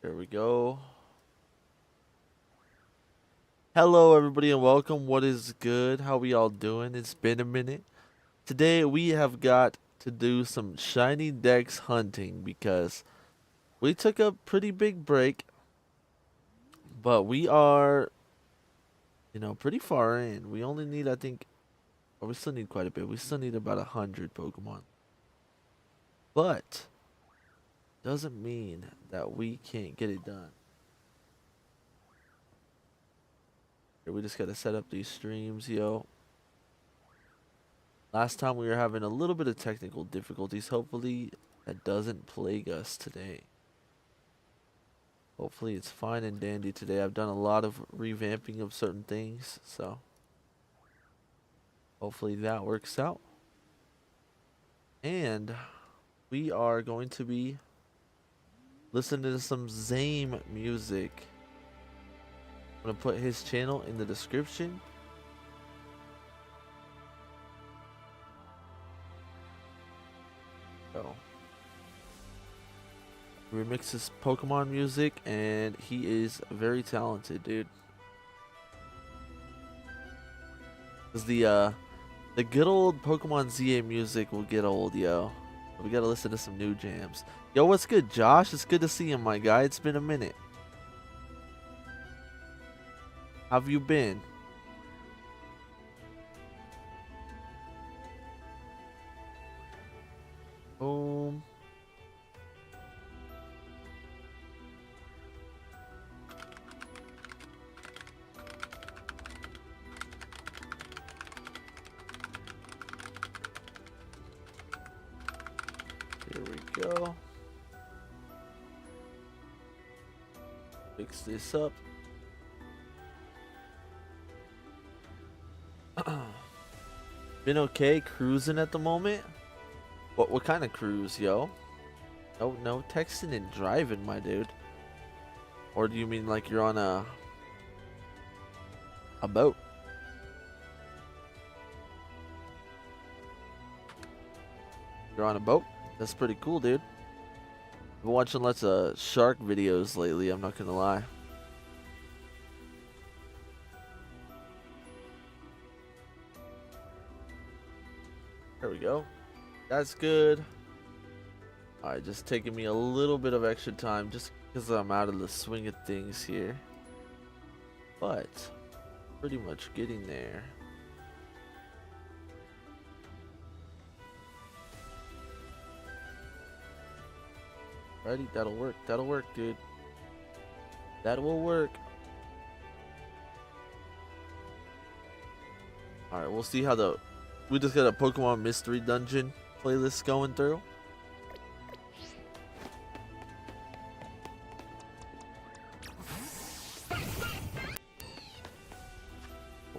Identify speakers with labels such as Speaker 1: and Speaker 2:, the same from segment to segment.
Speaker 1: There we go. Hello, everybody, and welcome. What is good? How we all doing? It's been a minute. Today, we have got to do some shiny dex hunting because we took a pretty big break, but we are, pretty far in. We only need, I think, or we still need quite a bit. We still need about 100 Pokemon. But, doesn't mean that we can't get it done. Here, we just gotta set up these streams, yo. Last time we were having a little bit of technical difficulties. Hopefully that doesn't plague us today. Hopefully it's fine and dandy today. I've done a lot of revamping of certain things, so hopefully that works out. And we are going to be listening to some Zame music. I'm going to put his channel in the description. So remixes Pokemon music, and he is very talented, dude. Cause the good old Pokemon ZA music will get old, yo. We gotta listen to some new jams. Yo, what's good, Josh? It's good to see you, my guy. It's been a minute. How have you been? Boom. Here we go. Fix this up. Been okay cruising at the moment. What kind of cruise, yo? No texting and driving, my dude. Or do you mean like you're on a boat? You're on a boat? That's pretty cool, dude. I've been watching lots of shark videos lately, I'm not gonna lie. There we go. That's good. Alright, just taking me a little bit of extra time just because I'm out of the swing of things here. But, pretty much getting there. Ready? That'll work. That'll work, dude. That will work. Alright, we'll see how we just got a Pokemon Mystery Dungeon playlist going through. A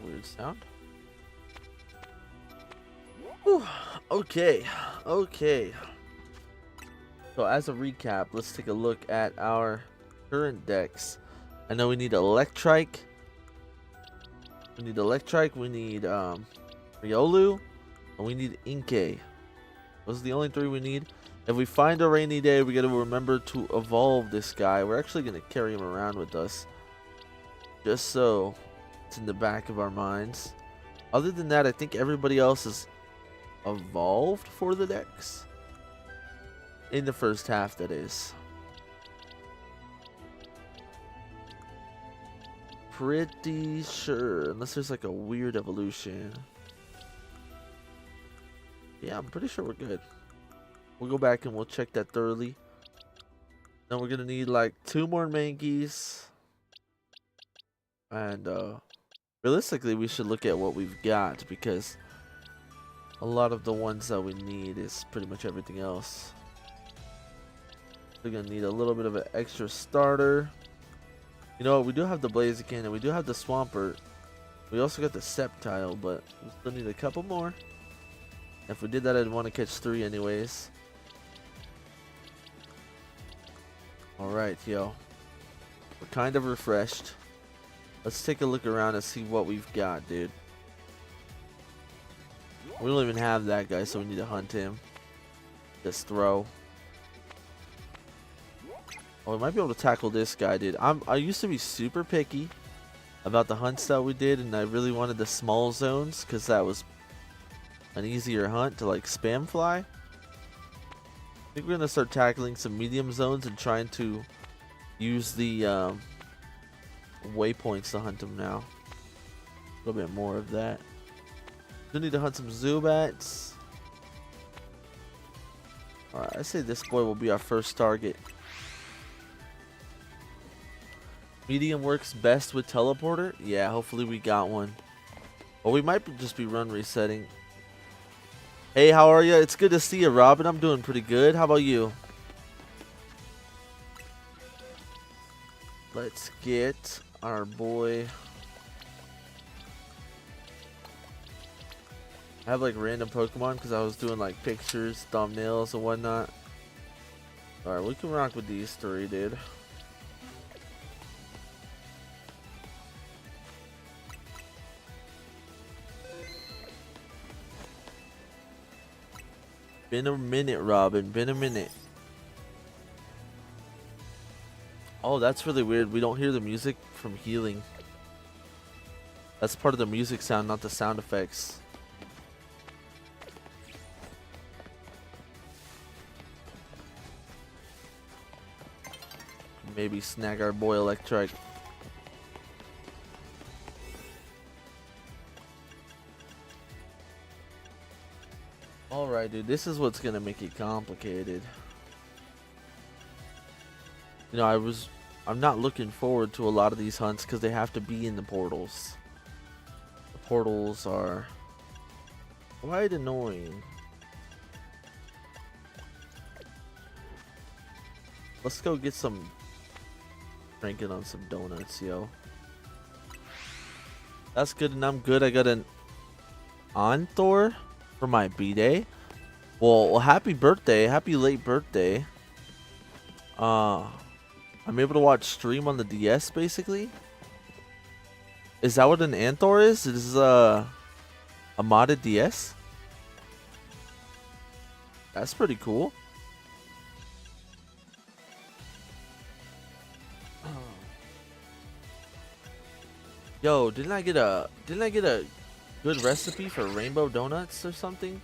Speaker 1: weird sound. Whew. Okay. So as a recap, let's take a look at our current decks. I know we need Electrike. We need Riolu, and we need Inkay. Those are the only three we need. If we find a rainy day, we gotta remember to evolve this guy. We're actually gonna carry him around with us, just so it's in the back of our minds. Other than that, I think everybody else is evolved for the decks. In the first half, that is. Pretty sure, unless there's like a weird evolution. Yeah, I'm pretty sure we're good. We'll go back and we'll check that thoroughly. Then we're gonna need like 2 more Mankeys. And realistically, we should look at what we've got, because a lot of the ones that we need is pretty much everything else. We're gonna need a little bit of an extra starter. You know what, we do have the Blaziken and we do have the Swampert. We also got the Sceptile, but we still need a couple more. If we did that, I'd want to catch 3 anyways. Alright, yo. We're kind of refreshed. Let's take a look around and see what we've got, dude. We don't even have that guy, so we need to hunt him. Just throw. Oh, we might be able to tackle this guy, dude. I used to be super picky about the hunts that we did, and I really wanted the small zones because that was an easier hunt to like spam fly. I think we're gonna start tackling some medium zones and trying to use the waypoints to hunt them now. A little bit more of that. Do need to hunt some Zubats. Alright, I say this boy will be our first target. Medium works best with teleporter? Yeah, hopefully we got one. Or we might just be run resetting. Hey, how are you? It's good to see you, Robin. I'm doing pretty good. How about you? Let's get our boy. I have like random Pokemon because I was doing like pictures, thumbnails, and whatnot. Alright, we can rock with these three, dude. Been a minute, Robin. Been a minute. Oh, that's really weird. We don't hear the music from healing. That's part of the music sound, not the sound effects. Maybe snag our boy Electrike. Alright, dude. This is what's gonna make it complicated. You know, I'm not looking forward to a lot of these hunts because they have to be in the portals. The portals are quite annoying. Let's go get some drinking on some donuts, yo. That's good, and I'm good. I got an Onthor for my B-Day. Well, happy birthday. Happy late birthday. I'm able to watch stream on the DS, basically. Is that what an Anthor is? It is a modded DS? That's pretty cool. Yo, didn't I get a good recipe for rainbow donuts or something?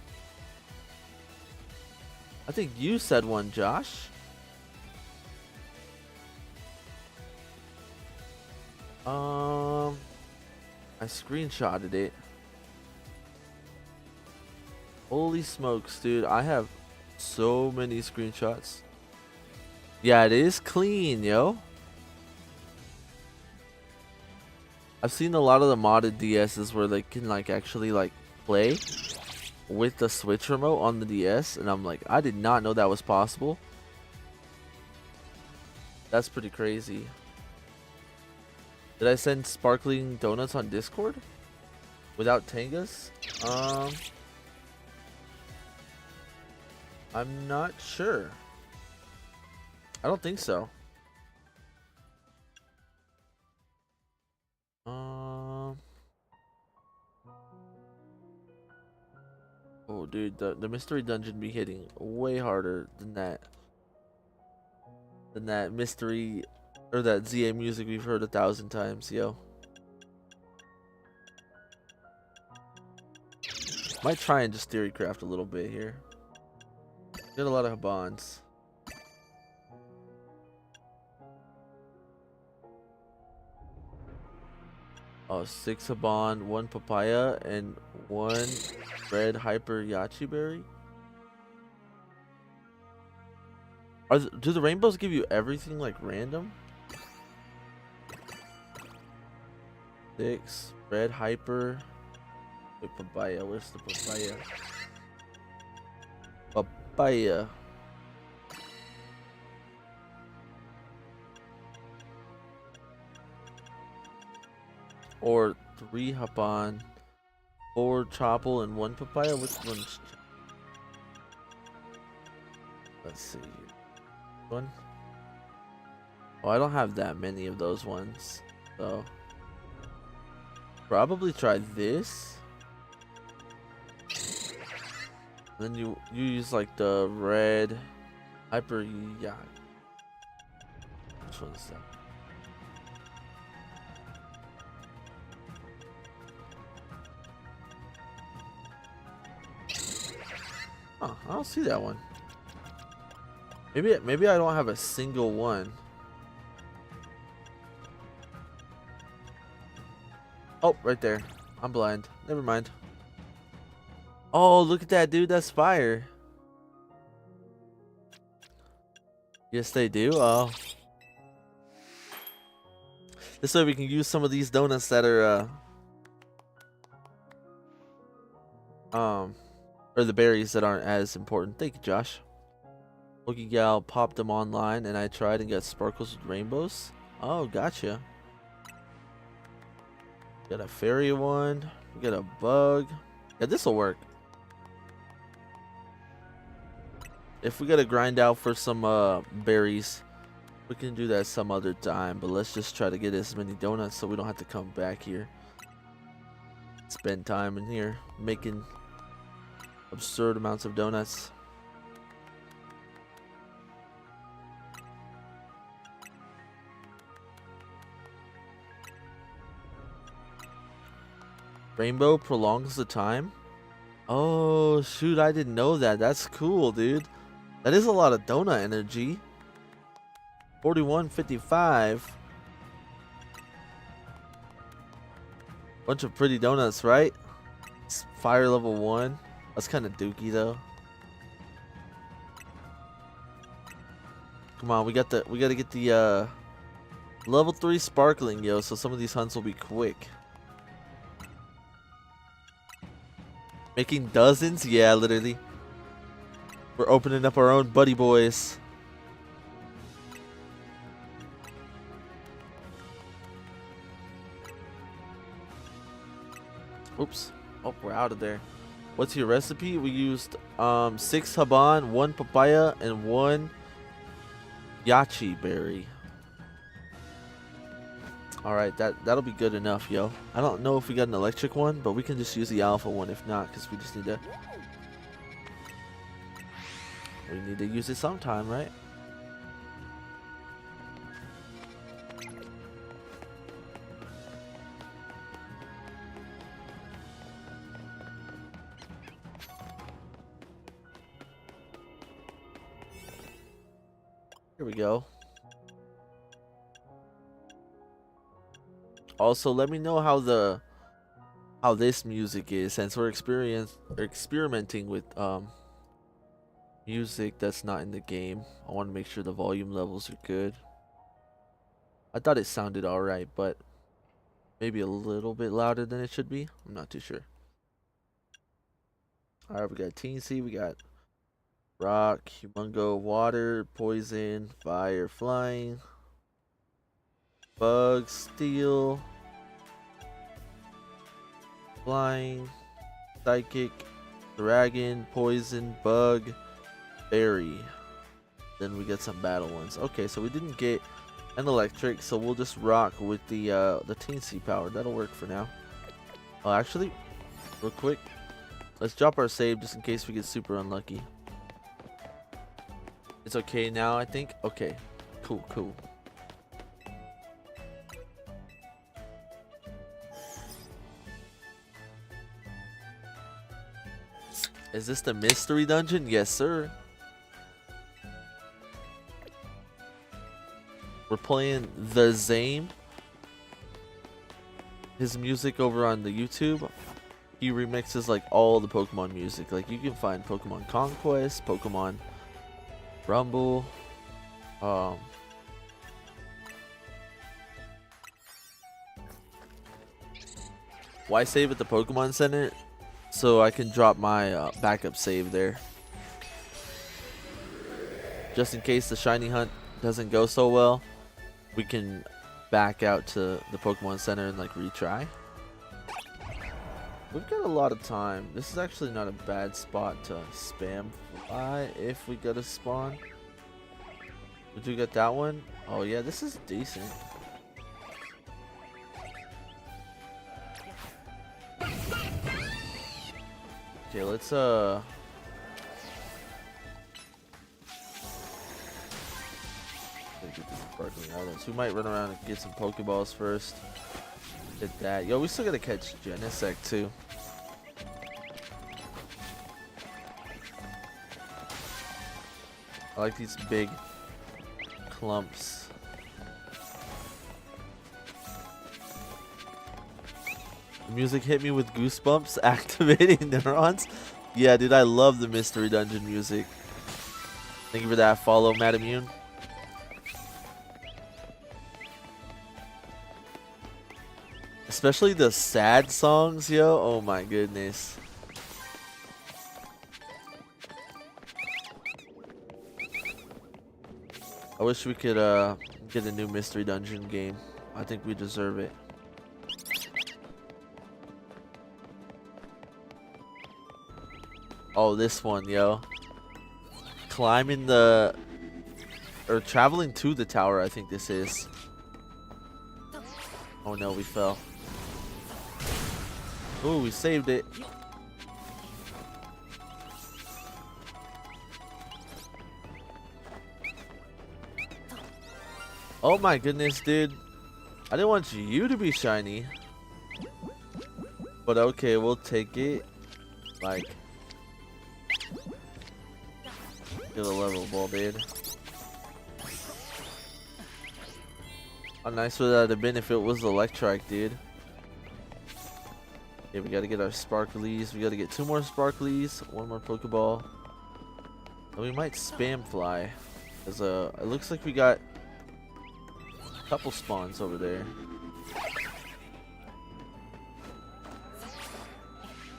Speaker 1: I think you said one, Josh. I screenshotted it. Holy smokes, dude. I have so many screenshots. Yeah, it is clean, yo. I've seen a lot of the modded DSs where they can like actually like play with the Switch remote on the DS, and I'm like, I did not know that was possible. That's pretty crazy. Did I send sparkling donuts on Discord without Tangas? I'm not sure. I don't think so. Oh, dude, the mystery dungeon be hitting way harder than that mystery or that ZA music we've heard 1,000 times, yo. Might try and just theory craft a little bit here. Get a lot of bonds. Oh, 6 Haban, 1 papaya, and 1 red hyper yachi berry. Do the rainbows give you everything like random? 6 red hyper. Wait, papaya. Where's the papaya? Papaya. Or 3 Haban, 4 Chopple, and 1 papaya. Which one's? Let's see. One. Oh, I don't have that many of those ones, so probably try this. Then you use like the red hyper yacht. Which one is that? Oh, I don't see that one. Maybe I don't have a single one. Oh, right there. I'm blind. Never mind. Oh, look at that, dude. That's fire. Yes, they do. Oh. This way we can use some of these donuts that are, or the berries that aren't as important. Thank you, Josh. Loki Gal popped them online and I tried and got sparkles with rainbows. Oh, gotcha. Got a fairy one. We got a bug. Yeah, this'll work. If we gotta grind out for some berries, we can do that some other time. But let's just try to get as many donuts so we don't have to come back here. Spend time in here making absurd amounts of donuts. Rainbow prolongs the time. Oh shoot, I didn't know that. That's cool, dude. That is a lot of donut energy. 41.55. Bunch of pretty donuts, right? It's fire level 1. That's kind of dookie though. Come on, we gotta get the level 3 sparkling, yo, so some of these hunts will be quick. Making dozens? Yeah, literally. We're opening up our own buddy boys. Oops. Oh, we're out of there. What's your recipe? We used 6 haban, 1 papaya, and 1 yachi berry. Alright, that'll be good enough, yo. I don't know if we got an electric one, but we can just use the alpha one if not, because we just need to... We need to use it sometime, right? Here we go. Also, let me know how this music is, since we're experimenting with music that's not in the game. I want to make sure the volume levels are good. I thought it sounded alright, but maybe a little bit louder than it should be. I'm not too sure. Alright, we got Teensy, we got Rock, Humongo, Water, Poison, Fire, Flying, Bug, Steel, Flying, Psychic, Dragon, Poison, Bug, Berry. Then we get some battle ones. Okay, so we didn't get an electric, so we'll just rock with the Teensy power. That'll work for now. Oh, actually, real quick, let's drop our save just in case we get super unlucky. It's okay now, I think. Okay, cool. Is this the mystery dungeon? Yes, sir. We're playing the Zame. His music over on the YouTube. He remixes like all the Pokemon music. Like you can find Pokemon Conquest, Pokemon Rumble. Why save at the Pokemon Center? So I can drop my backup save there. Just in case the shiny hunt doesn't go so well, we can back out to the Pokemon Center and like retry. We've got a lot of time. This is actually not a bad spot to spam fly if we go to spawn. Did you get that one? Oh yeah, this is decent. Okay, let's get this sparkling items. We might run around and get some Pokeballs first. Get that. Yo, we still gotta catch Genesect too. I like these big clumps. The music hit me with goosebumps, activating neurons. Yeah, dude, I love the Mystery Dungeon music. Thank you for that follow, Madamune. Especially the sad songs, yo. Oh my goodness. I wish we could get a new Mystery Dungeon game. I think we deserve it. Oh, this one, yo. Climbing the... or traveling to the tower, I think this is. Oh no, we fell. Ooh, we saved it. Oh my goodness, dude. I didn't want you to be shiny. But okay, we'll take it. Like... get a level ball, dude. How nice would that have been if it was Electrike, dude? Okay, we gotta get our Sparklies. We gotta get 2 more Sparklies, 1 more Pokeball. And we might spam fly. Cause it looks like we got a couple spawns over there.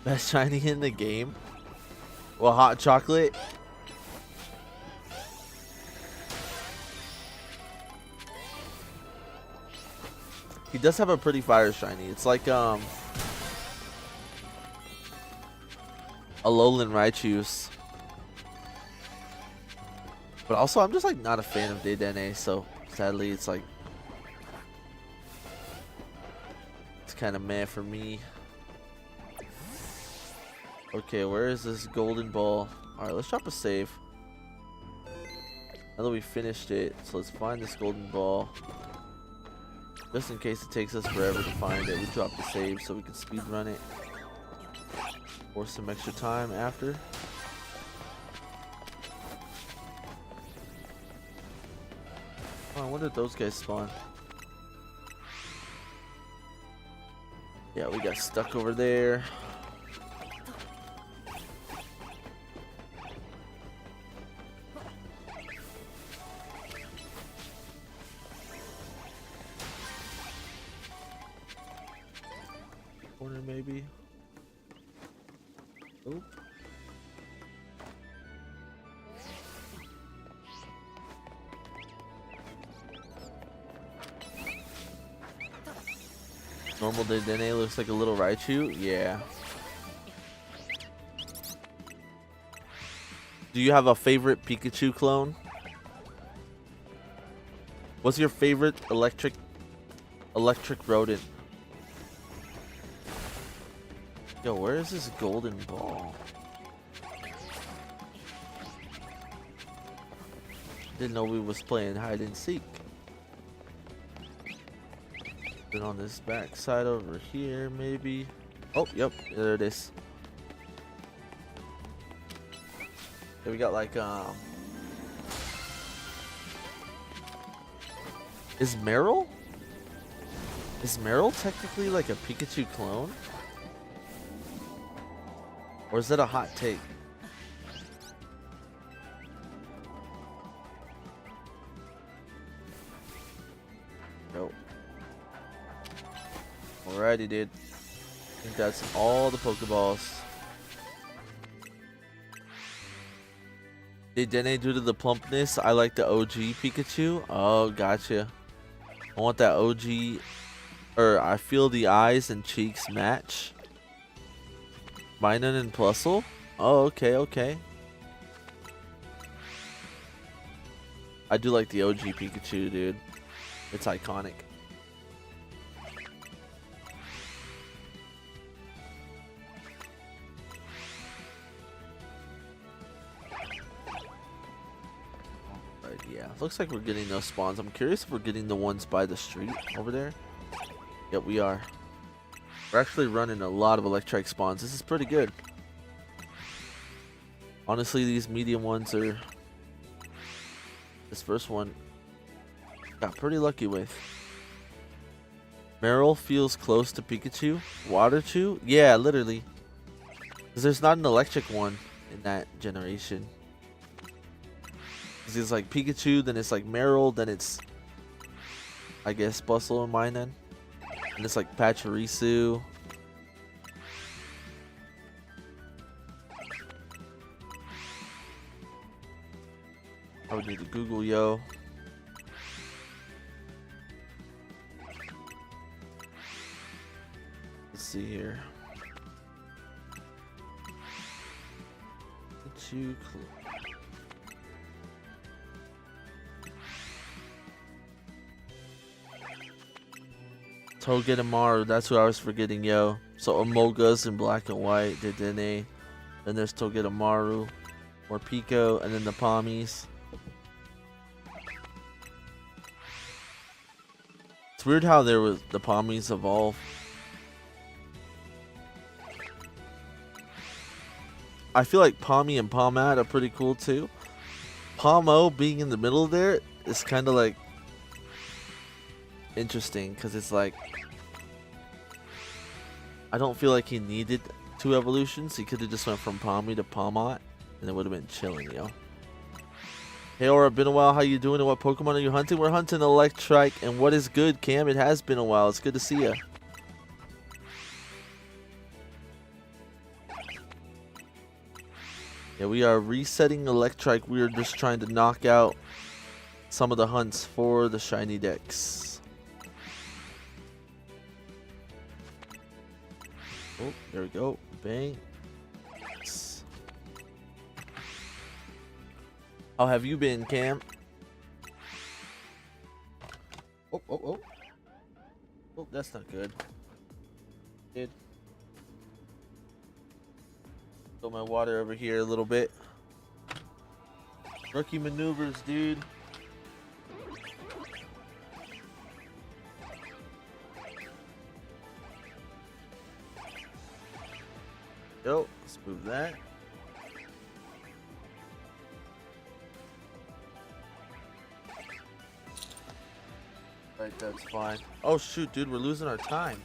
Speaker 1: Best shiny in the game? Well, hot chocolate. He does have a pretty fire shiny. It's like a Alolan Raichu's. But also, I'm just like not a fan of Dedenne, so sadly it's like it's kind of meh for me. Okay, where is this golden ball? Alright, let's drop a save. Now that we finished it, so let's find this golden ball. Just in case it takes us forever to find it, we drop the save so we can speed run it. Or some extra time after. Oh, when did those guys spawn? Yeah, we got stuck over there. Corner maybe. Oop. Normal Dedenne looks like a little Raichu. Yeah. Do you have a favorite Pikachu clone? What's your favorite electric rodent? Yo, where is this golden ball? Didn't know we was playing hide and seek. Then on this back side over here, maybe. Oh, yep, there it is. Okay, we got like Is Meryl? Is Meryl technically like a Pikachu clone? Or is that a hot take? Nope. Alrighty, dude. I think that's all the Pokeballs. Dedenne, due to the plumpness, I like the OG Pikachu. Oh, gotcha. I want that OG, or I feel the eyes and cheeks match. Minun and Plusle? Oh, okay, okay. I do like the OG Pikachu, dude. It's iconic. But yeah. Looks like we're getting those spawns. I'm curious if we're getting the ones by the street over there. Yep, we are. We're actually running a lot of Electrike spawns. This is pretty good. Honestly, these medium ones are... This first one got pretty lucky with. Meryl feels close to Pikachu. Waterchu? Yeah, literally. Because there's not an electric one in that generation. Because it's like Pikachu, then it's like Meryl, then it's... I guess Bustle and mine then. And it's like Pachirisu. I would need to Google, yo. Let's see here. Pikachu. Togedemaru, that's who I was forgetting, yo. So Amogus in black and white, Dedenne. Then there's Togedemaru, Morpeko, and then the Pommies. It's weird how there was the Pommies evolve. I feel like Pommy and Pomade are pretty cool too. Pomo being in the middle there is kind of like interesting because it's like I don't feel like he needed 2 evolutions. He could have just went from Pommy to Pomade and it would have been chilling, yo. Hey Aura, been a while. How you doing and what Pokemon are you hunting? We're hunting Electrike. And what is good, Cam? It has been a while. It's good to see ya. Yeah, we are resetting Electrike. We are just trying to knock out some of the hunts for the shiny Dex. Oh, there we go. Bang. How have you been, Cam? Oh, oh, oh. Oh, that's not good. Dude. Throw my water over here a little bit. Rookie maneuvers, dude. Yo, let's move that. Right, that's fine. Oh shoot, dude, we're losing our time.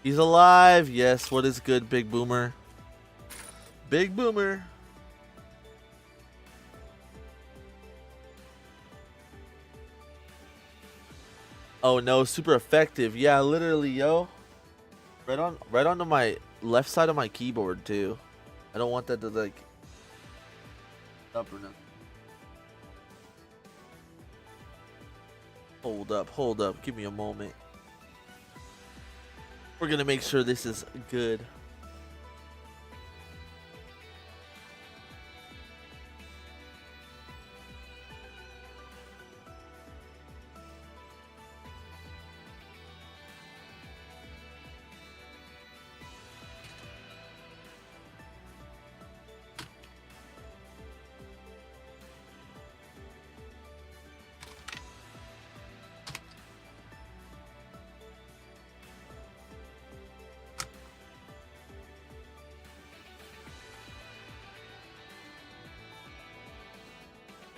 Speaker 1: He's alive. Yes, what is good, Big Boomer? Big Boomer. Oh no, super effective. Yeah, literally, yo. Right onto my left side of my keyboard too. I don't want that to like up or nothing. Hold up. Give me a moment. We're gonna make sure this is good.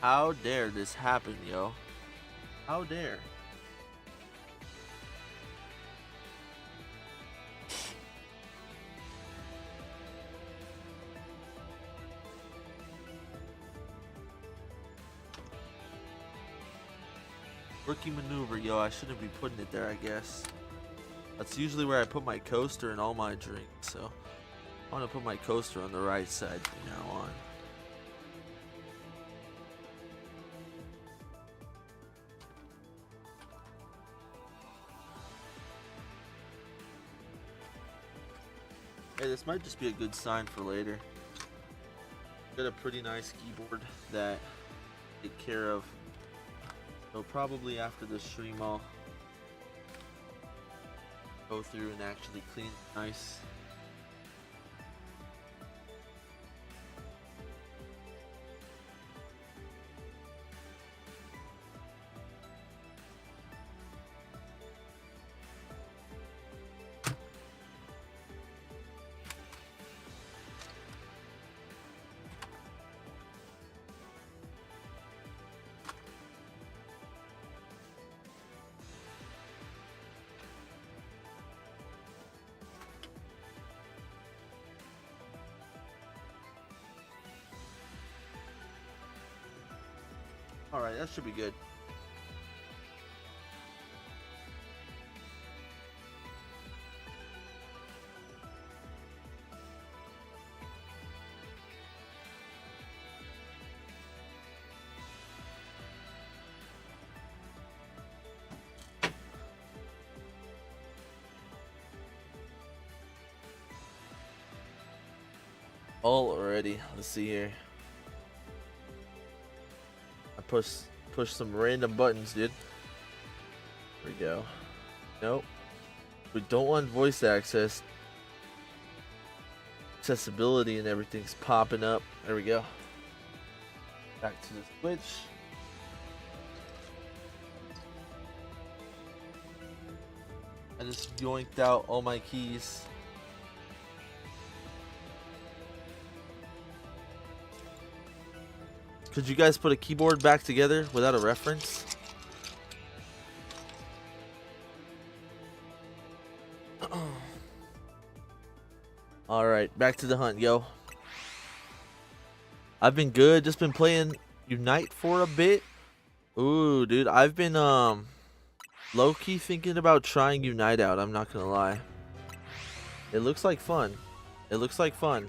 Speaker 1: How dare this happen, yo? How dare? Rookie maneuver, yo. I shouldn't be putting it there, I guess. That's usually where I put my coaster and all my drinks, so I want to put my coaster on the right side from now on. Hey, this might just be a good sign for later. Got a pretty nice keyboard that I take care of. So probably after the stream I'll go through and actually clean it nice. Alright, that should be good. Alrighty, let's see here. I push some random buttons, dude. There we go. Nope. We don't want voice access. Accessibility and everything's popping up. There we go. Back to the Switch. I just yoinked out all my keys. Could you guys put a keyboard back together without a reference? Alright, back to the hunt, yo. I've been good, just been playing Unite for a bit. Ooh, dude, I've been low-key thinking about trying Unite out, I'm not gonna lie. It looks like fun. It looks like fun.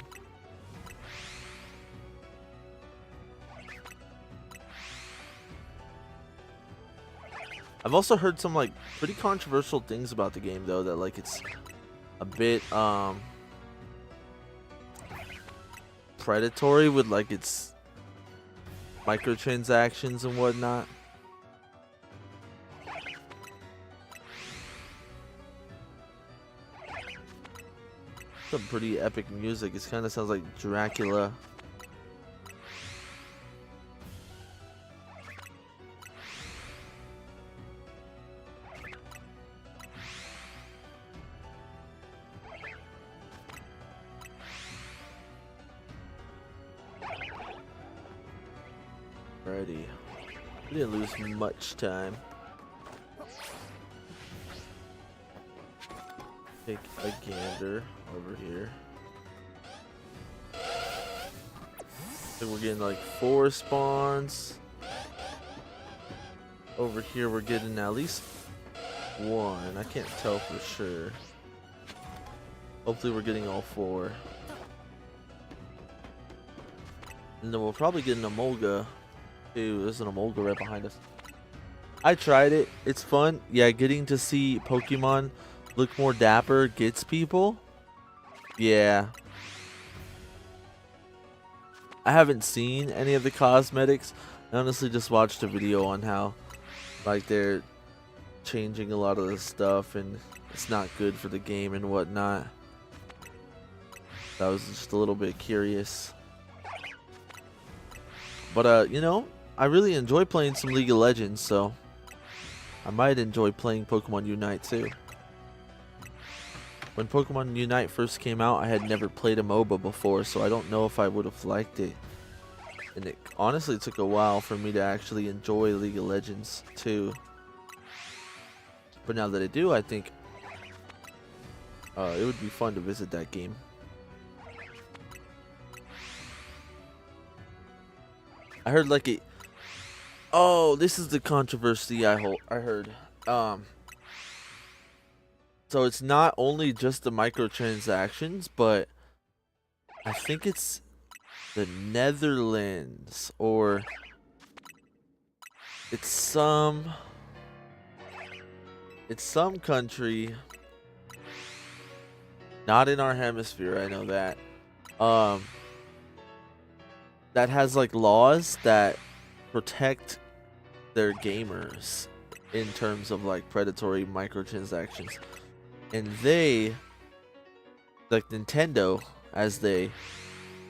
Speaker 1: I've also heard some like pretty controversial things about the game though, that like it's a bit predatory with like its microtransactions and whatnot. Some pretty epic music. It kind of sounds like Dracula. Alrighty. We didn't lose much time. Take a gander over here. So we're getting like 4 spawns. Over here we're getting at least 1. I can't tell for sure. Hopefully we're getting all 4. And then we'll probably get an Emolga. Ew, there's an Emolga right behind us. I tried it. It's fun. Yeah, getting to see Pokemon look more dapper gets people. Yeah. I haven't seen any of the cosmetics. I honestly just watched a video on how like they're changing a lot of the stuff and it's not good for the game and whatnot. I was just a little bit curious. But you know, I really enjoy playing some League of Legends, so I might enjoy playing Pokemon Unite too. When Pokemon Unite first came out, I had never played a MOBA before, so I don't know if I would have liked it. And it honestly took a while for me to actually enjoy League of Legends too. But now that I do, I think it would be fun to visit that game. I heard like it. Oh, this is the controversy I heard. So it's not only just the microtransactions, but I think it's the Netherlands or it's some country not in our hemisphere, I know that. That has like laws that protect their gamers in terms of like predatory microtransactions. And they, like Nintendo, as they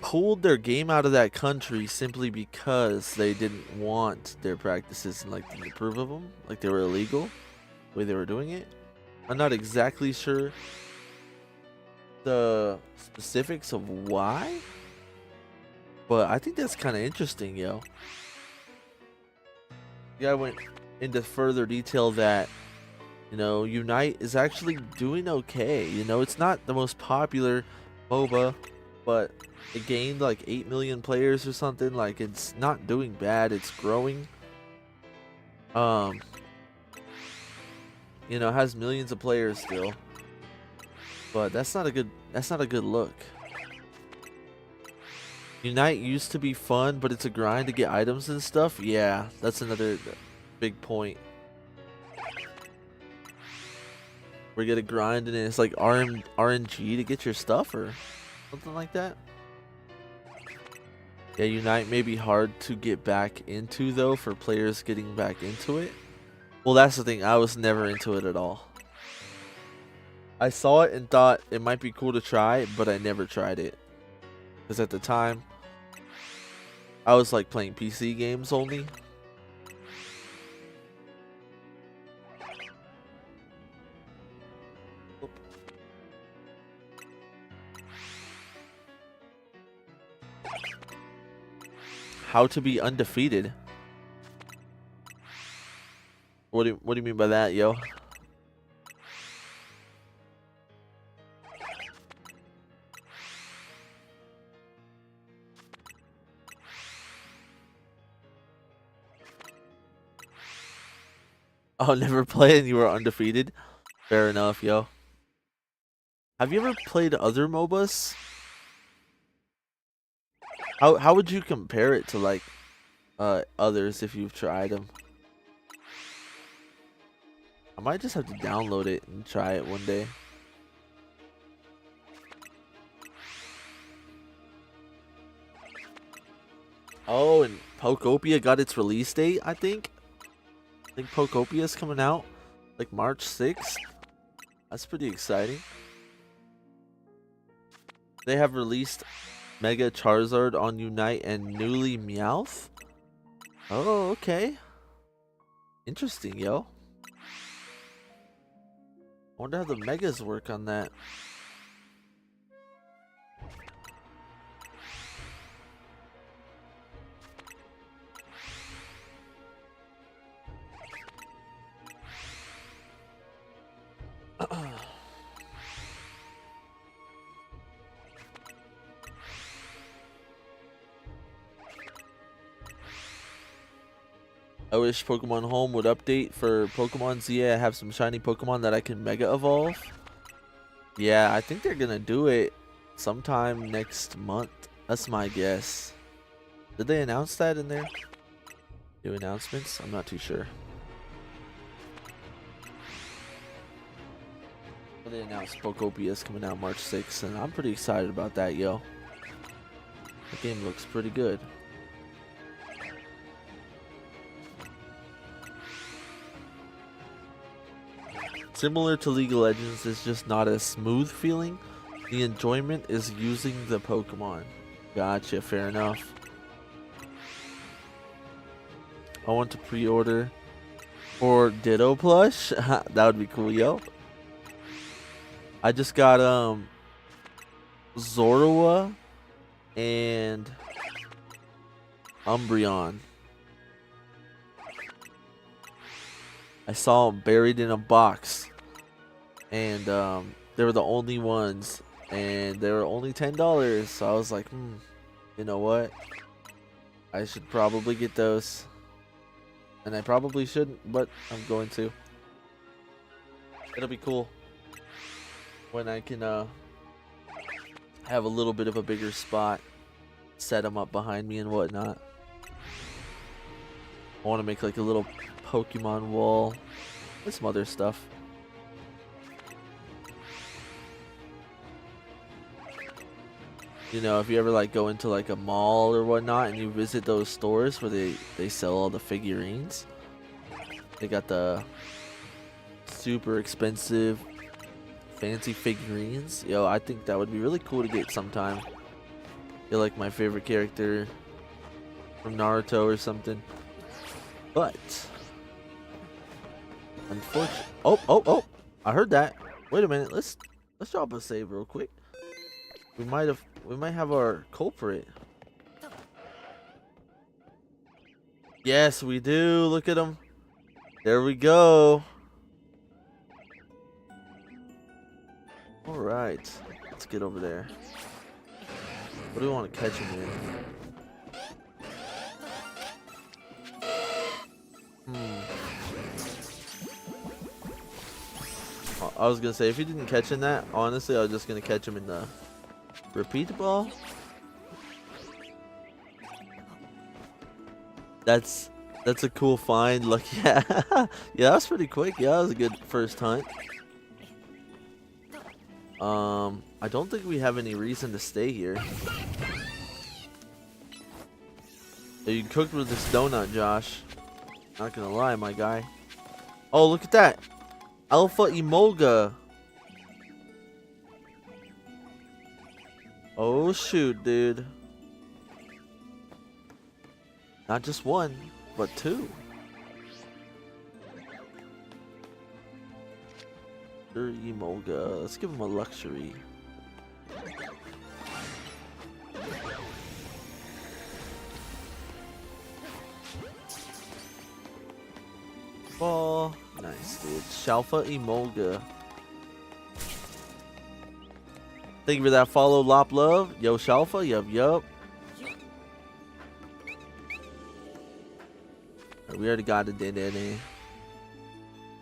Speaker 1: pulled their game out of that country simply because they didn't want their practices and like didn't approve of them, like they were illegal the way they were doing it. I'm not exactly sure the specifics of why, but I think that's kind of interesting, yo. Yeah, I went into further detail that, you know, Unite is actually doing okay. You know, it's not the most popular MOBA, but it gained like 8 million players or something. Like, it's not doing bad. It's growing. Um, has millions of players still, but that's not a good look. Unite used to be fun, but it's a grind to get items and stuff. Yeah, that's another big point. We get a grind and it's like RNG to get your stuff or something like that. Yeah, Unite may be hard to get back into though for players getting back into it. Well, that's the thing. I was never into it at all. I saw it and thought it might be cool to try, but I never tried it. Because at the time, I was like playing PC games only. How to be undefeated? What do you mean by that, yo? Oh, never play and you were undefeated? Fair enough, yo. Have you ever played other MOBAs? How would you compare it to like others if you've tried them? I might just have to download it and try it one day. Oh, and Pokopia got its release date, I think. I think Pokopia is coming out like March 6th. That's pretty exciting. They have released Mega Charizard on Unite and newly Meowth. Oh, okay. Interesting, yo. I wonder how the Megas work on that. I wish Pokemon Home would update for Pokemon Z. I have some shiny Pokemon that I can Mega Evolve. Yeah, I think they're gonna do it sometime next month. That's my guess. Did they announce that in there? New announcements? I'm not too sure. But they announced Pokopia is coming out March 6th, and I'm pretty excited about that, yo. The game looks pretty good. Similar to League of Legends, it's just not a smooth feeling. The enjoyment is using the Pokemon. Gotcha, fair enough. I want to pre-order for Ditto plush. That would be cool, yo. I just got Zorua and Umbreon. I saw them buried in a box, and they were the only ones, and they were only $10. So I was like, you know what? I should probably get those, and I probably shouldn't, but I'm going to. It'll be cool when I can have a little bit of a bigger spot, set them up behind me and whatnot. I want to make like a little Pokemon wall and some other stuff. You know, if you ever like go into like a mall or whatnot and you visit those stores where they sell all the figurines, they got the super expensive fancy figurines. Yo, I think that would be really cool to get sometime. You're like my favorite character from Naruto or something. But unfortunately, oh! I heard that. Wait a minute. Let's drop a save real quick. We might have our culprit. Yes, we do. Look at him. There we go. All right, let's get over there. What do we want to catch him in? I was gonna say, if he didn't catch in that, honestly, I was just gonna catch him in the repeat ball. That's a cool find. Look, yeah, yeah, that's pretty quick. Yeah, that was a good first hunt. I don't think we have any reason to stay here. So you cooked with this donut, Josh. Not gonna lie, my guy. Oh, look at that. Alpha Emolga. Oh, shoot, dude. Not just one, but two. Emolga. Let's give him a luxury. Ball. Nice, dude. Shalfa Emolga. Thank you for that follow, Lop Love. Yo, Shalfa. Yup. We already got it, Dedenne.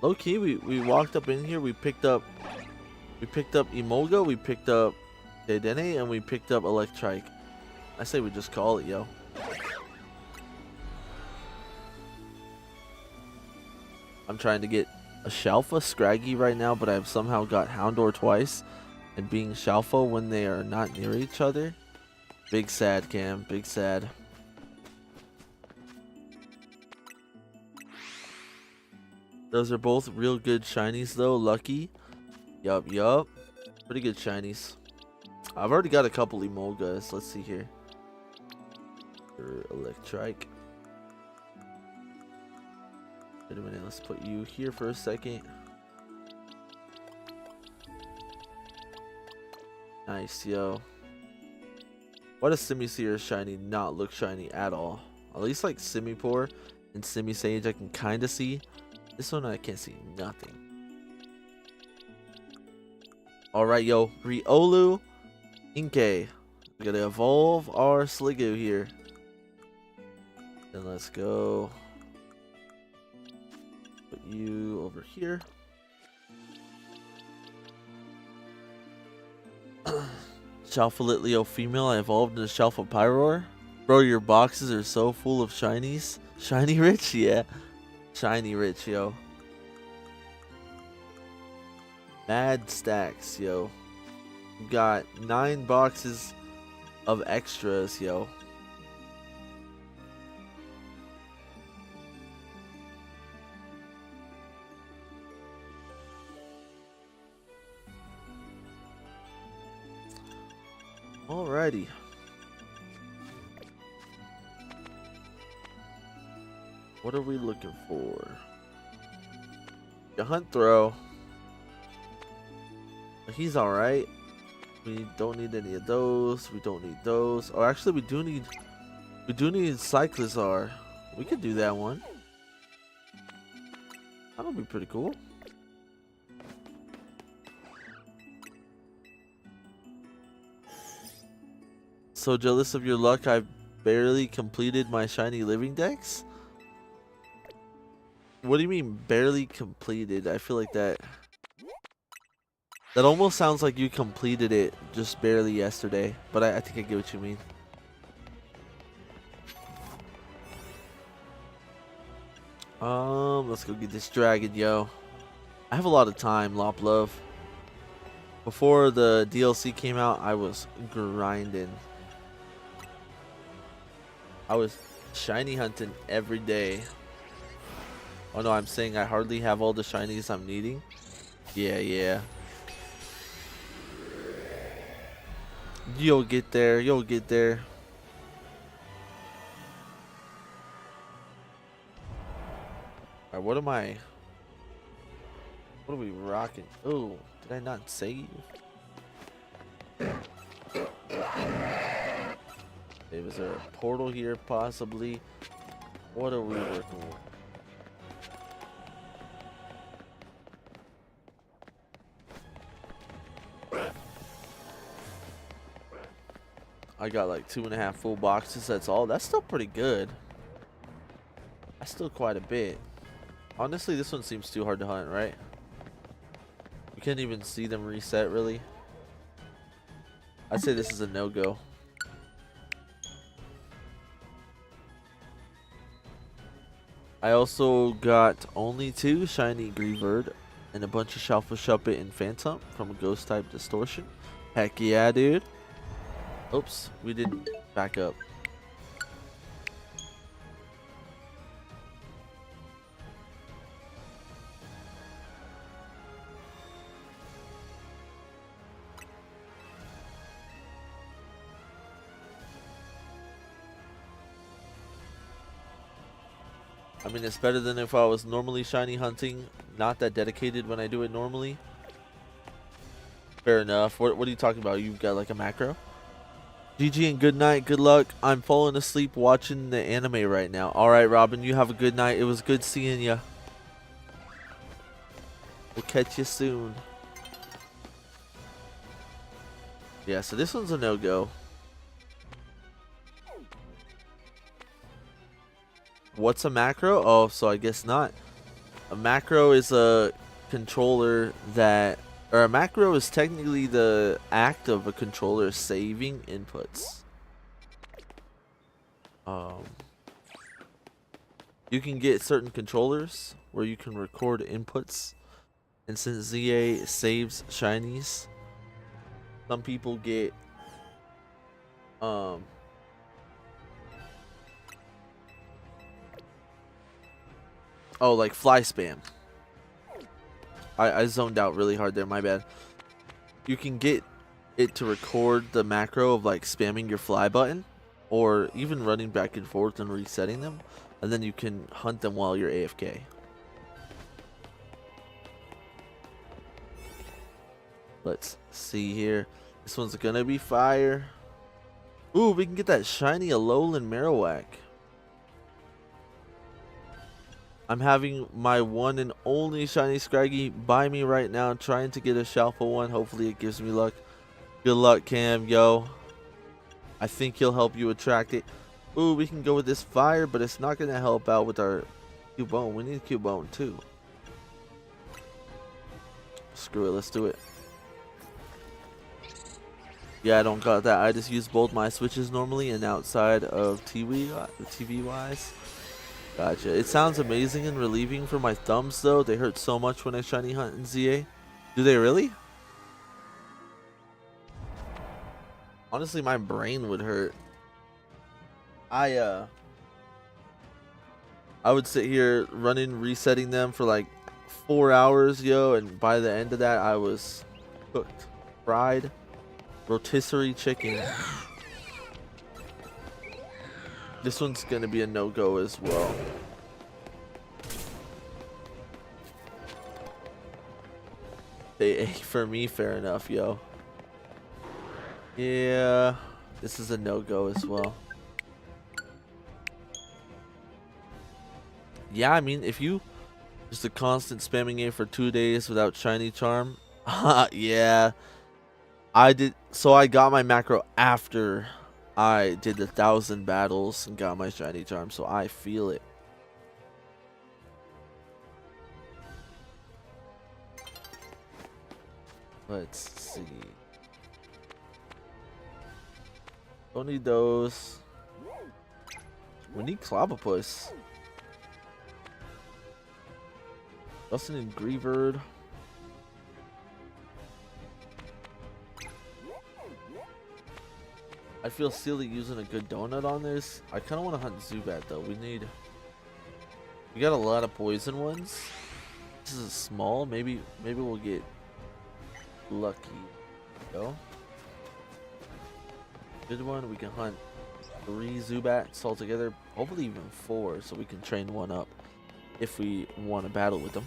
Speaker 1: Low key, we walked up in here. We picked up Emolga. We picked up Dedenne, and we picked up Electrike. I say we just call it, yo. I'm trying to get a Shalfa Scraggy right now, but I've somehow got Houndour twice. And being Shalfa when they are not near each other. Big sad, Cam. Big sad. Those are both real good shinies though. Lucky. Yup. Pretty good shinies. I've already got a couple Emolgas. Let's see here. Electrike. Wait a minute, let's put you here for a second. Nice, yo. Why does Simisear shiny not look shiny at all? At least like Simipour and Simisage I can kind of see. This one I can't see nothing. Alright, yo. Riolu Inkay. We gotta evolve our Sliggoo here. Then let's go. Put you over here. Shalfa Litleo female. I evolved into Shalfa Pyroar. Bro, your boxes are so full of shinies. Shiny rich? Yeah. Shiny rich, yo. Mad stacks, yo. Got 9 boxes of extras, yo. Alrighty. What are we looking for? A hunt throw. He's alright. We don't need any of those. We don't need those. Oh, actually, we do need Cyclizar. We could do that one. That'll be pretty cool. So jealous of your luck, I've barely completed my shiny living dex? What do you mean barely completed? I feel like that almost sounds like you completed it just barely yesterday, but I think I get what you mean. Let's go get this dragon, yo. I have a lot of time, Lop Love. Before the DLC came out, I was grinding. I was shiny hunting every day. Oh no, I'm saying I hardly have all the shinies I'm needing. Yeah. You'll get there. Alright, what are we rocking? Oh, did I not save? Hey, was there a portal here possibly? What are we working with? I got like 2.5 full boxes, that's all. That's still pretty good. That's still quite a bit. Honestly, this one seems too hard to hunt, right? You can't even see them reset, really. I'd say this is a no-go. I also got only 2 shiny Greavard and a bunch of Shalfa Shuppet and Phantom from a Ghost type Distortion. Heck yeah, dude. Oops, we didn't back up. I mean, it's better than if I was normally shiny hunting. Not that dedicated when I do it normally. Fair enough. What are you talking about? You've got like a macro? GG and good night. Good luck. I'm falling asleep watching the anime right now. Alright, Robin. You have a good night. It was good seeing ya. We'll catch you soon. Yeah, so this one's a no-go. What's a macro? Oh, so I guess not. A macro is a controller that, or a macro is technically the act of a controller saving inputs. You can get certain controllers where you can record inputs, and since ZA saves shinies, some people get oh, like fly spam. I zoned out really hard there, my bad. You can get it to record the macro of like spamming your fly button, or even running back and forth and resetting them, and then you can hunt them while you're AFK. Let's see here. This one's gonna be fire. Ooh, we can get that shiny Alolan Marowak. I'm having my one and only shiny Scraggy by me right now, trying to get a Shalfa one. Hopefully it gives me luck. Good luck, Cam, yo. I think he'll help you attract it. Ooh, we can go with this fire, but it's not going to help out with our Cubone. We need Cubone too. Screw it, let's do it. Yeah, I don't got that. I just use both my switches normally and outside of TV wise. Gotcha. It sounds amazing and relieving for my thumbs though. They hurt so much when I shiny hunt in ZA. Do they really? Honestly, my brain would hurt. I would sit here running, resetting them for like 4 hours, yo, and by the end of that, I was cooked. Fried rotisserie chicken. This one's gonna be a no-go as well. For me, fair enough, yo. Yeah, this is a no-go as well. Yeah, I mean, if you just a constant spamming it for 2 days without shiny charm, yeah, I did. So I got my macro after I did the 1,000 battles and got my shiny charm, so I feel it. Let's see. Don't need those. We need Clobbopus. Also need Greavard. I feel silly using a good donut on this. I kind of want to hunt Zubat though. We got a lot of poison ones. This is a small. Maybe we'll get lucky. Go. Good one. We can hunt 3 Zubats all together. Hopefully even 4, so we can train one up if we want to battle with them.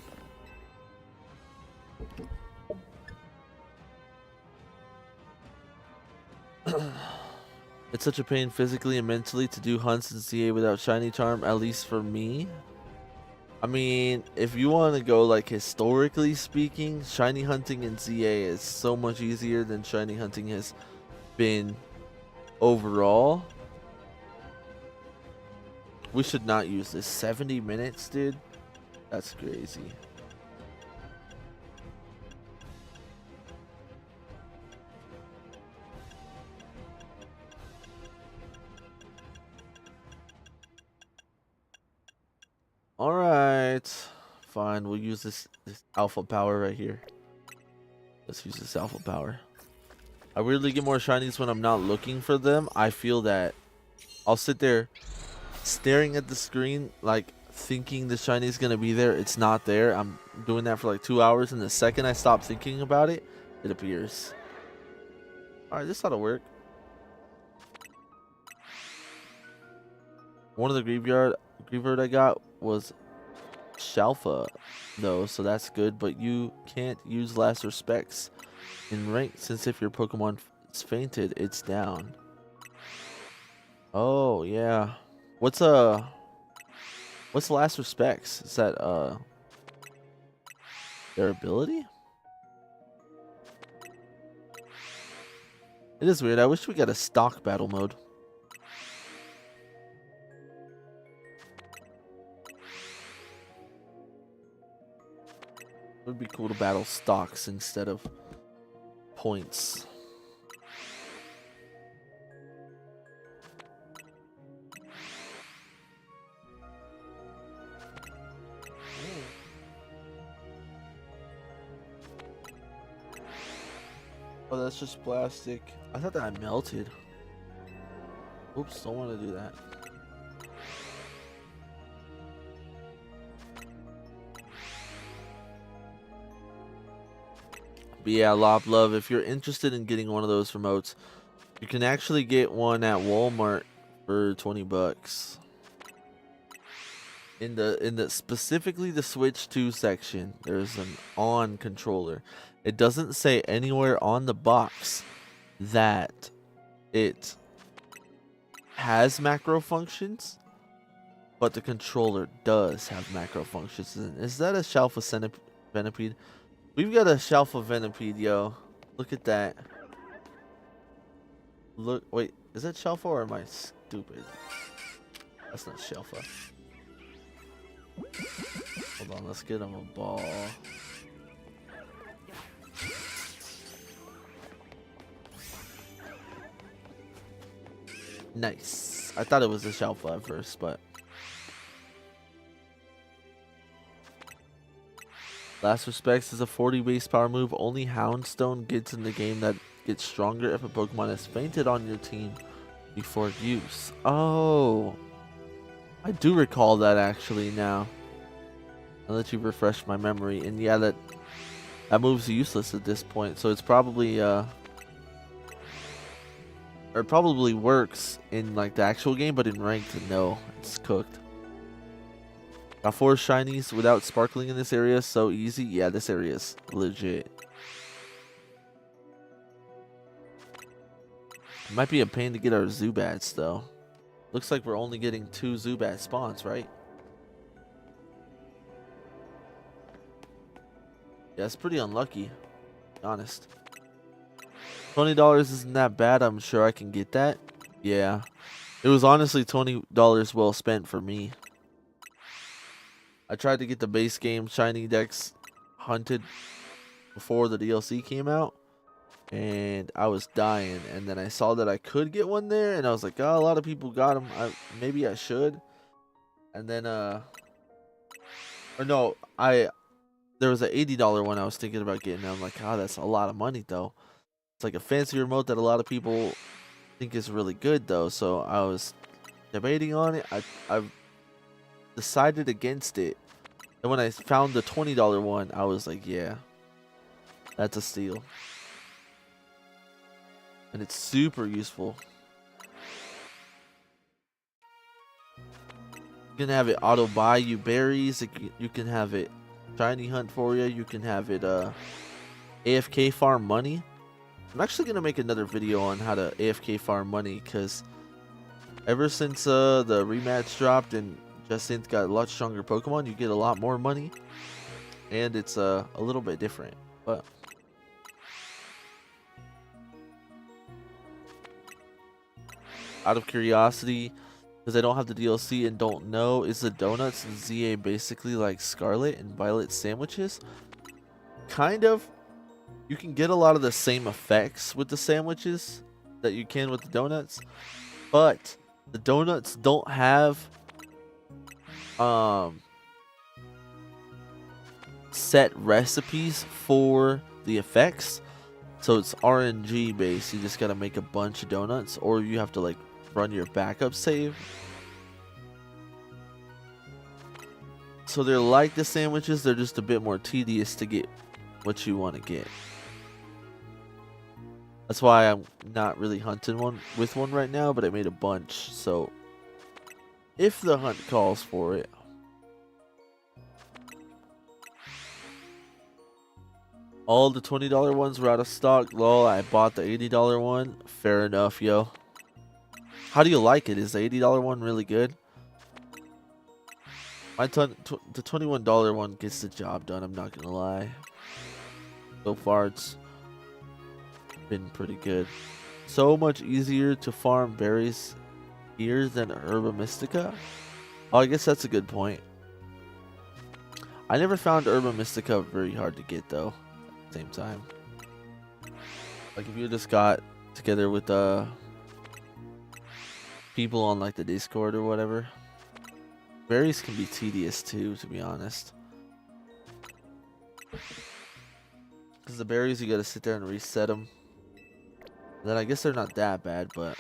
Speaker 1: It's such a pain physically and mentally to do hunts in CA without shiny charm, at least for me. I mean, if you want to go like historically speaking, shiny hunting in ZA is so much easier than shiny hunting has been overall. We should not use this. 70 minutes, dude? That's crazy. Fine, we'll use this alpha power right here. Let's use this alpha power. I weirdly get more shinies when I'm not looking for them. I feel that I'll sit there staring at the screen, like thinking the shiny is gonna be there. It's not there. I'm doing that for like 2 hours, and the second I stop thinking about it, it appears. All right, this ought to work. One of the graveyard I got was Shalfa, though, so that's good. But you can't use Last Respects in rank, since if your Pokemon is fainted, it's down. Oh yeah. What's Last Respects? Is that their ability? It is weird. I wish we got a stock battle mode. It would be cool to battle stocks instead of points. Oh, that's just plastic. I thought that I melted. Oops, don't want to do that. But yeah, Love, if you're interested in getting one of those remotes, you can actually get one at Walmart for 20 bucks. In the specifically the Switch 2 section, there's an on controller. It doesn't say anywhere on the box that it has macro functions, but the controller does have macro functions. Is that a Shalfa Venipede? We've got a Shalfa Venipede, yo. Look at that. Look, wait, is that Shalfa or am I stupid? That's not Shalfa. Hold on, let's get him a ball. Nice. I thought it was a Shalfa at first, but Last Respects is a 40 base power move. Only Houndstone gets in the game that gets stronger if a Pokemon is fainted on your team before use. Oh, I do recall that actually now. I'll let you refresh my memory. And yeah, that move's useless at this point. So it's probably or it probably works in like the actual game, but in ranked, no, it's cooked. Got 4 shinies without sparkling in this area. So easy. Yeah, this area is legit. It might be a pain to get our Zubats though. Looks like we're only getting 2 Zubat spawns, right? Yeah, it's pretty unlucky, to be honest. $20 isn't that bad. I'm sure I can get that. Yeah, it was honestly $20 well spent for me. I tried to get the base game shiny dex hunted before the DLC came out, and I was dying. And then I saw that I could get one there, and I was like, oh, a lot of people got them. Maybe I should. And then or no, there was an $80 one I was thinking about getting. And I'm like, oh, that's a lot of money though. It's like a fancy remote that a lot of people think is really good though. So I was debating on it. I decided against it. And when I found the $20 one, I was like, yeah, that's a steal. And it's super useful. You can have it auto buy you berries. You can have it shiny hunt for you. You can have it AFK farm money. I'm actually gonna make another video on how to AFK farm money, because ever since the rematch dropped and Jacynth got a lot stronger Pokemon, you get a lot more money, and it's a little bit different. But out of curiosity, because I don't have the DLC and don't know, is the donuts in ZA basically like Scarlet and Violet sandwiches? Kind of. You can get a lot of the same effects with the sandwiches that you can with the donuts, but the donuts don't have set recipes for the effects. So it's RNG based. You just gotta make a bunch of donuts, or you have to like run your backup save. So they're like the sandwiches, they're just a bit more tedious to get what you want to get. That's why I'm not really hunting with one right now, but I made a bunch. So if the hunt calls for it. All the $20 ones were out of stock. Lol, I bought the $80 one. Fair enough, yo. How do you like it? Is the $80 one really good? The $21 one gets the job done, I'm not gonna lie. So far it's been pretty good. So much easier to farm berries here than Herba Mystica? Oh, I guess that's a good point. I never found Herba Mystica very hard to get though, at the same time. Like if you just got together with people on like the Discord or whatever. Berries can be tedious too, to be honest. Because the berries, you gotta sit there and reset them. Then I guess they're not that bad, but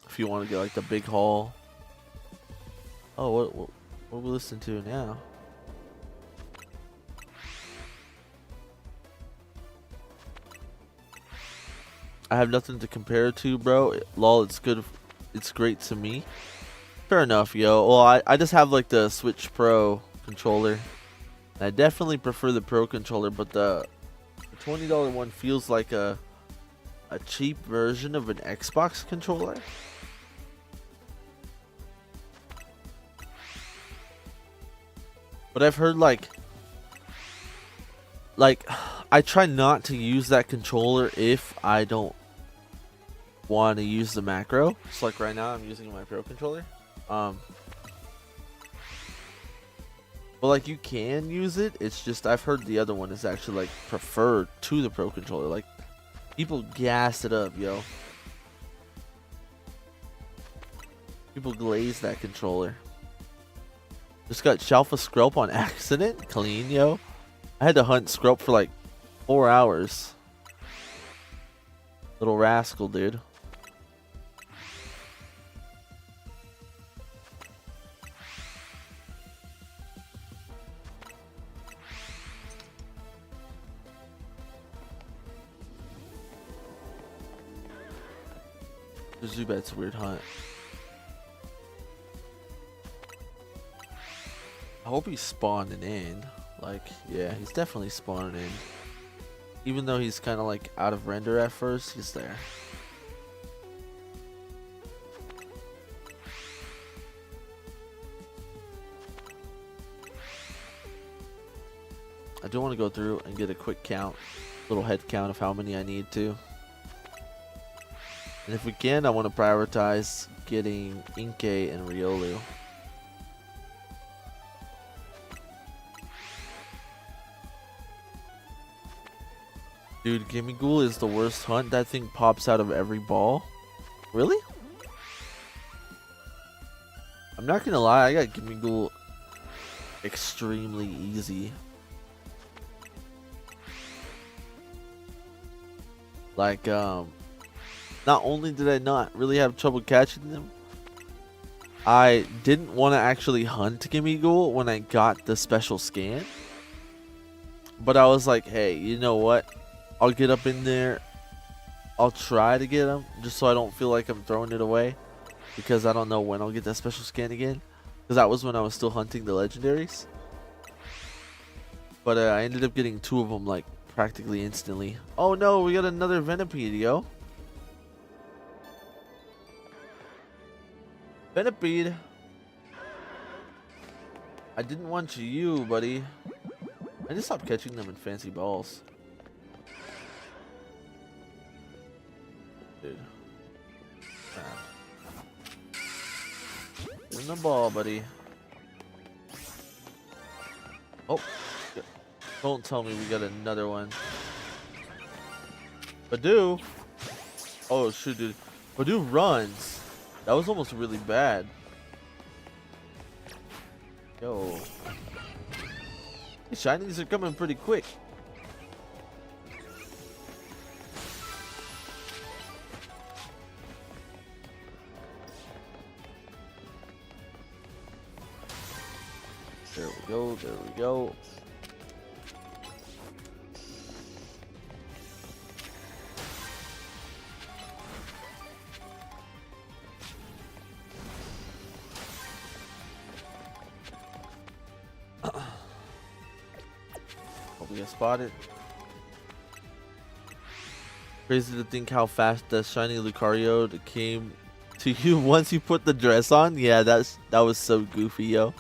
Speaker 1: if you want to get like the big haul. Oh, what are we listening to now? I have nothing to compare it to, bro. Lol, it's good. It's great to me. Fair enough, yo. Well, I just have like the Switch Pro controller. I definitely prefer the Pro controller, but the $20 one feels like a cheap version of an Xbox controller. But I've heard like I try not to use that controller if I don't want to use the macro. So like right now I'm using my Pro controller. But like you can use it. It's just I've heard the other one is actually like preferred to the Pro controller. Like people gas it up, yo. People glaze that controller. Just got Shalfa Skrelp on accident. Clean, yo. I had to hunt Skrelp for like 4 hours. Little rascal, dude. The Zubat's a weird hunt. I hope he's spawning in. Like, yeah, he's definitely spawning in. Even though he's kind of like out of render at first, he's there. I do want to go through and get a quick count, little head count of how many I need to. And if we can, I want to prioritize getting Inkay and Riolu. Dude, Gimmighoul is the worst hunt. That thing pops out of every ball. Really? I'm not gonna lie, I got Gimmighoul extremely easy. Like, not only did I not really have trouble catching them, I didn't want to actually hunt Gimmighoul when I got the special scan. But I was like, hey, you know what? I'll get up in there. I'll try to get him just so I don't feel like I'm throwing it away, because I don't know when I'll get that special scan again, because that was when I was still hunting the legendaries. But I ended up getting 2 of them like practically instantly. Oh no, we got another Venipede, yo. Venipede. I didn't want you, buddy. I just stopped catching them in fancy balls. Dude. In the ball, buddy. Oh. Don't tell me we got another one. Badoo. Oh, shoot, dude. Badoo runs. That was almost really bad. Yo. These shinies are coming pretty quick. There we go, there we go. Hope we get spotted. Crazy to think how fast the shiny Lucario came to you once you put the dress on. Yeah, that was so goofy, yo.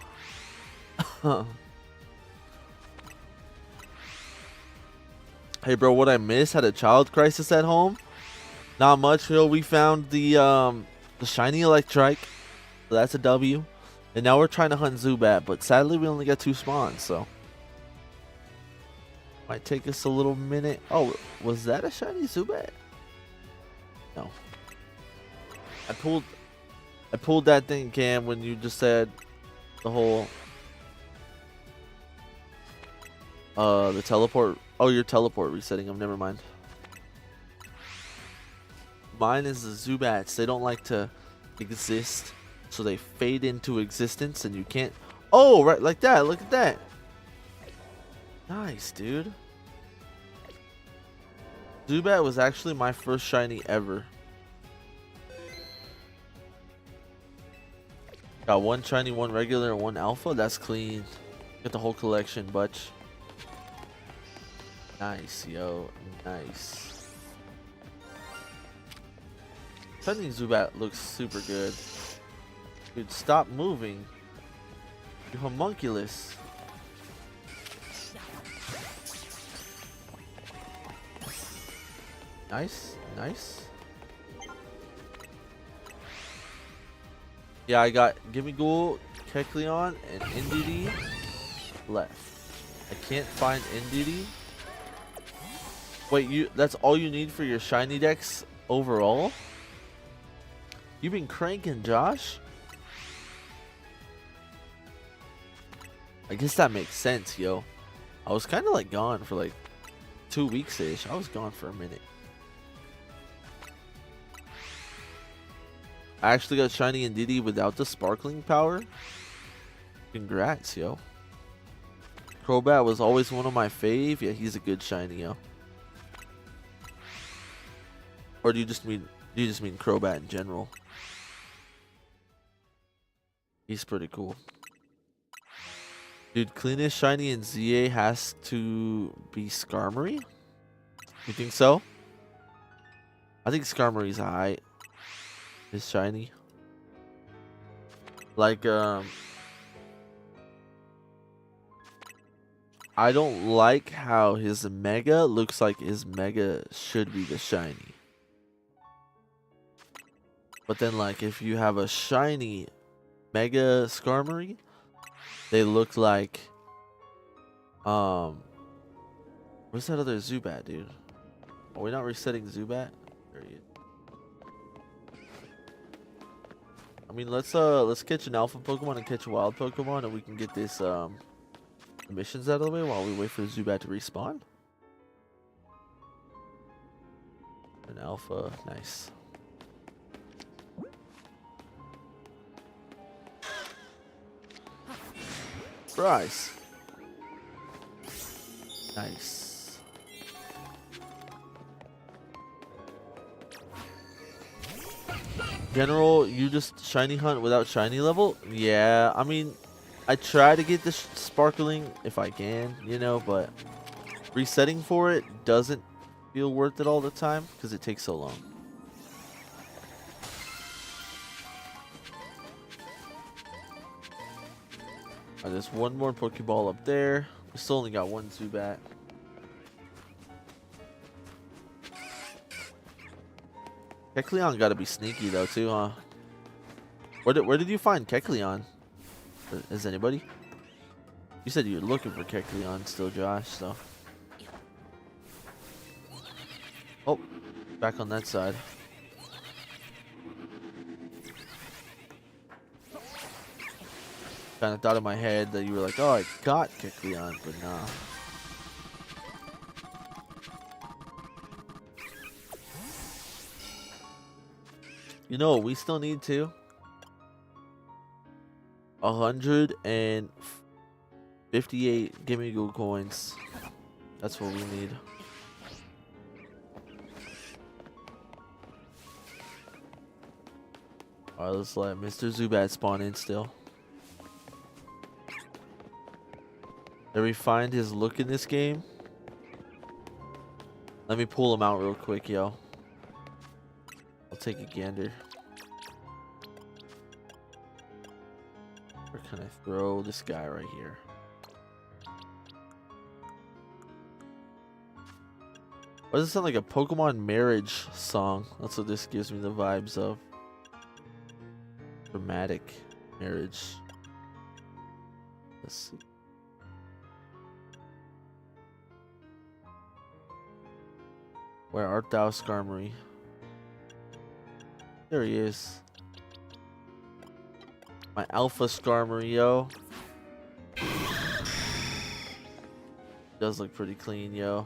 Speaker 1: Hey bro, what I missed? Had a child crisis at home. Not much, yo. We found the shiny Electrike. So that's a W. And now we're trying to hunt Zubat, but sadly we only got 2 spawns, so might take us a little minute. Oh, was that a shiny Zubat? No. I pulled that thing, Cam, when you just said the whole the teleport. Oh, your teleport resetting them. Never mind. Mine is the Zubats. They don't like to exist, so they fade into existence, and you can't. Oh, right, like that. Look at that. Nice, dude. Zubat was actually my first shiny ever. Got 1 shiny, 1 regular, and 1 alpha. That's clean. Get the whole collection, butch. Nice, yo. Nice. Shiny Zubat looks super good. Dude, stop moving. You homunculus. Nice, nice. Yeah, I got Gimmighoul, Kecleon, and Indeedee left. I can't find Indeedee. Wait, that's all you need for your shiny decks overall? You've been cranking, Josh? I guess that makes sense, yo. I was kind of like gone for like 2 weeks-ish. I was gone for a minute. I actually got shiny Indeedee without the sparkling power. Congrats, yo. Crobat was always one of my fave. Yeah, he's a good shiny, yo. Or do you just mean Crobat in general? He's pretty cool. Dude, cleanest shiny in ZA has to be Skarmory? You think so? I think Skarmory's alright. His shiny. Like, I don't like how his Mega looks like his Mega should be the shiny. But then, like, if you have a shiny Mega Skarmory, they look like, where's that other Zubat, dude? Are we not resetting Zubat? There he is. I mean, let's catch an alpha Pokemon and catch a wild Pokemon, and we can get this missions out of the way while we wait for Zubat to respawn. An alpha, nice. Bryce. Nice. General, you just shiny hunt without shiny level? Yeah, I mean, I try to get the sparkling if I can, you know, but resetting for it doesn't feel worth it all the time because it takes so long. There's one more Pokeball up there. We still only got 1 Zubat. Kecleon gotta be sneaky though too, huh? Where did you find Kecleon? Is anybody? You said you're looking for Kecleon still, Josh, so. Oh, back on that side. kind of thought in my head that you were like, oh, I got Kecleon, but nah. You know, we still need to 158 Gimme Goo coins. That's what we need. Alright, let's let Mr. Zubat spawn in still. Did we find his look in this game? Let me pull him out real quick, yo. I'll take a gander. Where can I throw this guy right here? Why does it sound like a Pokemon marriage song? That's what this gives me the vibes of. Dramatic marriage. Let's see. Where art thou, Skarmory? There he is. My alpha Skarmory, yo. Does look pretty clean, yo.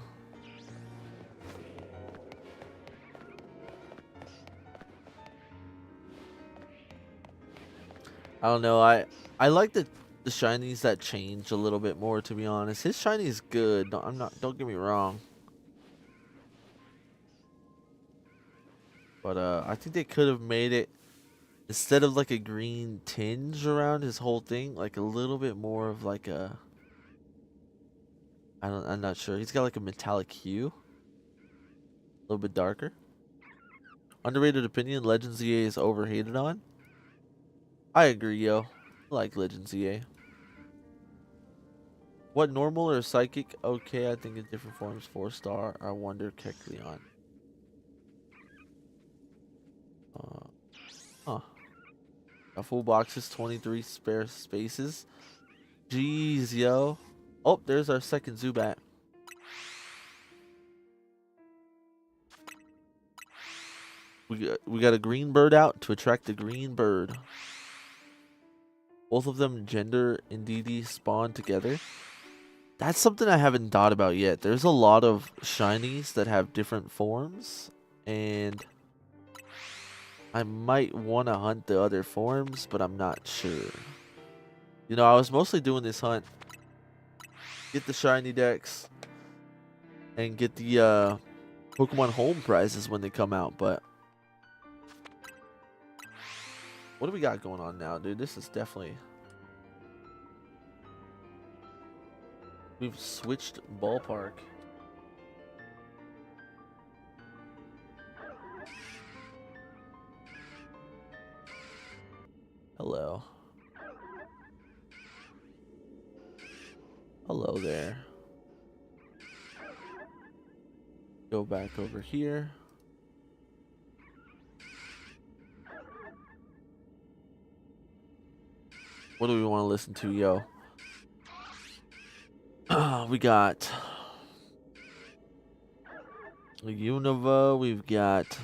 Speaker 1: I don't know. I like the shinies that change a little bit more, to be honest. His shiny is good. Don't get me wrong. But I think they could have made it, instead of like a green tinge around his whole thing, like a little bit more of like a, I'm not sure. He's got like a metallic hue. A little bit darker. Underrated opinion, Legends EA is overhated on. I agree, yo. I like Legends EA. What, normal or psychic? Okay, I think in different forms. 4-star. I wonder Kecleon. Huh. A full boxes, 23 spare spaces. Jeez, yo. Oh, there's our second Zubat. We got a green bird out to attract the green bird. Both of them gender indeed spawn together. That's something I haven't thought about yet. There's a lot of shinies that have different forms, and I might want to hunt the other forms, but I'm not sure. You know, I was mostly doing this hunt. Get the shiny decks and get the Pokemon home prizes when they come out, but what do we got going on now, dude? This is definitely... We've switched ballpark. Hello. Hello there. Go back over here. What do we want to listen to, yo? We got Unova, we've got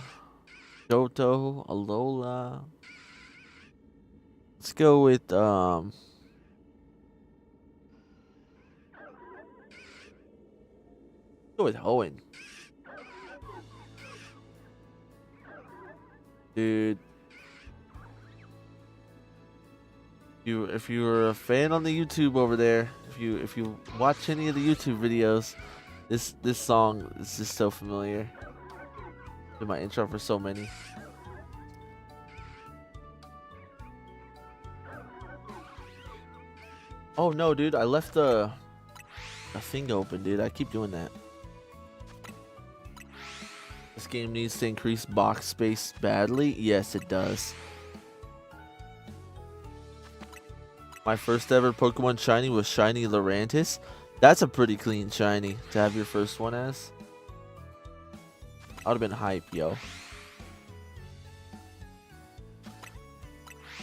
Speaker 1: Johto, Alola. Let's go with go with Hoenn. Dude, if you're a fan on the YouTube over there, if you watch any of the YouTube videos, this song is just so familiar. Did my intro for so many. Oh no, dude, I left a thing open, dude. I keep doing that. This game needs to increase box space badly. Yes, it does. My first ever Pokemon shiny was Shiny Lurantis. That's a pretty clean shiny to have your first one as. I would have been hype, yo.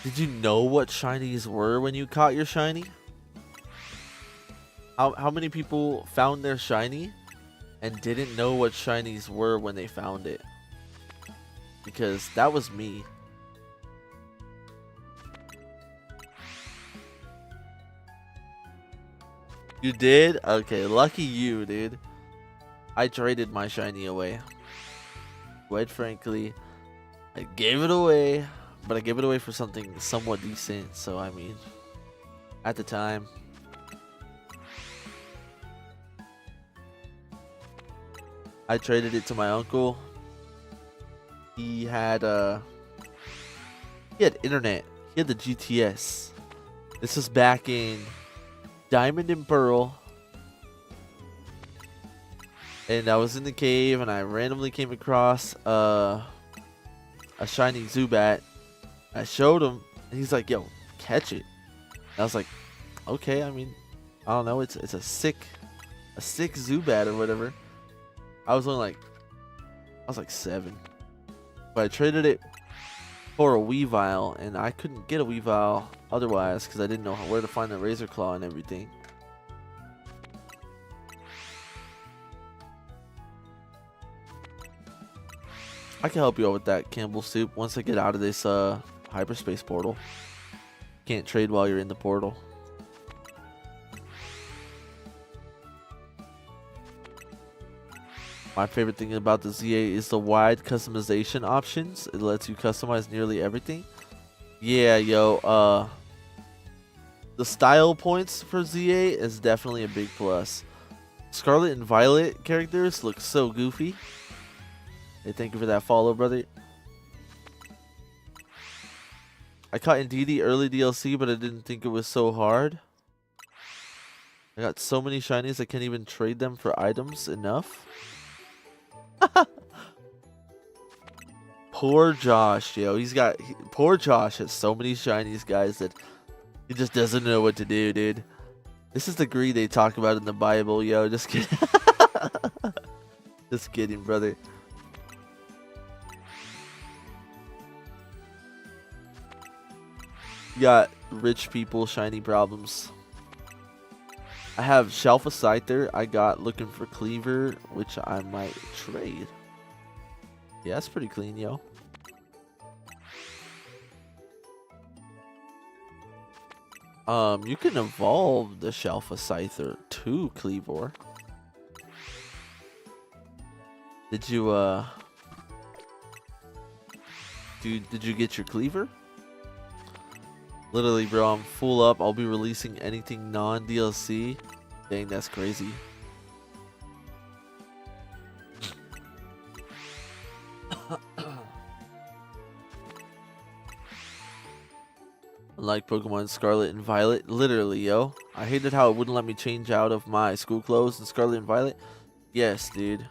Speaker 1: Did you know what shinies were when you caught your shiny? How many people found their shiny and didn't know what shinies were when they found it? Because that was me. You did? Okay, lucky you, dude. I traded my shiny away. Quite frankly, I gave it away, but I gave it away for something somewhat decent. So, I mean, at the time, I traded it to my uncle. He had internet. He had the GTS. This was back in Diamond and Pearl. And I was in the cave and I randomly came across a shiny Zubat. I showed him and he's like, "Yo, catch it." And I was like, "Okay, I mean, I don't know, it's a sick Zubat or whatever." I was like 7. But I traded it for a Weavile, and I couldn't get a Weavile otherwise because I didn't know where to find the Razor Claw and everything. I can help you out with that, Campbell Soup, once I get out of this hyperspace portal. Can't trade while you're in the portal. My favorite thing about the ZA is the wide customization options. It lets you customize nearly everything. Yeah, yo, the style points for ZA is definitely a big plus. Scarlet and Violet characters look so goofy. Hey, thank you for that follow, brother. I caught Indeedee early DLC, but I didn't think it was so hard. I got so many shinies I can't even trade them for items enough. Poor Josh, yo. Poor Josh has so many shinies, guys, that he just doesn't know what to do, dude. This is the greed they talk about in the Bible, yo. Just kidding. Just kidding, brother. You got rich people shiny problems. I have Shelfa Scyther. I got looking for Cleaver, which I might trade. Yeah, that's pretty clean, yo. You can evolve the Shelfa Scyther to Cleavor. Did you did you get your Cleaver? Literally, bro, I'm full up. I'll be releasing anything non-DLC. Dang, that's crazy. Like Pokemon Scarlet and Violet. Literally, yo. I hated how it wouldn't let me change out of my school clothes in Scarlet and Violet. Yes, dude.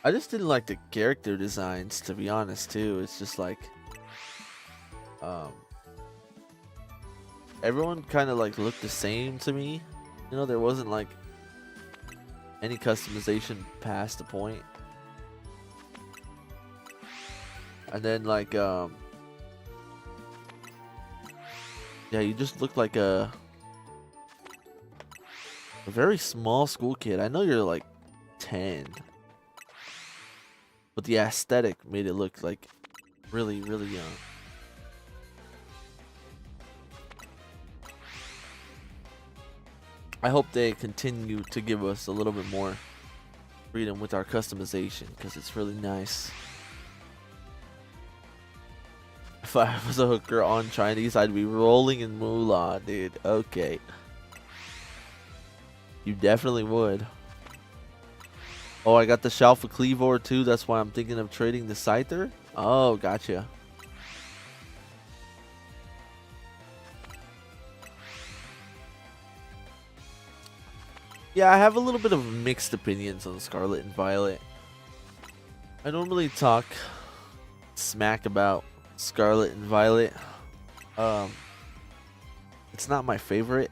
Speaker 1: I just didn't like the character designs, to be honest, too. It's just like... everyone kind of like looked the same to me. You know, there wasn't like any customization past the point. And then like yeah, you just look like a very small school kid. I know you're like 10, but the aesthetic made it look like really, really young. I hope they continue to give us a little bit more freedom with our customization, because it's really nice. If I was a hooker on Chinese, I'd be rolling in moolah, dude. Okay. You definitely would. Oh, I got the Shelfa Cleavor too. That's why I'm thinking of trading the Scyther. Oh, gotcha. Yeah, I have a little bit of mixed opinions on Scarlet and Violet. I normally talk smack about Scarlet and Violet. It's not my favorite.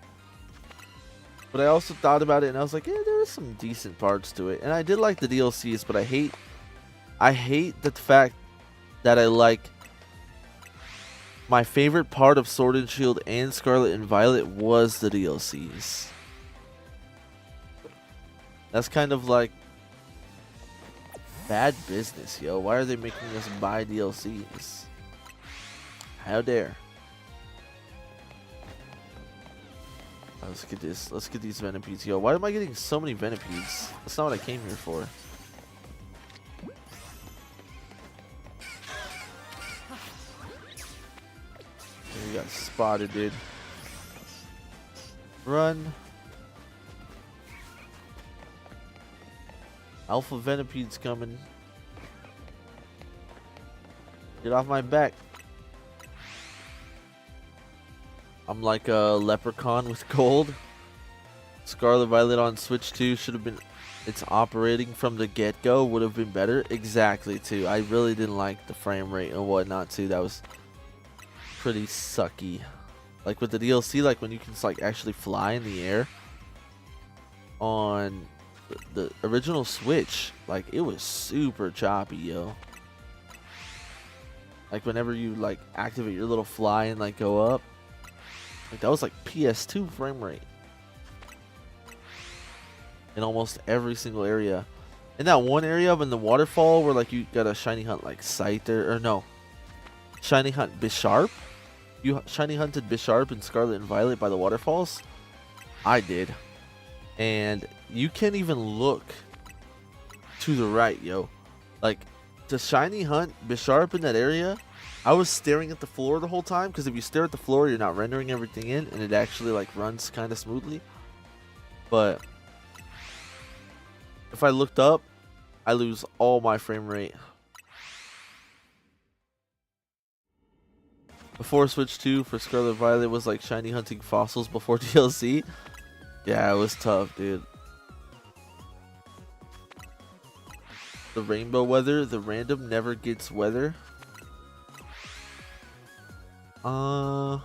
Speaker 1: But I also thought about it and I was like, yeah, there are some decent parts to it. And I did like the DLCs, but I hate the fact that I like my favorite part of Sword and Shield and Scarlet and Violet was the DLCs. That's kind of like bad business, yo. Why are they making us buy DLCs? How dare. Let's get this. Let's get these Venipedes. Yo, why am I getting so many Venipedes? That's not what I came here for. We got spotted, dude. Run. Alpha Venipede's coming. Get off my back. I'm like a leprechaun with gold. Scarlet Violet on Switch 2 should have been... It's operating from the get-go would have been better. Exactly, too. I really didn't like the frame rate and whatnot, too. That was pretty sucky. Like with the DLC, like when you can like actually fly in the air on the original Switch, like it was super choppy, yo. Like whenever you like activate your little fly and like go up, like that was like PS2 frame rate in almost every single area. In that one area up in the waterfall where like you got a shiny hunt like Scyther, or no, shiny hunt Bisharp. You shiny hunted Bisharp in Scarlet and Violet by the waterfalls. I did. And you can't even look to the right, yo. Like, to shiny hunt Bisharp in that area, I was staring at the floor the whole time. Because if you stare at the floor, you're not rendering everything in. And it actually, like, runs kind of smoothly. But if I looked up, I lose all my frame rate. Before Switch 2 for Scarlet Violet was like shiny hunting fossils before DLC. Yeah, it was tough, dude. The rainbow weather, the random never gets weather. Oh,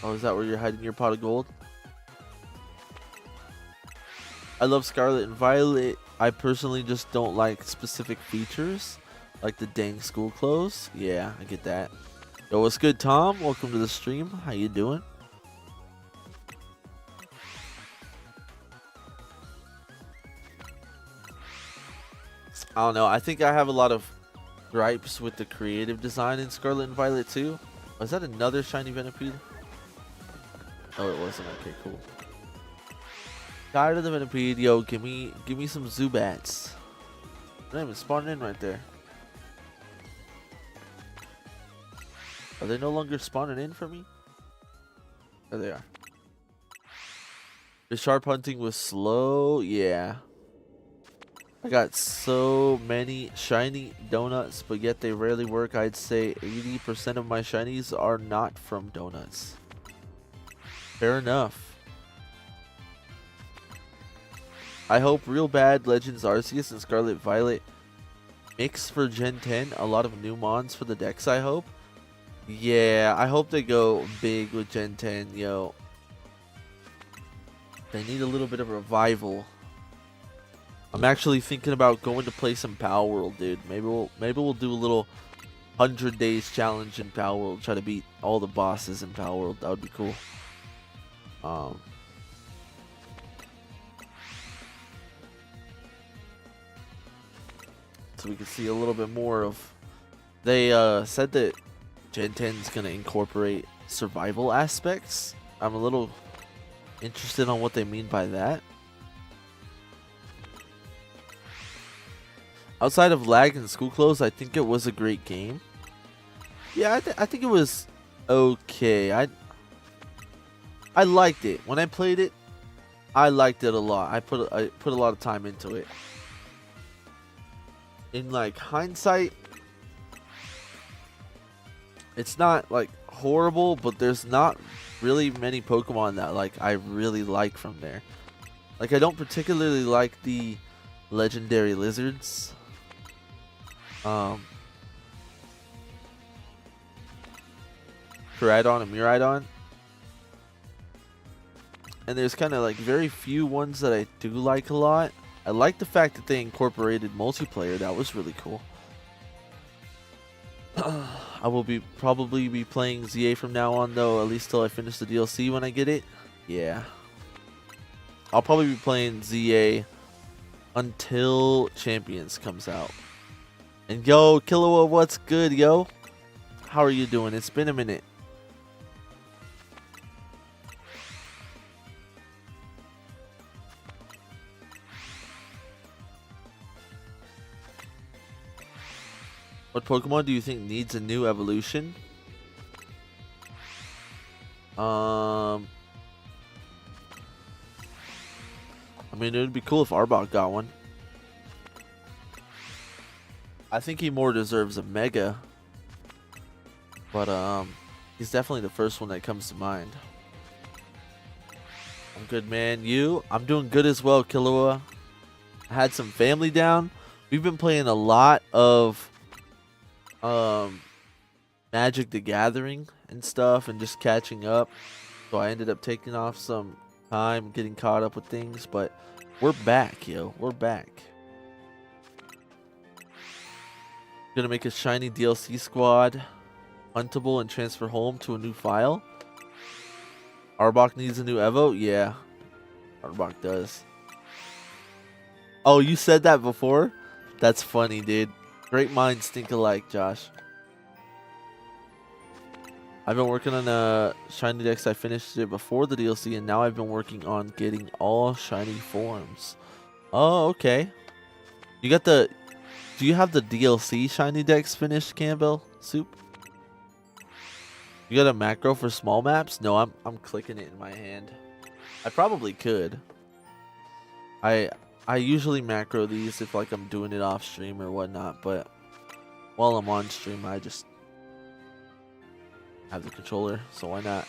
Speaker 1: is that where you're hiding your pot of gold? I love Scarlet and Violet. I personally just don't like specific features, like the dang school clothes. Yeah, I get that. Yo, what's good, Tom? Welcome to the stream. How you doing? I don't know. I think I have a lot of gripes with the creative design in Scarlet and Violet too. Was that another shiny Venipede? Oh, it wasn't. Okay, cool. Tired of the Venipede. Yo, give me some Zubats. They're not even spawning in right there. Are they no longer spawning in for me? There they are. The sharp hunting was slow. Yeah. I got so many shiny donuts, but yet they rarely work. I'd say 80% of my shinies are not from donuts. Fair enough. I hope real bad Legends Arceus and Scarlet Violet mix for Gen 10. A lot of new mons for the decks, I hope. Yeah, I hope they go big with Gen 10, yo. They need a little bit of revival. I'm actually thinking about going to play some Power World, dude. Maybe we'll do a little 100 days challenge in Power World. Try to beat all the bosses in Power World. That would be cool. So we can see a little bit more of. They said that Gen 10 is going to incorporate survival aspects. I'm a little interested on what they mean by that. Outside of lag and school clothes, I think it was a great game. Yeah, I think it was okay. I liked it. When I played it, I liked it a lot. I put a lot of time into it. In like hindsight, it's not like horrible, but there's not really many Pokemon that like I really like from there. Like I don't particularly like the legendary lizards. Koraidon and Miraidon. And there's kind of like very few ones that I do like a lot. I like the fact that they incorporated multiplayer. That was really cool. I will probably be playing ZA from now on though, at least till I finish the DLC when I get it. Yeah. I'll probably be playing ZA until Champions comes out. And yo, Killua, what's good, yo? How are you doing? It's been a minute. What Pokemon do you think needs a new evolution? I mean, it would be cool if Arbok got one. I think he more deserves a Mega. But, he's definitely the first one that comes to mind. I'm good, man. You? I'm doing good as well, Killua. I had some family down. We've been playing a lot of, Magic the Gathering and stuff and just catching up. So I ended up taking off some time getting caught up with things, but we're back, yo. We're back. Gonna make a shiny DLC squad huntable and transfer home to a new file. Arbok needs a new Evo? Yeah, Arbok does. Oh, you said that before? That's funny, dude. Great minds think alike, Josh. I've been working on a shiny dex. I finished it before the DLC, and now I've been working on getting all shiny forms. Oh, okay. You got the... Do you have the DLC shiny dex finished, Campbell Soup? You got a macro for small maps? No, I'm clicking it in my hand. I probably could. I usually macro these if like I'm doing it off stream or whatnot, but while I'm on stream, I just have the controller, so why not?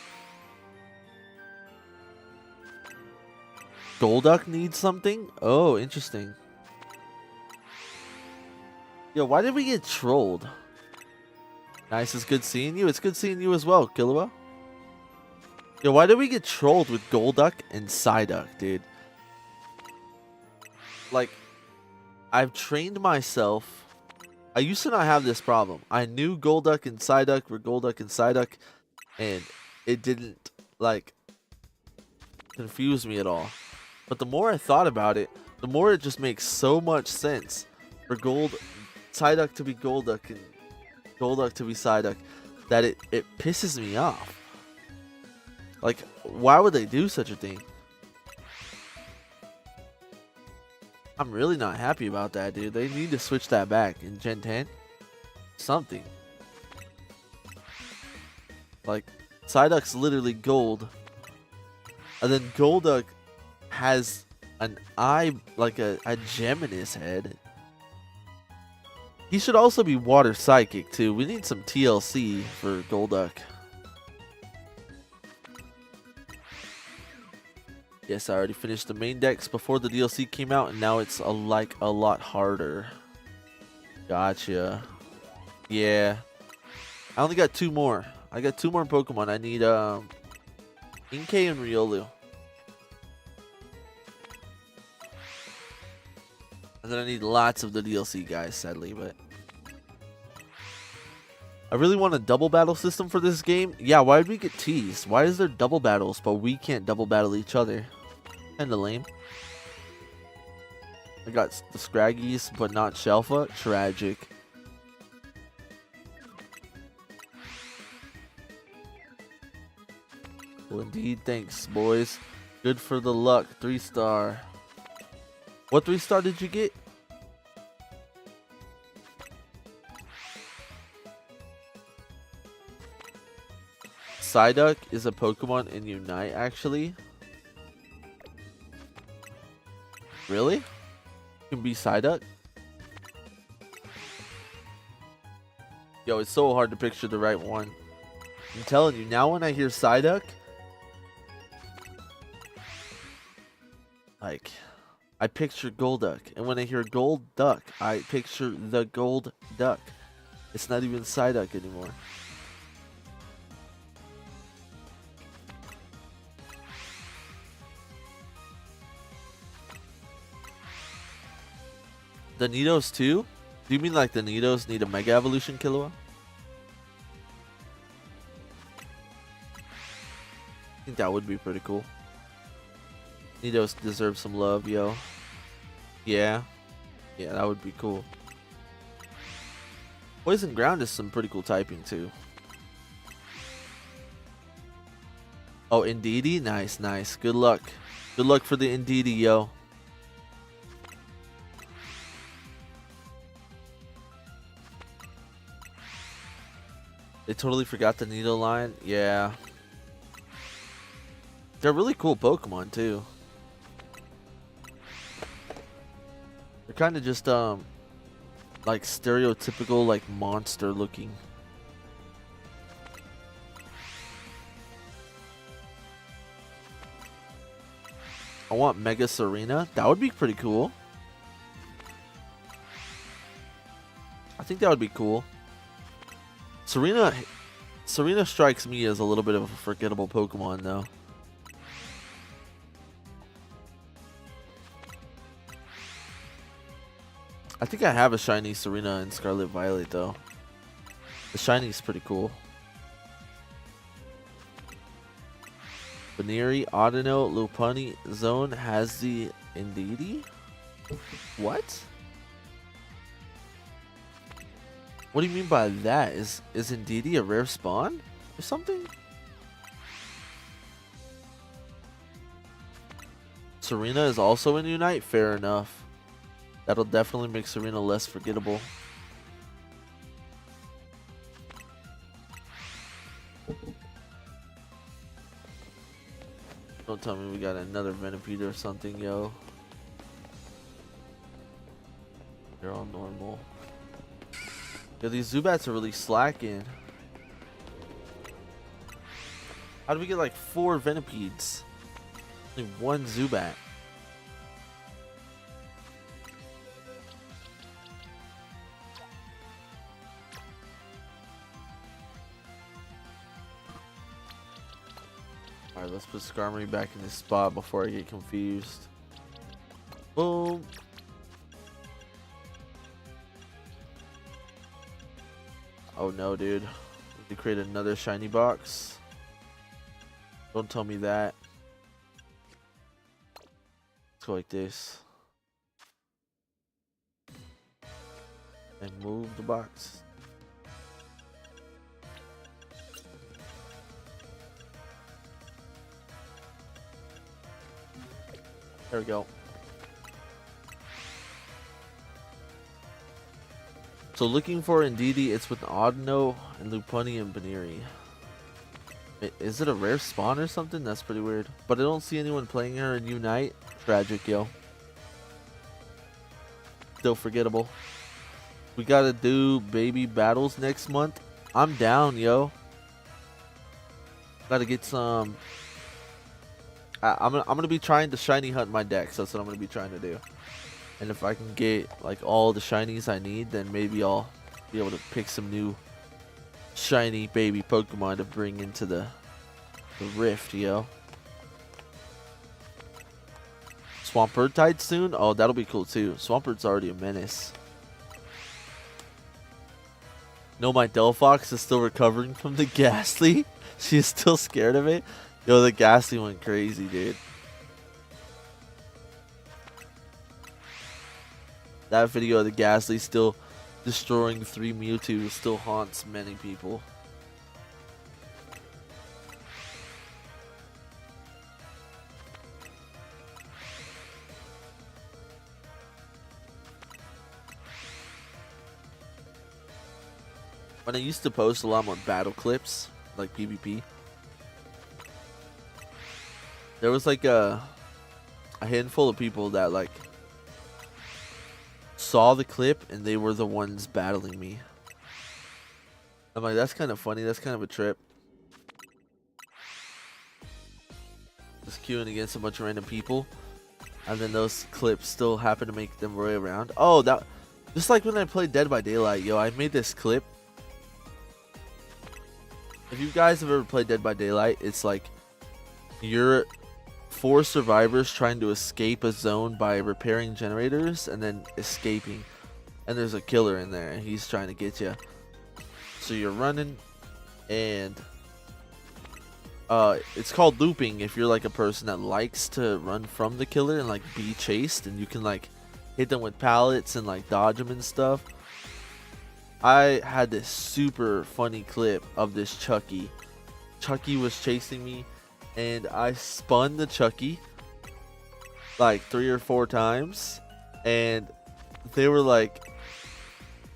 Speaker 1: Golduck needs something? Oh, interesting. Yo, why did we get trolled? Nice, it's good seeing you. It's good seeing you as well, Killua. Yo, why did we get trolled with Golduck and Psyduck, dude? Like, I've trained myself. I used to not have this problem. I knew Golduck and Psyduck were Golduck and Psyduck, and it didn't, like, confuse me at all. But the more I thought about it, the more it just makes so much sense for Psyduck to be Golduck and Golduck to be Psyduck that it pisses me off. Like, why would they do such a thing? I'm really not happy about that, dude. They need to switch that back in Gen 10. Something. Like, Psyduck's literally gold. And then Golduck has an eye, like a gem in his head. He should also be water psychic, too. We need some TLC for Golduck. Yes, I already finished the main decks before the DLC came out, and now it's a lot harder. Gotcha. Yeah. I only got 2 more. I got 2 more Pokemon. I need Inkay and Riolu. And then I need lots of the DLC, guys, sadly, but I really want a double battle system for this game. Yeah, why did we get teased? Why is there double battles, but we can't double battle each other? Kinda lame. I got the Scraggies, but not Shelfa. Tragic. Well, indeed, thanks, boys. Good for the luck. 3-star. What 3-star did you get? Psyduck is a Pokemon in Unite, actually. Really? You can be Psyduck? Yo, it's so hard to picture the right one. I'm telling you, now when I hear Psyduck, like, I picture Golduck. And when I hear Golduck, I picture the Gold Duck. It's not even Psyduck anymore. The Nidos too? Do you mean like the Nidos need a Mega Evolution, Killua? I think that would be pretty cool. Nidos deserve some love, yo. Yeah. Yeah, that would be cool. Poison Ground is some pretty cool typing too. Oh, Indeedee? Nice, nice. Good luck. Good luck for the Indeedee, yo. They totally forgot the Nidoline. Yeah. They're really cool Pokemon, too. They're kind of just, like stereotypical, like monster looking. I want Mega Serena. That would be pretty cool. I think that would be cool. Serena strikes me as a little bit of a forgettable Pokemon, though. I think I have a shiny Serena in Scarlet Violet, though. The shiny is pretty cool. Baneri, Audino, Lopunny, Zone has the Indeedee? What? What do you mean by that? Is Indeedee a rare spawn or something? Serena is also in Unite? Fair enough. That'll definitely make Serena less forgettable. Don't tell me we got another Venipede or something, yo. They're all normal. Yo, these Zubats are really slacking. How do we get like 4 Venipedes? Only 1 Zubat. Alright, let's put Skarmory back in his spot before I get confused. Boom. Oh no, dude. We have to create another shiny box. Don't tell me that. Let's go like this. And move the box. There we go. So looking for Indeedee, it's with Audino and Lopunny and Baneri. Is it a rare spawn or something? That's pretty weird. But I don't see anyone playing her in Unite. Tragic, yo. Still forgettable. We gotta do baby battles next month. I'm down, yo. Gotta get some. I'm gonna be trying to shiny hunt my decks. That's what I'm gonna be trying to do. And if I can get like all the shinies I need, then maybe I'll be able to pick some new shiny baby Pokemon to bring into the Rift, yo. Swampert tied soon? Oh, that'll be cool too. Swampert's already a menace. No, my Delphox is still recovering from the Ghastly. She's still scared of it. Yo, the Ghastly went crazy, dude. That video of the Ghastly still destroying 3 Mewtwo still haunts many people. When I used to post a lot more battle clips, like PvP, there was like a handful of people that like saw the clip and they were the ones battling me. I'm like, that's kind of funny. That's kind of a trip. Just queuing against a bunch of random people, and then those clips still happen to make them way around. Oh, that just like when I played Dead by Daylight, yo, I made this clip. If you guys have ever played Dead by Daylight, it's like you're 4 survivors trying to escape a zone by repairing generators and then escaping, and there's a killer in there and he's trying to get you. So you're running, and it's called looping if you're like a person that likes to run from the killer and like be chased, and you can like hit them with pallets and like dodge them and stuff. I had this super funny clip of this Chucky. Chucky was chasing me, and I spun the Chucky like 3 or 4 times, and they were like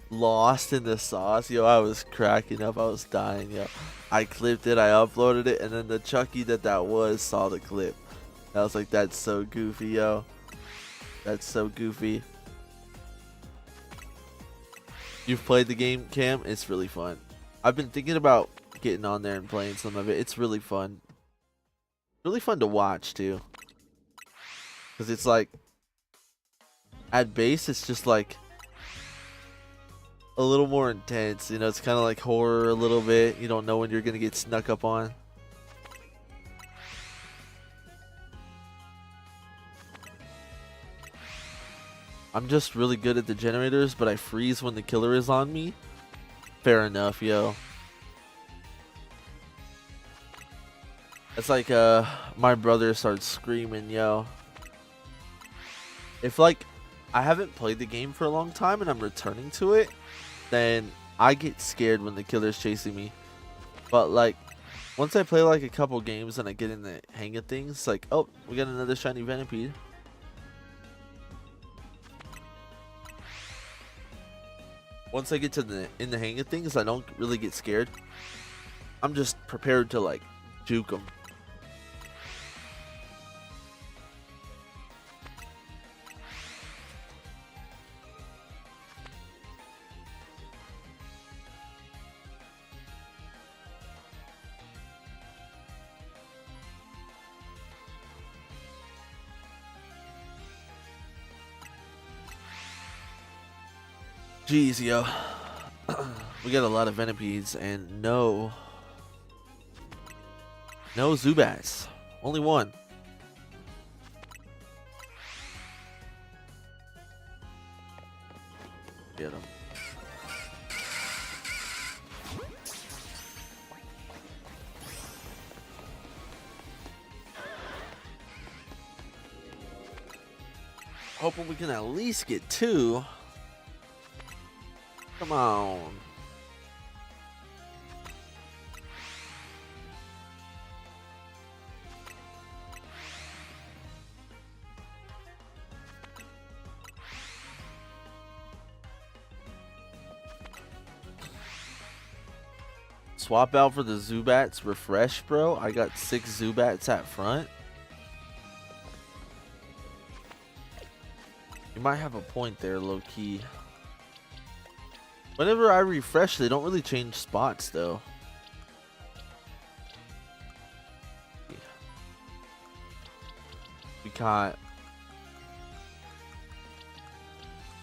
Speaker 1: lost in the sauce. Yo, I was cracking up. I was dying. Yo, I clipped it. I uploaded it, and then the Chucky that was saw the clip. I was like, that's so goofy, yo. That's so goofy. You've played the game, Cam? It's really fun. I've been thinking about getting on there and playing some of it. It's really fun. Really fun to watch, too. Because it's like, at base, it's just like a little more intense. You know, it's kind of like horror a little bit. You don't know when you're going to get snuck up on. I'm just really good at the generators, but I freeze when the killer is on me. Fair enough, yo. It's like my brother starts screaming, yo. If like I haven't played the game for a long time and I'm returning to it, then I get scared when the killer's chasing me. But like once I play like a couple games and I get in the hang of things, like, oh, we got another shiny Venipede. Once I get to in the hang of things, I don't really get scared. I'm just prepared to like juke them. Jeez, yo. We got a lot of Venipedes and no Zubats. Only one. Get him. Hoping we can at least get 2. Come on. Swap out for the Zubats refresh, bro. I got 6 Zubats at front. You might have a point there, low key. Whenever I refresh, they don't really change spots, though. We caught...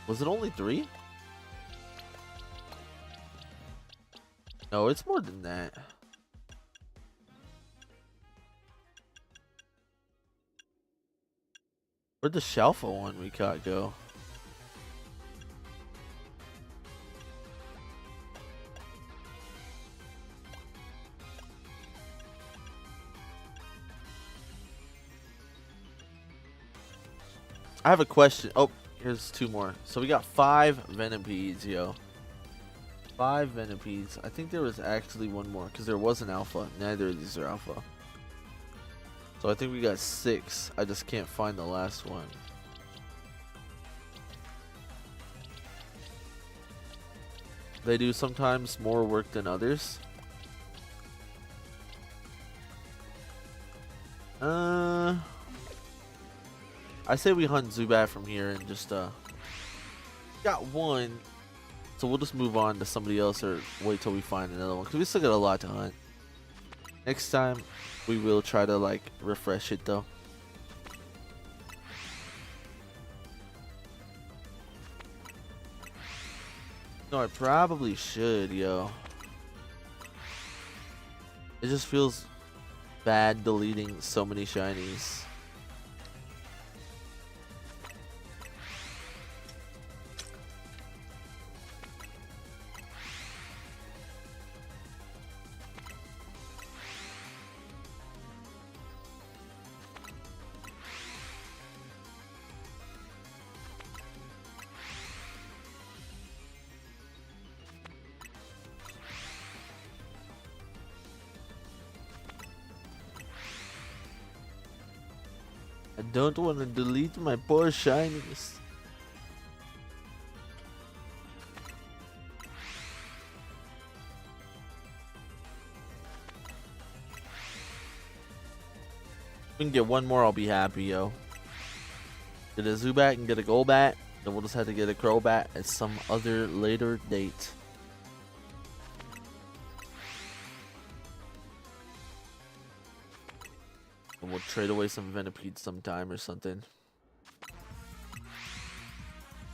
Speaker 1: Was it only 3? No, it's more than that. Where'd the Shalfa one we caught go? I have a question. Oh, here's 2 more. So we got 5 Venipedes, yo. 5 Venipedes. I think there was actually 1 more because there was an alpha. Neither of these are alpha. So I think we got 6. I just can't find the last one. They do sometimes more work than others. I say we hunt Zubat from here and just got 1. So we'll just move on to somebody else or wait till we find another one because we still got a lot to hunt. Next time we will try to like refresh it though. No, I probably should, yo. It just feels bad deleting so many shinies. I don't want to delete my poor shinies. If we can get one more, I'll be happy, yo. Get a Zubat and get a Golbat. Then we'll just have to get a Crobat at some other later date. And we'll trade away some Venipede sometime or something.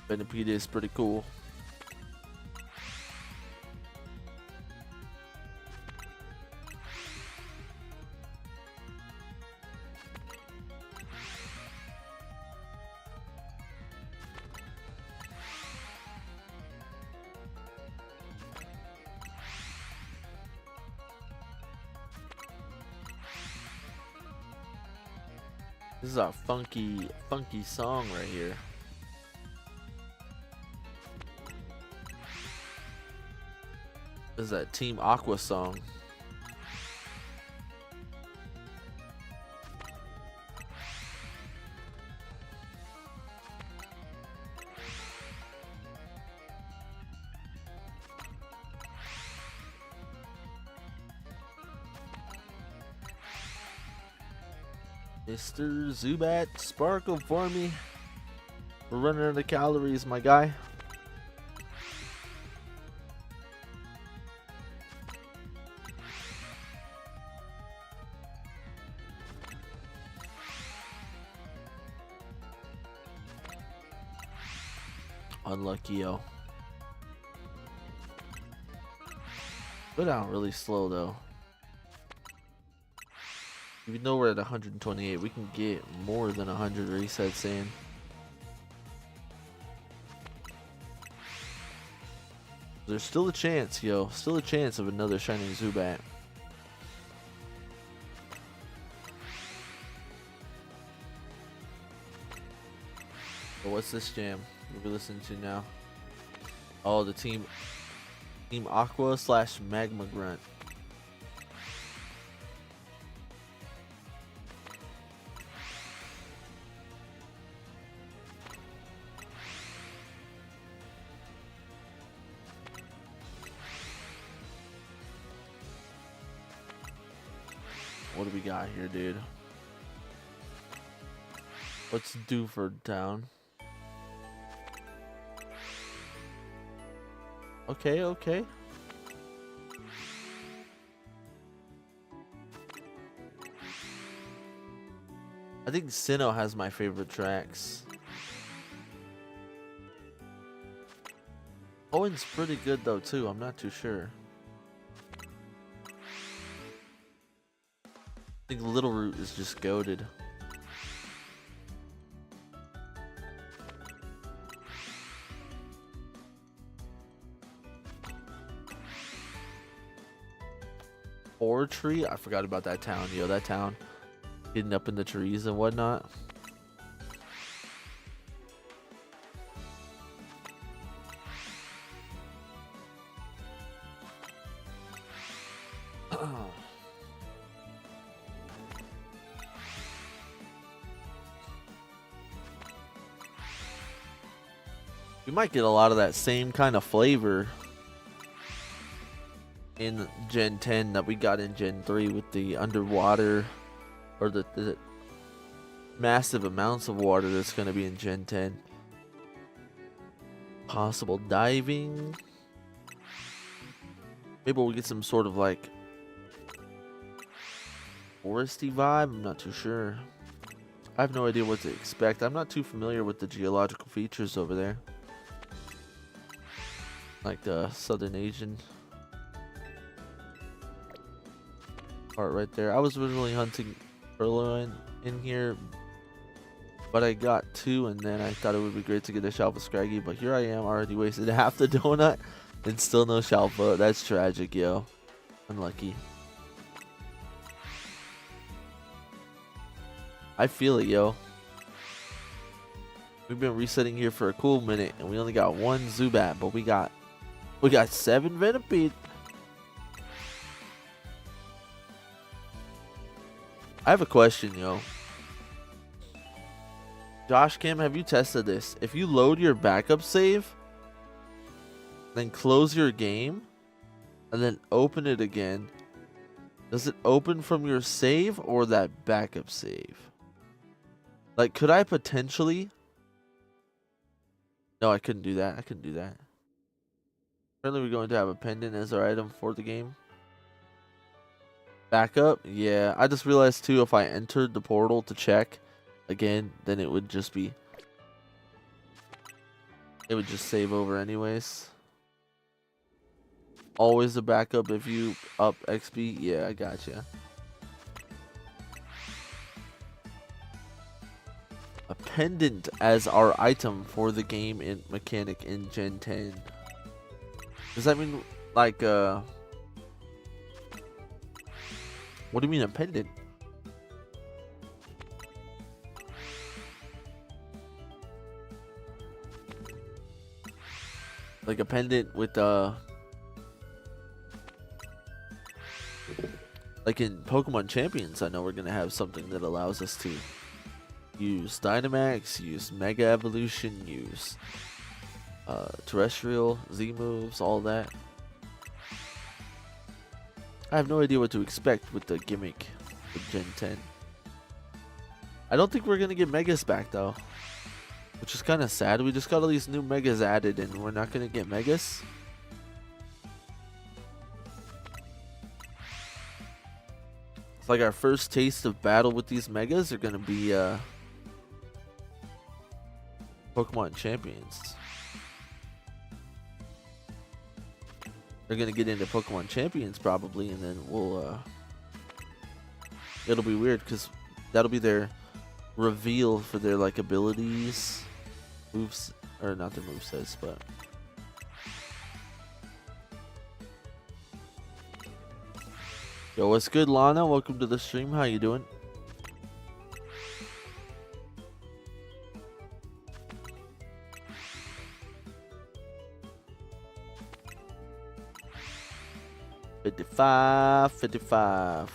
Speaker 1: Venipede is pretty cool. This is a funky song right here. This is that Team Aqua song. Mr. Zubat, sparkle for me. We're running out of calories, my guy. Unlucky, yo. Go down really slow, though. Even though we're at 128, we can get more than 100 resets in. There's still a chance, yo. Still a chance of another Shining Zubat. But what's this jam we're listening to now? Oh, the Team Aqua / Magma Grunt. What do we got here, dude? What's Dewford Town? Okay, okay. I think Sinnoh has my favorite tracks. Owen's pretty good though too, I'm not too sure. I think Little Root is just goated. Ore Tree? I forgot about that town, yo. That town hidden up in the trees and whatnot. We might get a lot of that same kind of flavor in Gen 10 that we got in Gen 3 with the underwater, or the massive amounts of water that's going to be in Gen 10. Possible diving. Maybe we'll get some sort of like foresty vibe. I'm not too sure. I have no idea what to expect. I'm not too familiar with the geological features over there. Like the Southern Asian part right there. I was originally hunting Purloin in here, but I got 2 and then I thought it would be great to get a Shalpa Scraggy, but here I am already wasted half the donut and still no Shalpa. That's tragic, yo. Unlucky. I feel it, yo. We've been resetting here for a cool minute and we only got 1 Zubat, but we got 7 Venipede. I have a question, yo. Josh Cam, have you tested this? If you load your backup save, then close your game, and then open it again, does it open from your save or that backup save? Like, could I potentially... No, I couldn't do that. I couldn't do that. Apparently, we're going to have a pendant as our item for the game. Backup? Yeah, I just realized too, if I entered the portal to check again, then it would just be... It would just save over anyways. Always a backup if you up XP. Yeah, I gotcha. A pendant as our item for the game in mechanic in Gen 10. Does that mean like what do you mean a pendant? Like a pendant with like in Pokemon Champions, I know we're gonna have something that allows us to use Dynamax, use Mega Evolution, use Terrestrial, Z moves, all that. I have no idea what to expect with the gimmick with Gen 10. I don't think we're gonna get Megas back though, which is kind of sad. We just got all these new Megas added and we're not gonna get Megas. It's like our first taste of battle with these Megas are gonna be Pokemon Champions. They're gonna get into Pokemon Champions probably, and then we'll it'll be weird because that'll be their reveal for their like abilities, moves, or not their movesets, but yo, what's good, Lana? Welcome to the stream. How you doing? $55.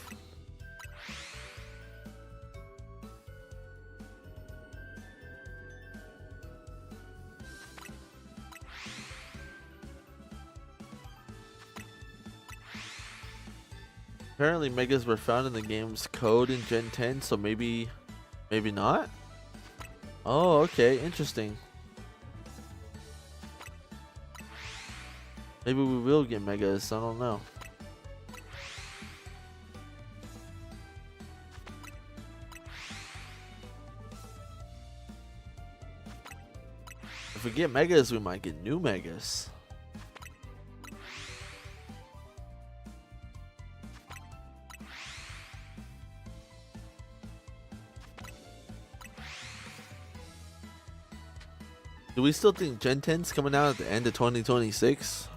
Speaker 1: Apparently Megas were found in the game's code in Gen 10, so maybe not? Oh, okay, interesting. Maybe we will get Megas, I don't know. If we get Megas, we might get new Megas. Do we still think Gen 10's coming out at the end of 2026?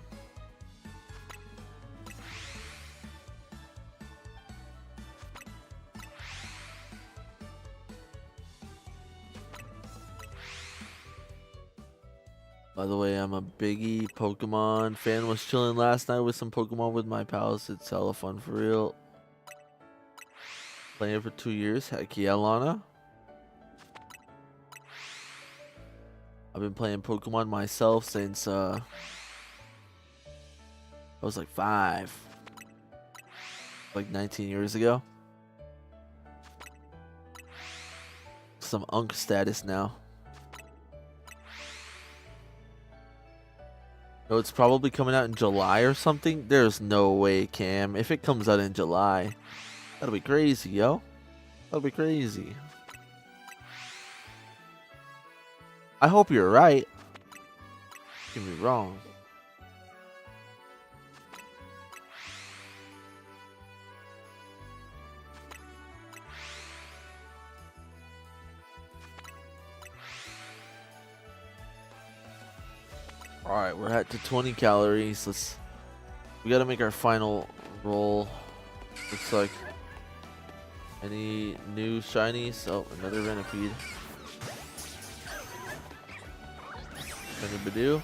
Speaker 1: By the way, I'm a biggie Pokemon fan. Was chilling last night with some Pokemon with my pals. It's hella fun for real. Playing for 2 years. Heck yeah, Lana. I've been playing Pokemon myself since I was like 5. Like 19 years ago. Some Unk status now. No, it's probably coming out in July or something. There's no way, Cam. If it comes out in July, that'll be crazy, yo. That'll be crazy. I hope you're right. Get me wrong. Alright, we're at to 20 calories. We gotta make our final roll. Looks like any new shinies. Oh, another Venipede. Venibadoo?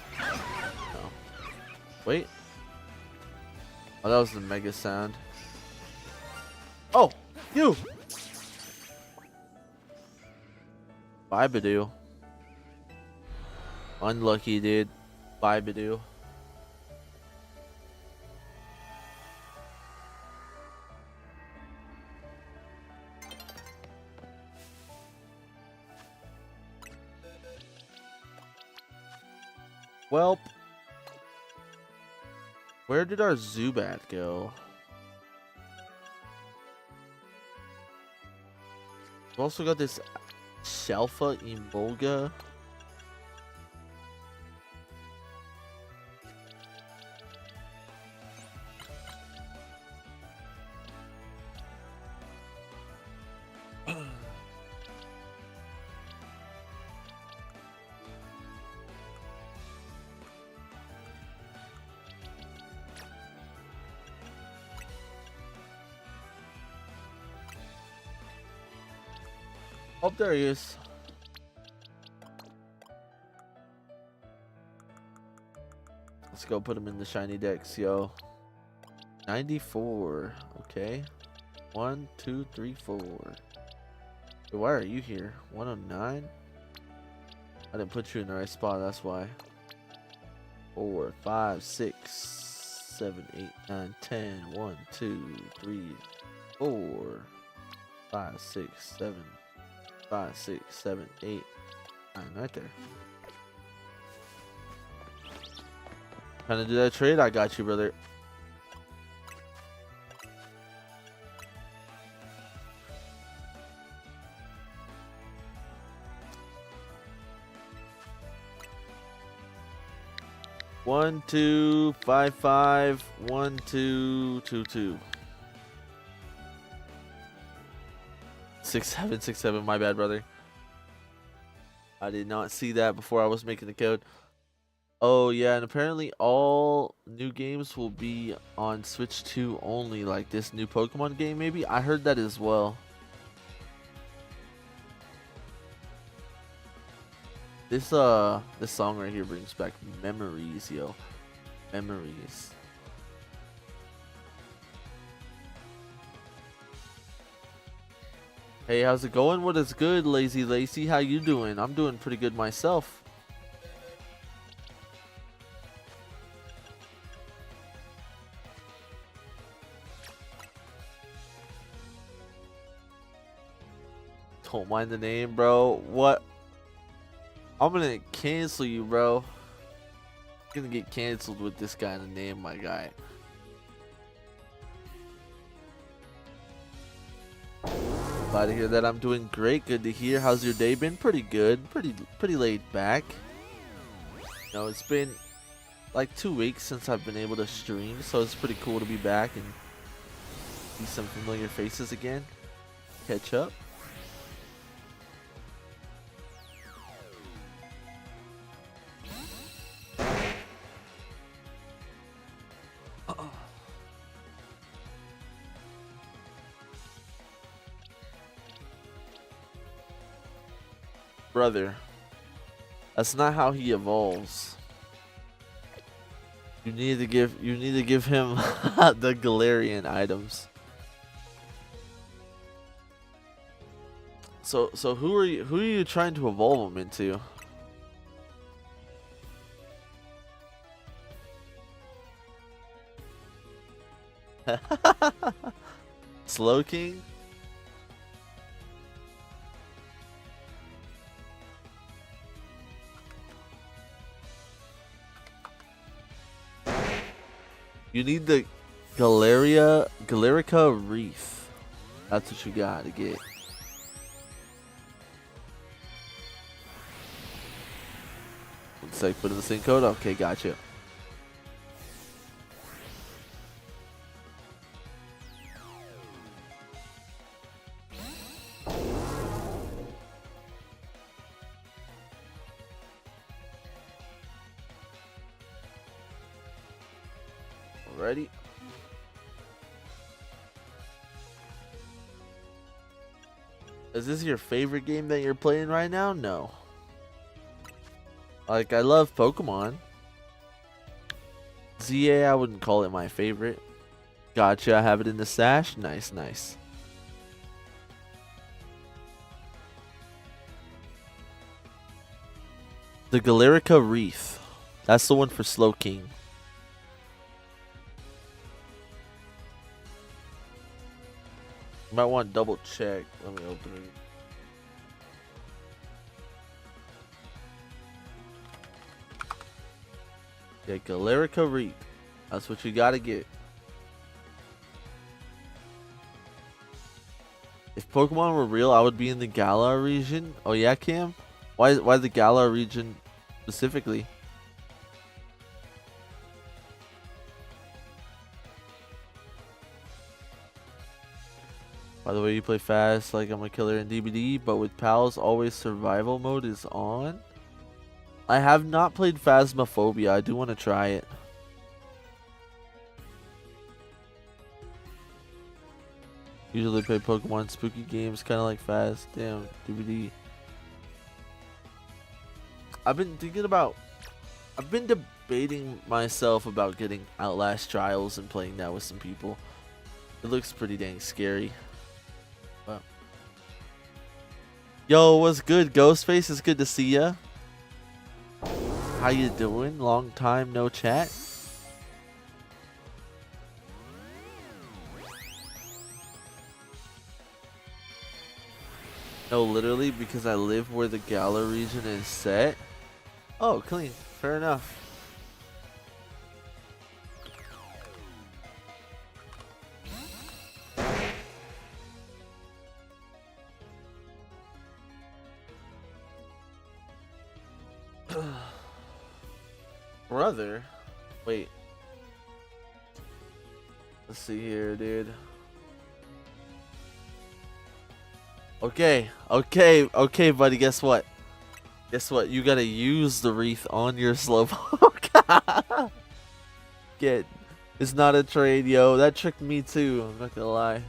Speaker 1: No. Wait. Oh, that was the Mega sound. Oh, you! Bye, Badoo. Unlucky, dude. Bye, Badoo. Welp. Where did our Zubat go? We've also got this Shelfa Emolga. Oh, there he is. Let's go put him in the shiny decks, yo. 94. Okay. 1, 2, 3, 4. Why are you here? 109? I didn't put you in the right spot, that's why. 4, 5, 6, 7, 8, 9, 10. 1, 2, 3, 4, 5, 6, 7, 5, 6, 7, 8, 9, right there. Trying to do that trade? I got you, brother. One, 2, 5, 5, 1, 2, 2, 2. 6, 7, 6, 7. My bad, brother. I did not see that before I was making the code. Oh yeah, and apparently all new games will be on Switch 2 only, like this new Pokemon game maybe? I heard that as well. This song right here brings back memories, yo. Memories. Hey, how's it going? What is good, Lazy Lacy? How you doing? I'm doing pretty good myself. Don't mind the name, bro. What? I'm gonna cancel you, bro. I'm gonna get canceled with this kind of name, my guy. Glad to hear that. I'm doing great. Good to hear. How's your day been? Pretty good. Pretty laid back. You know, it's been like 2 weeks since I've been able to stream, so it's pretty cool to be back and see some familiar faces again. Catch up. Brother, that's not how he evolves. You need to give him the Galarian items. So who are you trying to evolve him into? Slowking? You need the Galarica Wreath. That's what you gotta get. Looks like put in the same code. Okay, gotcha. Ready? Is this your favorite game that you're playing right now? No. Like, I love Pokemon. ZA, I wouldn't call it my favorite. Gotcha, I have it in the stash. Nice, nice. The Galarica Wreath. That's the one for Slowking. You might want to double check. Let me open it. Yeah, Galarica Wreath. That's what you gotta get. If Pokemon were real, I would be in the Galar region. Oh yeah, Cam? Why the Galar region specifically? By the way, you play fast like I'm a killer in DBD, but with pals, always survival mode is on. I have not played Phasmophobia. I do want to try it. Usually play Pokemon spooky games, kind of like Fast. Damn, DBD. I've been debating myself about getting Outlast Trials and playing that with some people. It looks pretty dang scary. Wow. Yo, what's good, Ghostface? It's good to see ya. How you doing? Long time no chat. No, literally, because I live where the Galar region is set. Oh, clean. Fair enough. Brother? Wait. Let's see here, dude. Okay, buddy, guess what? You gotta use the wreath on your Slowpoke. It's not a trade, yo. That tricked me too, I'm not gonna lie.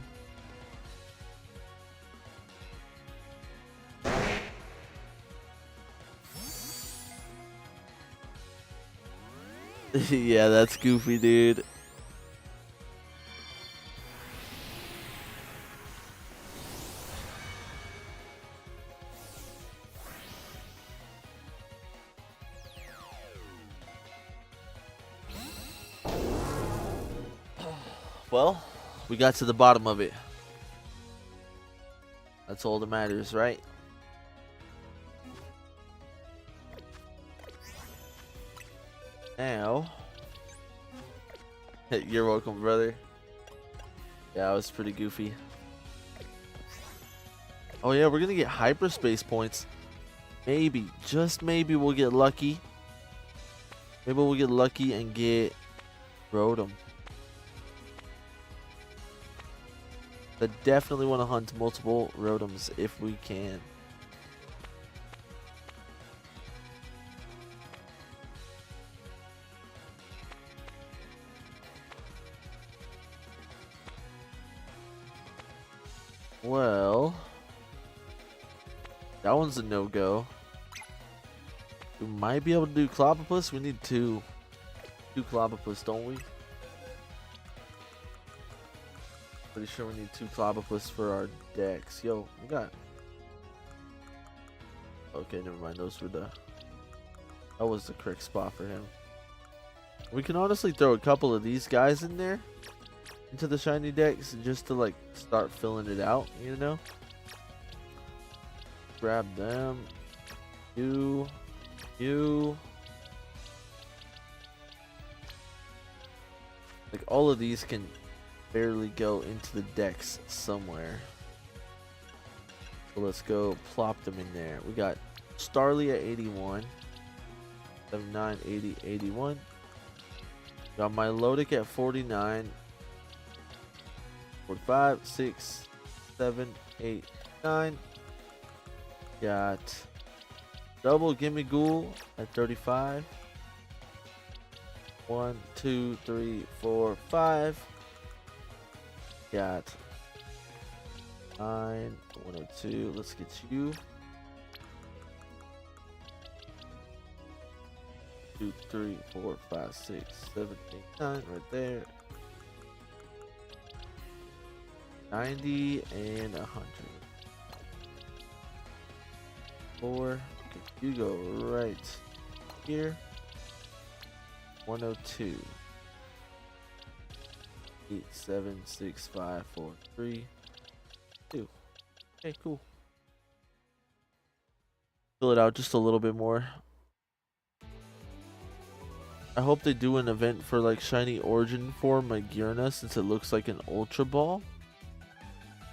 Speaker 1: Yeah, that's goofy, dude. Well, we got to the bottom of it. That's all that matters, right? Now, you're welcome, brother. Yeah, it was pretty goofy. Oh yeah, we're gonna get hyperspace points. Maybe, just maybe we'll get lucky. Maybe we'll get lucky and get Rotom. I definitely want to hunt multiple Rotoms if we can. Well, that one's a no-go. We might be able to do Clobbopus. We need two Clobbopus, don't we? Pretty sure we need 2 Clobbopus for our decks. Yo, we got... Okay, never mind. That was the correct spot for him. We can honestly throw a couple of these guys in there into the shiny decks just to like start filling it out, you know? Grab them. You. Like all of these can barely go into the decks somewhere. So let's go plop them in there. We got Starly at 81. 79, 80, 81. Got Milotic at 49. 45, 6, 7, 8, 9. Got Double Gimme Ghoul at 35. 1, 2, 3, 4, 5. Got 9, 102. Let's get you. 2, 3, 4, 5, 6, 7, 8, 9. Right there. 90 and 100. 4. You go right here. 102. 8, 7, 6, 5, 4, 3, 2. Okay, cool. Fill it out just a little bit more. I hope they do an event for like shiny origin form Magearna, since it looks like an Ultra Ball.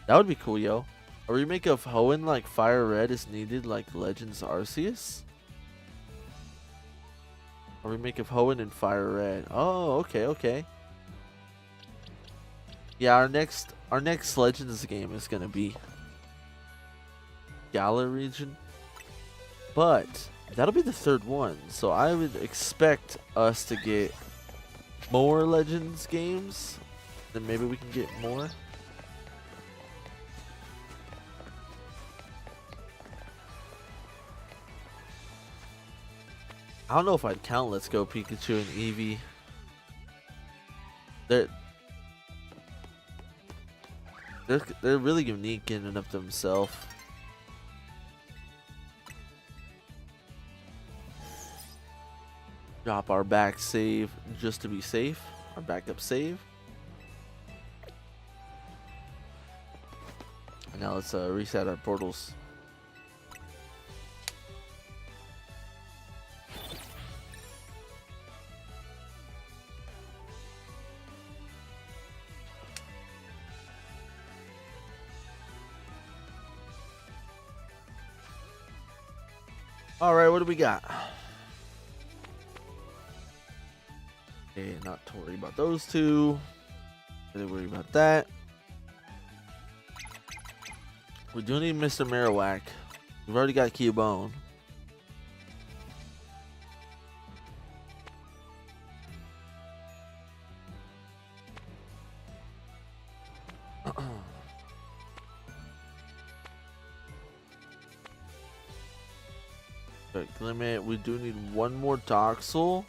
Speaker 1: That would be cool, yo. A remake of Hoenn like Fire Red is needed, like Legends Arceus. A remake of Hoenn and Fire Red. Oh, okay, okay. Yeah, our next Legends game is gonna be Galar region, but that'll be the third one, so I would expect us to get more Legends games. Then maybe we can get more. I don't know if I'd count Let's Go Pikachu and Eevee. They're really unique in and of themselves. Drop our back save just to be safe. Our backup save. And now let's reset our portals. Alright, what do we got? Okay, not to worry about those two. Don't worry about that. We do need Mr. Marowak. We've already got Cubone. Limit. We do need one more Toxel.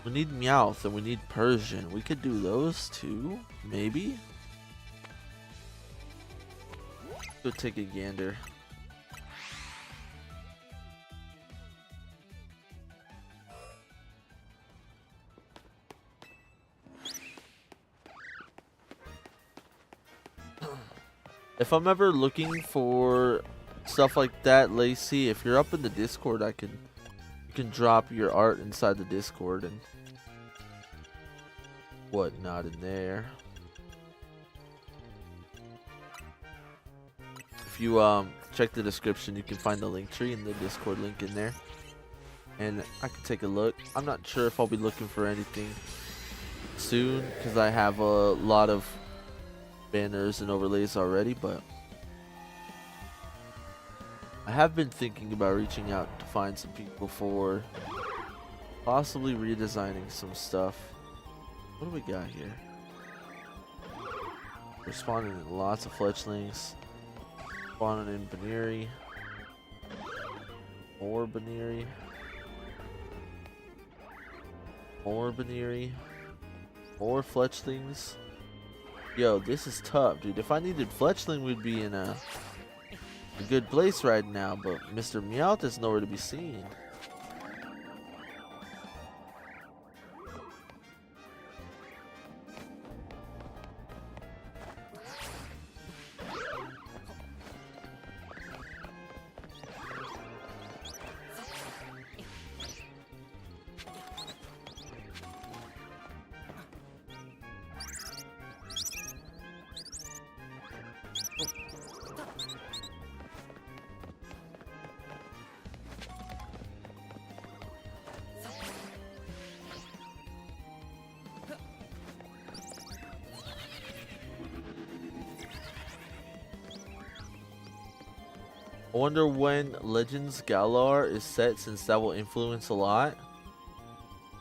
Speaker 1: We need Meowth and we need Persian. We could do those two, maybe. Go take a gander. If I'm ever looking for stuff like that, Lacey, if you're up in the Discord, you can drop your art inside the Discord and whatnot in there. If you check the description, you can find the link tree and the Discord link in there, and I can take a look. I'm not sure if I'll be looking for anything soon because I have a lot of banners and overlays already, but I have been thinking about reaching out to find some people for possibly redesigning some stuff. What do we got here? We're spawning in lots of fletchlings. Spawning in Baneri. More Baneri. More Baneri. More fletchlings. Yo, this is tough, dude. If I needed fletchling, we'd be in a good place right now, but Mr. Meowth is nowhere to be seen. I wonder when Legends Galar is set, since that will influence a lot.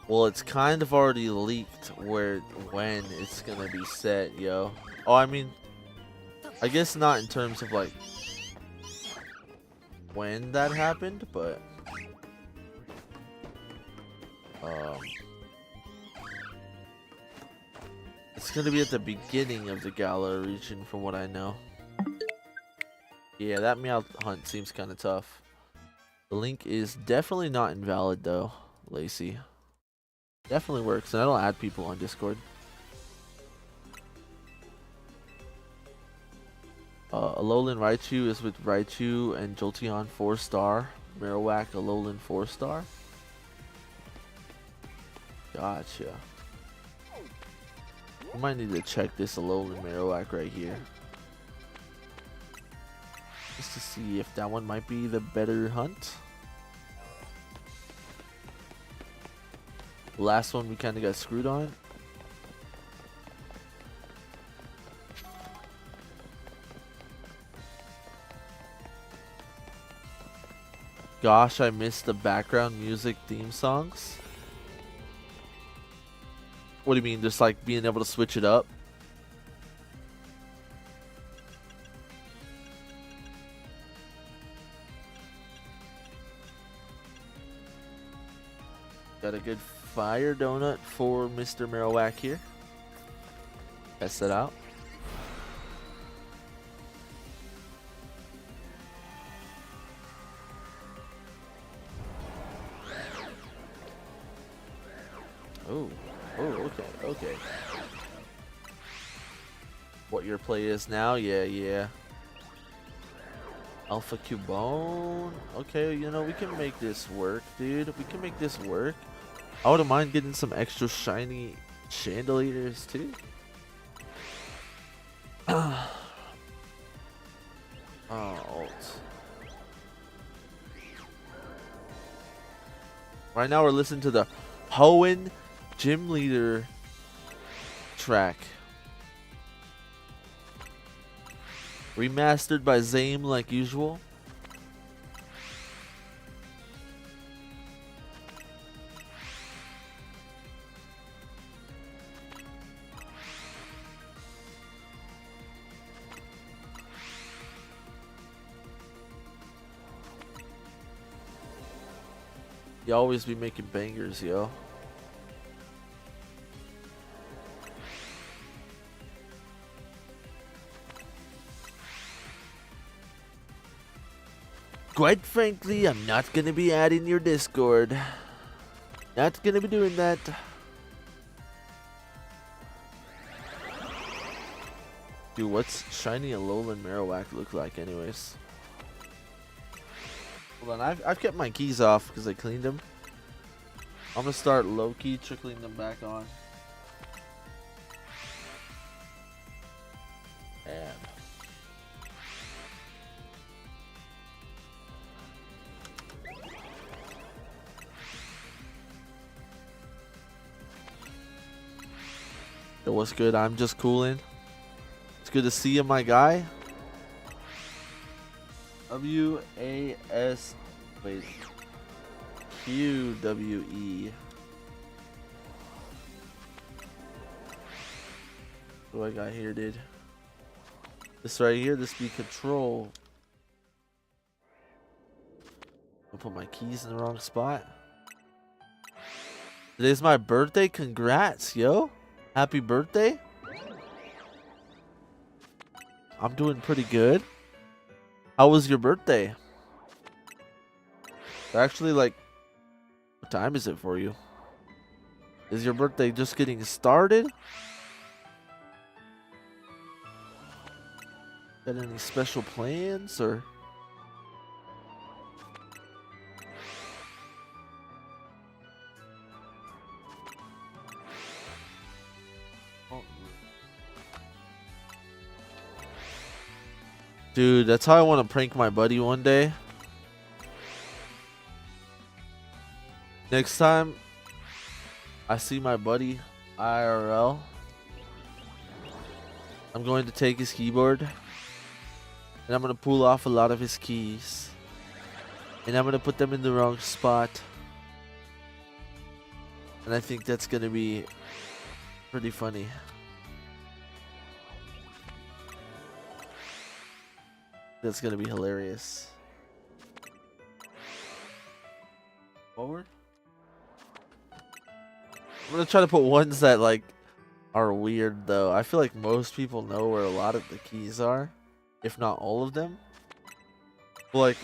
Speaker 1: Well, it's kind of already leaked when it's gonna be set, yo. Oh, I mean, I guess not in terms of like when that happened, but It's gonna be at the beginning of the Galar region from what I know. Yeah, that Meowth hunt seems kind of tough. The link is definitely not invalid though, Lacey. Definitely works, and I don't add people on Discord. Alolan Raichu is with Raichu and Jolteon 4-star. Marowak Alolan 4-star. Gotcha. I might need to check this Alolan Marowak right here. Just to see if that one might be the better hunt. The last one we kind of got screwed on. Gosh, I missed the background music theme songs. What do you mean? Just like being able to switch it up? Got a good fire donut for Mr. Marowak here. Test it out. Oh, okay. What your play is now? Yeah. Alpha Cubone. Okay, you know, we can make this work, dude. We can make this work. I wouldn't mind getting some extra shiny chandeliers, too. Alt. Right now we're listening to the Hoenn Gym Leader track. Remastered by Zame like usual. You always be making bangers, yo. Quite frankly, I'm not gonna be adding your Discord. Not gonna be doing that. Dude, what's shiny Alolan Marowak look like anyways? Hold on, I've kept my keys off because I cleaned them. I'm gonna start low-key trickling them back on. And yo, what's good? I'm just cooling. It's good to see you, my guy. W-A-S... Wait. Q-W-E. What do I got here, dude? This right here, this be control. I put my keys in the wrong spot. Today's my birthday. Congrats, yo. Happy birthday. I'm doing pretty good. How was your birthday? Actually, like, what time is it for you? Is your birthday just getting started? Got any special plans or? Dude, that's how I want to prank my buddy one day. Next time I see my buddy IRL, I'm going to take his keyboard and I'm going to pull off a lot of his keys. And I'm going to put them in the wrong spot. And I think that's going to be pretty funny. That's going to be hilarious. Forward? I'm going to try to put ones that like are weird though. I feel like most people know where a lot of the keys are, if not all of them. But like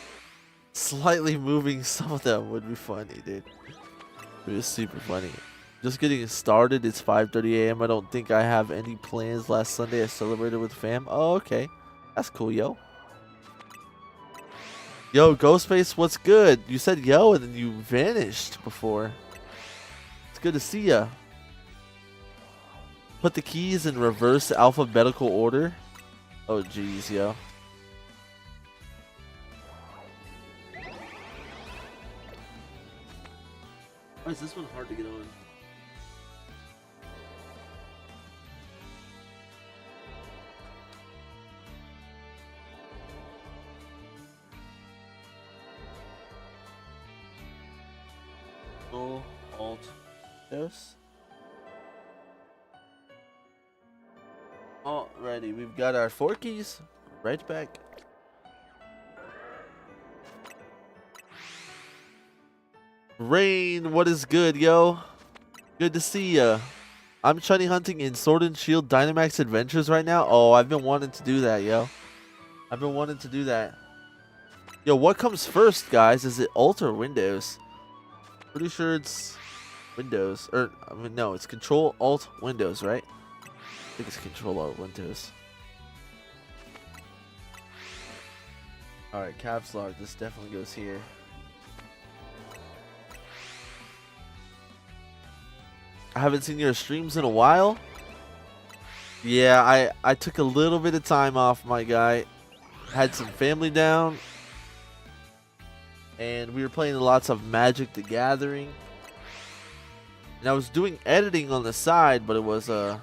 Speaker 1: slightly moving some of them would be funny, dude. It was super funny. Just getting started. It's 5:30 a.m. I don't think I have any plans. Last Sunday I celebrated with fam. Oh, okay. That's cool, yo. Yo, Ghostface, what's good? You said yo and then you vanished before. It's good to see ya. Put the keys in reverse alphabetical order. Oh, jeez, yo. Why is this one hard to get on? Control, Alt, Dos. Alrighty, we've got our 4 keys. Right back. Rain, what is good, yo? Good to see ya. I'm shiny hunting in Sword and Shield Dynamax Adventures right now. Oh, I've been wanting to do that, yo. I've been wanting to do that. Yo, what comes first, guys? Is it Alt or Windows? Pretty sure it's Windows. Or, I mean, no, it's Control, Alt, Windows, right? I think it's Control, Alt, Windows. Alright, caps lock. This definitely goes here. I haven't seen your streams in a while. Yeah, I took a little bit of time off, my guy. Had some family down. And we were playing lots of Magic the Gathering. And I was doing editing on the side, but it was a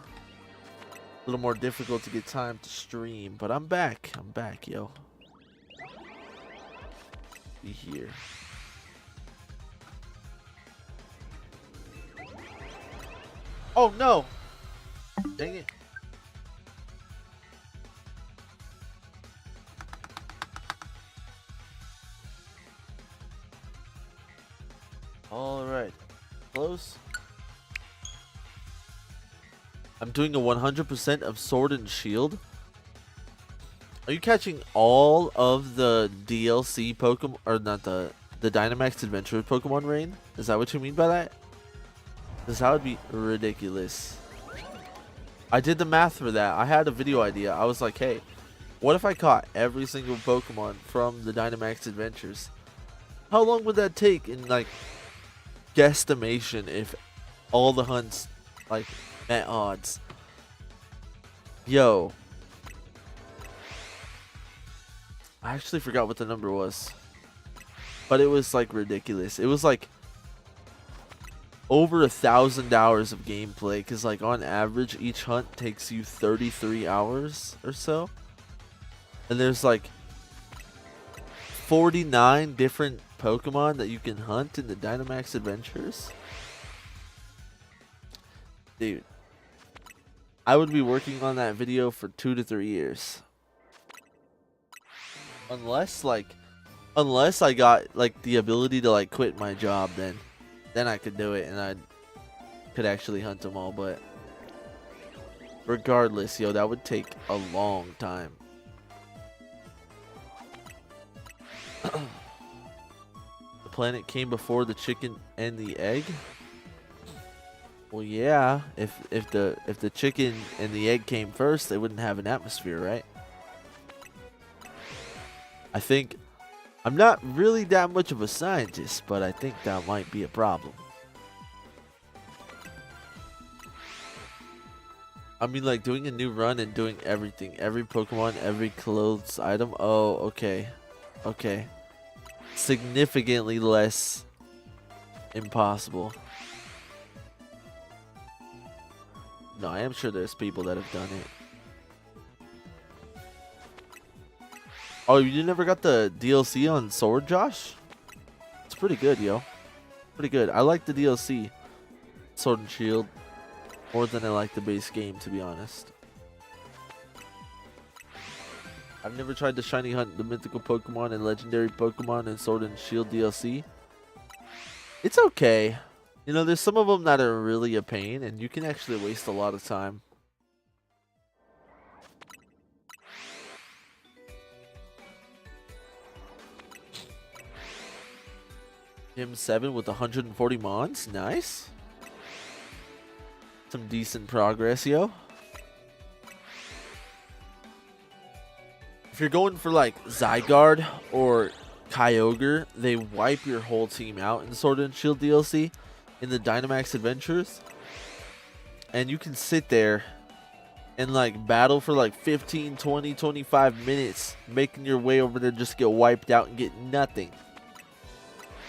Speaker 1: little more difficult to get time to stream. But I'm back. I'm back, yo. Be here. Oh no! Dang it. Alright. Close. I'm doing a 100% of Sword and Shield. Are you catching all of the DLC Pokemon, or not the Dynamax Adventure Pokemon Rain? Is that what you mean by that? Because that would be ridiculous. I did the math for that. I had a video idea. I was like, hey, what if I caught every single Pokemon from the Dynamax Adventures? How long would that take in, like, guesstimation if all the hunts, like, met odds? Yo. I actually forgot what the number was. But it was, like, ridiculous. It was, like, over 1,000 hours of gameplay. Because, like, on average, each hunt takes you 33 hours or so. And there's, like, 49 different Pokemon that you can hunt in the Dynamax Adventures. Dude. I would be working on that video for 2 to 3 years. Unless I got, like, the ability to, like, quit my job, then I could do it and I could actually hunt them all. But regardless, yo, that would take a long time. The planet came before the chicken and the egg. Well, yeah, if the chicken and the egg came first, they wouldn't have an atmosphere, right? I think I'm not really that much of a scientist, but I think that might be a problem. I mean, like, doing a new run and doing everything. Every Pokemon, every clothes item. Oh, okay. Okay. Significantly less impossible. No, I am sure there's people that have done it. Oh, you never got the DLC on Sword, Josh? It's pretty good, yo. Pretty good. I like the DLC, Sword and Shield, more than I like the base game, to be honest. I've never tried to shiny hunt the mythical Pokemon and legendary Pokemon in Sword and Shield DLC. It's okay. You know, there's some of them that are really a pain, and you can actually waste a lot of time. Gym 7 with 140 mons. Nice. Some decent progress, yo. If you're going for like Zygarde or Kyogre, they wipe your whole team out in Sword and Shield DLC in the Dynamax Adventures. And you can sit there and like battle for like 15, 20, 25 minutes, making your way over there, just get wiped out and get nothing.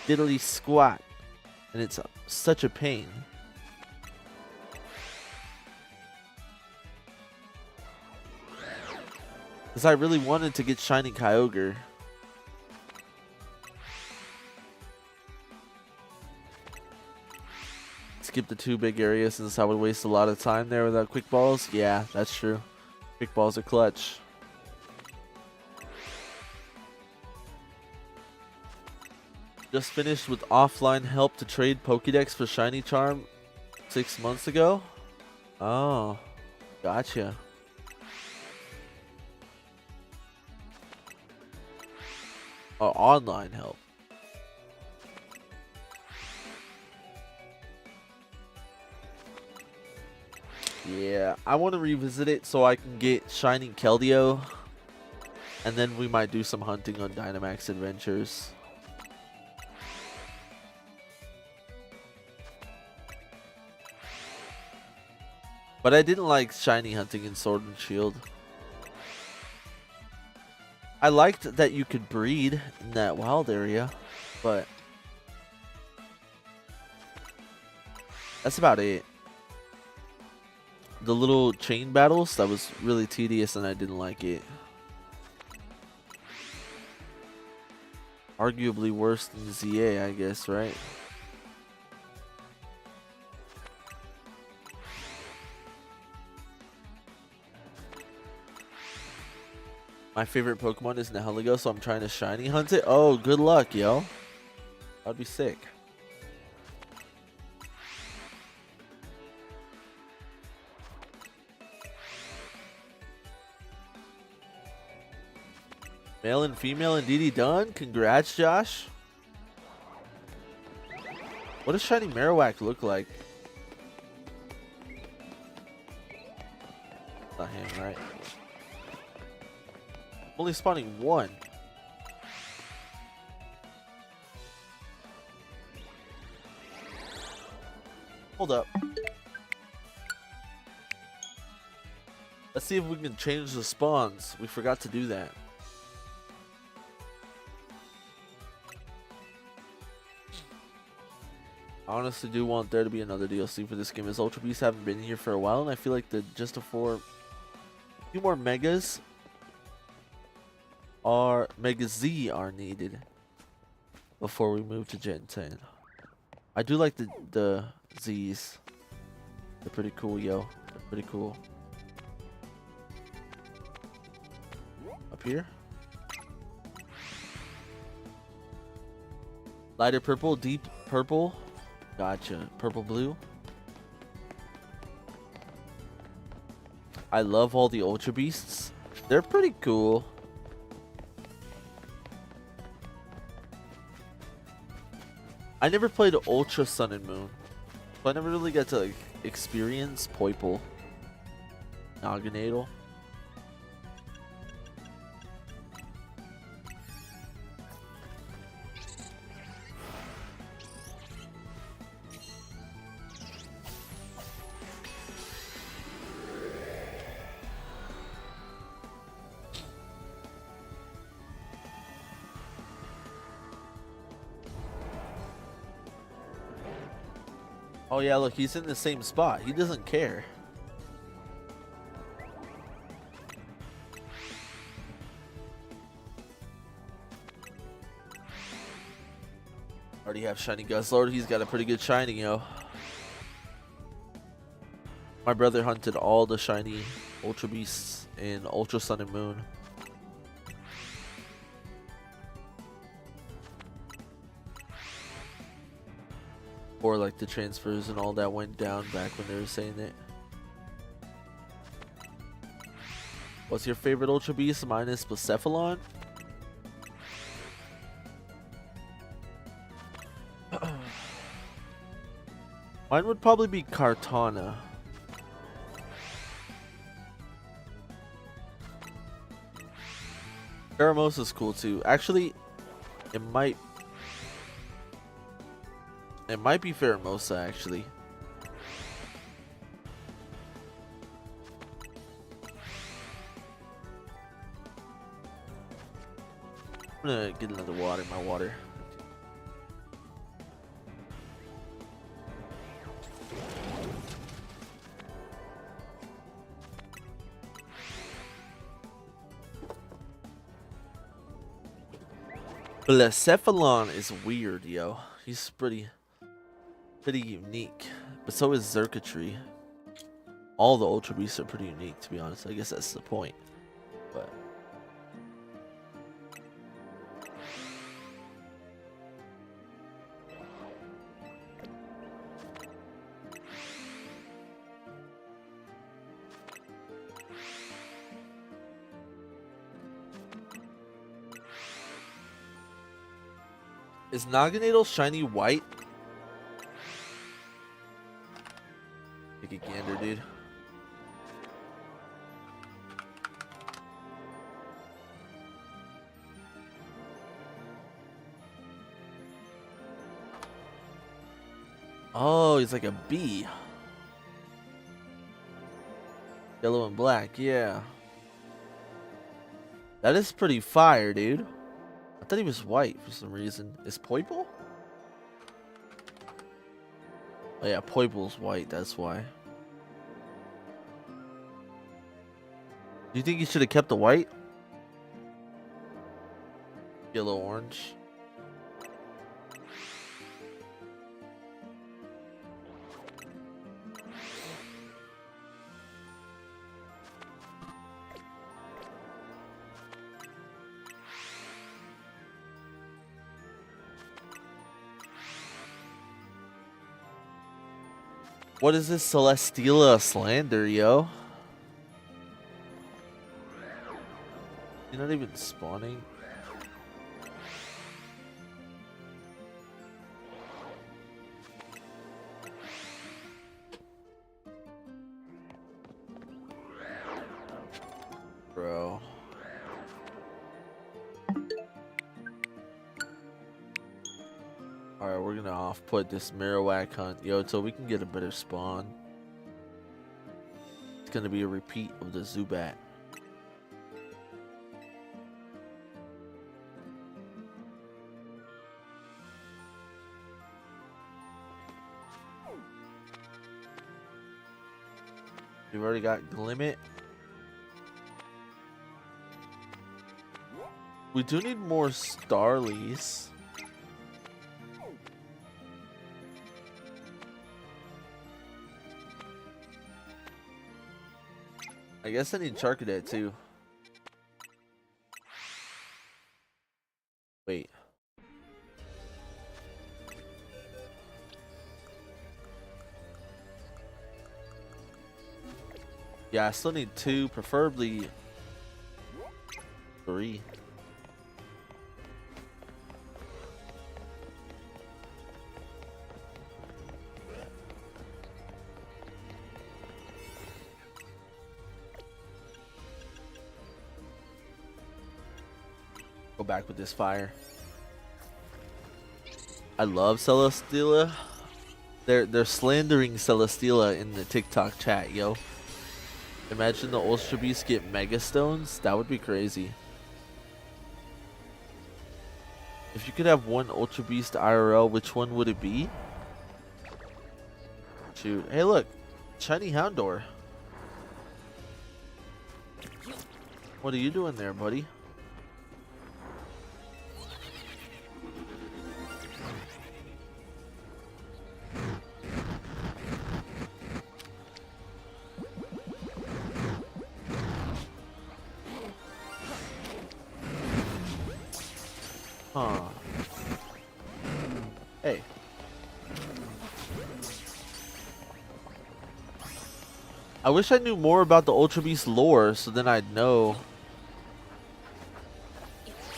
Speaker 1: Diddly squat. And it's such a pain. Because I really wanted to get Shiny Kyogre. Skip the 2 big areas since I would waste a lot of time there without quick balls. Yeah, that's true. Quick balls are clutch. Just finished with offline help to trade Pokédex for Shiny Charm 6 months ago. Oh, gotcha. Oh, online help. Yeah, I want to revisit it so I can get Shiny Keldeo. And then we might do some hunting on Dynamax Adventures. But I didn't like shiny hunting in Sword and Shield. I liked that you could breed in that wild area, but that's about it. The little chain battles, that was really tedious and I didn't like it. Arguably worse than ZA, I guess, right? My favorite Pokemon is Nihilego, so I'm trying to shiny hunt it. Oh, good luck, yo. That'd be sick. Male and female indeed done. Congrats, Josh. What does shiny Marowak look like? Not him, right? Only spawning one. Hold up. Let's see if we can change the spawns. We forgot to do that. I honestly do want there to be another DLC for this game, as Ultra Beasts haven't been here for a while, and I feel like just a few more megas are Mega Z are needed before we move to Gen 10. I do like the Z's. They're pretty cool, yo. They're pretty cool. Up here. Lighter purple, deep purple. Gotcha. Purple blue. I love all the Ultra Beasts. They're pretty cool. I never played Ultra Sun and Moon, so I never really got to experience Poipole, Naganadel. Oh yeah, look, he's in the same spot. He doesn't care. Already have shiny Guzzlord. He's got a pretty good shiny, yo. My brother hunted all the shiny Ultra Beasts in Ultra Sun and Moon. Or like the transfers and all that went down back when they were saying it. What's your favorite Ultra Beast? Mine is Blacephalon. Mine would probably be Kartana. Pheromosa is cool too. Actually, it might be Pheromosa actually. I'm gonna get another water, my water. Blacephalon is weird, yo. He's pretty unique. But so is Xurkitree. All the Ultra Beasts are pretty unique, to be honest. I guess that's the point. But is Naganadel shiny white? Take a gander, dude. Oh, he's like a bee. Yellow and black, yeah. That is pretty fire, dude. I thought he was white for some reason. Is Poipole? Oh yeah, Poipole's white, that's why. Do you think he should have kept the white? Yellow orange. What is this Celesteela slander, yo? You're not even spawning. Bro. Alright, we're gonna off-put this Marowak hunt, yo, so we can get a better spawn. It's gonna be a repeat of the Zubat. We've already got Glimmet. We do need more Starlies. I guess I need Charcadet too. Wait. Yeah, I still need 2, preferably 3. Go back with this fire. I love Celesteela. They're slandering Celesteela in the TikTok chat, yo. Imagine the Ultra Beasts get Mega Stones. That would be crazy. If you could have one Ultra Beast IRL, which one would it be? Shoot. Hey, look. Shiny Houndour. What are you doing there, buddy? Huh. Hey. I wish I knew more about the Ultra Beast lore, so then I'd know.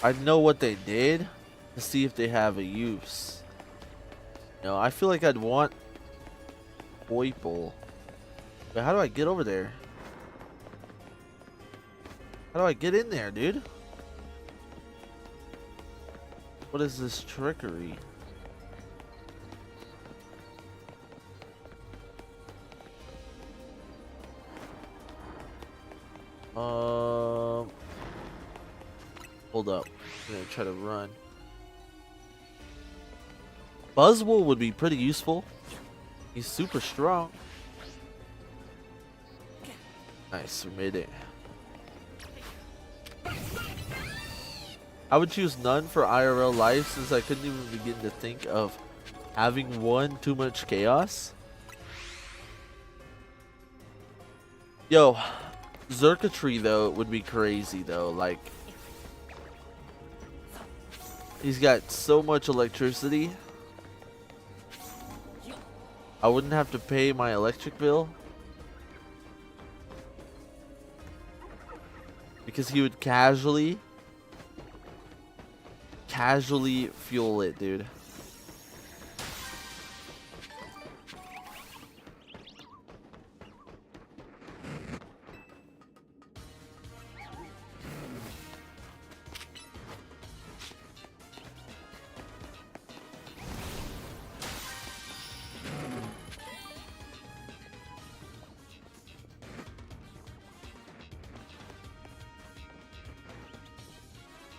Speaker 1: I'd know what they did to see if they have a use. No, I feel like I'd want Poiple. But how do I get over there? How do I get in there, dude? What is this trickery? Hold up. I'm gonna try to run. Buzzwole would be pretty useful. He's super strong. Nice, we made it. I would choose none for IRL life since I couldn't even begin to think of having one too much chaos. Yo, Xurkitree though would be crazy though. Like, he's got so much electricity. I wouldn't have to pay my electric bill because he would casually fuel it, dude.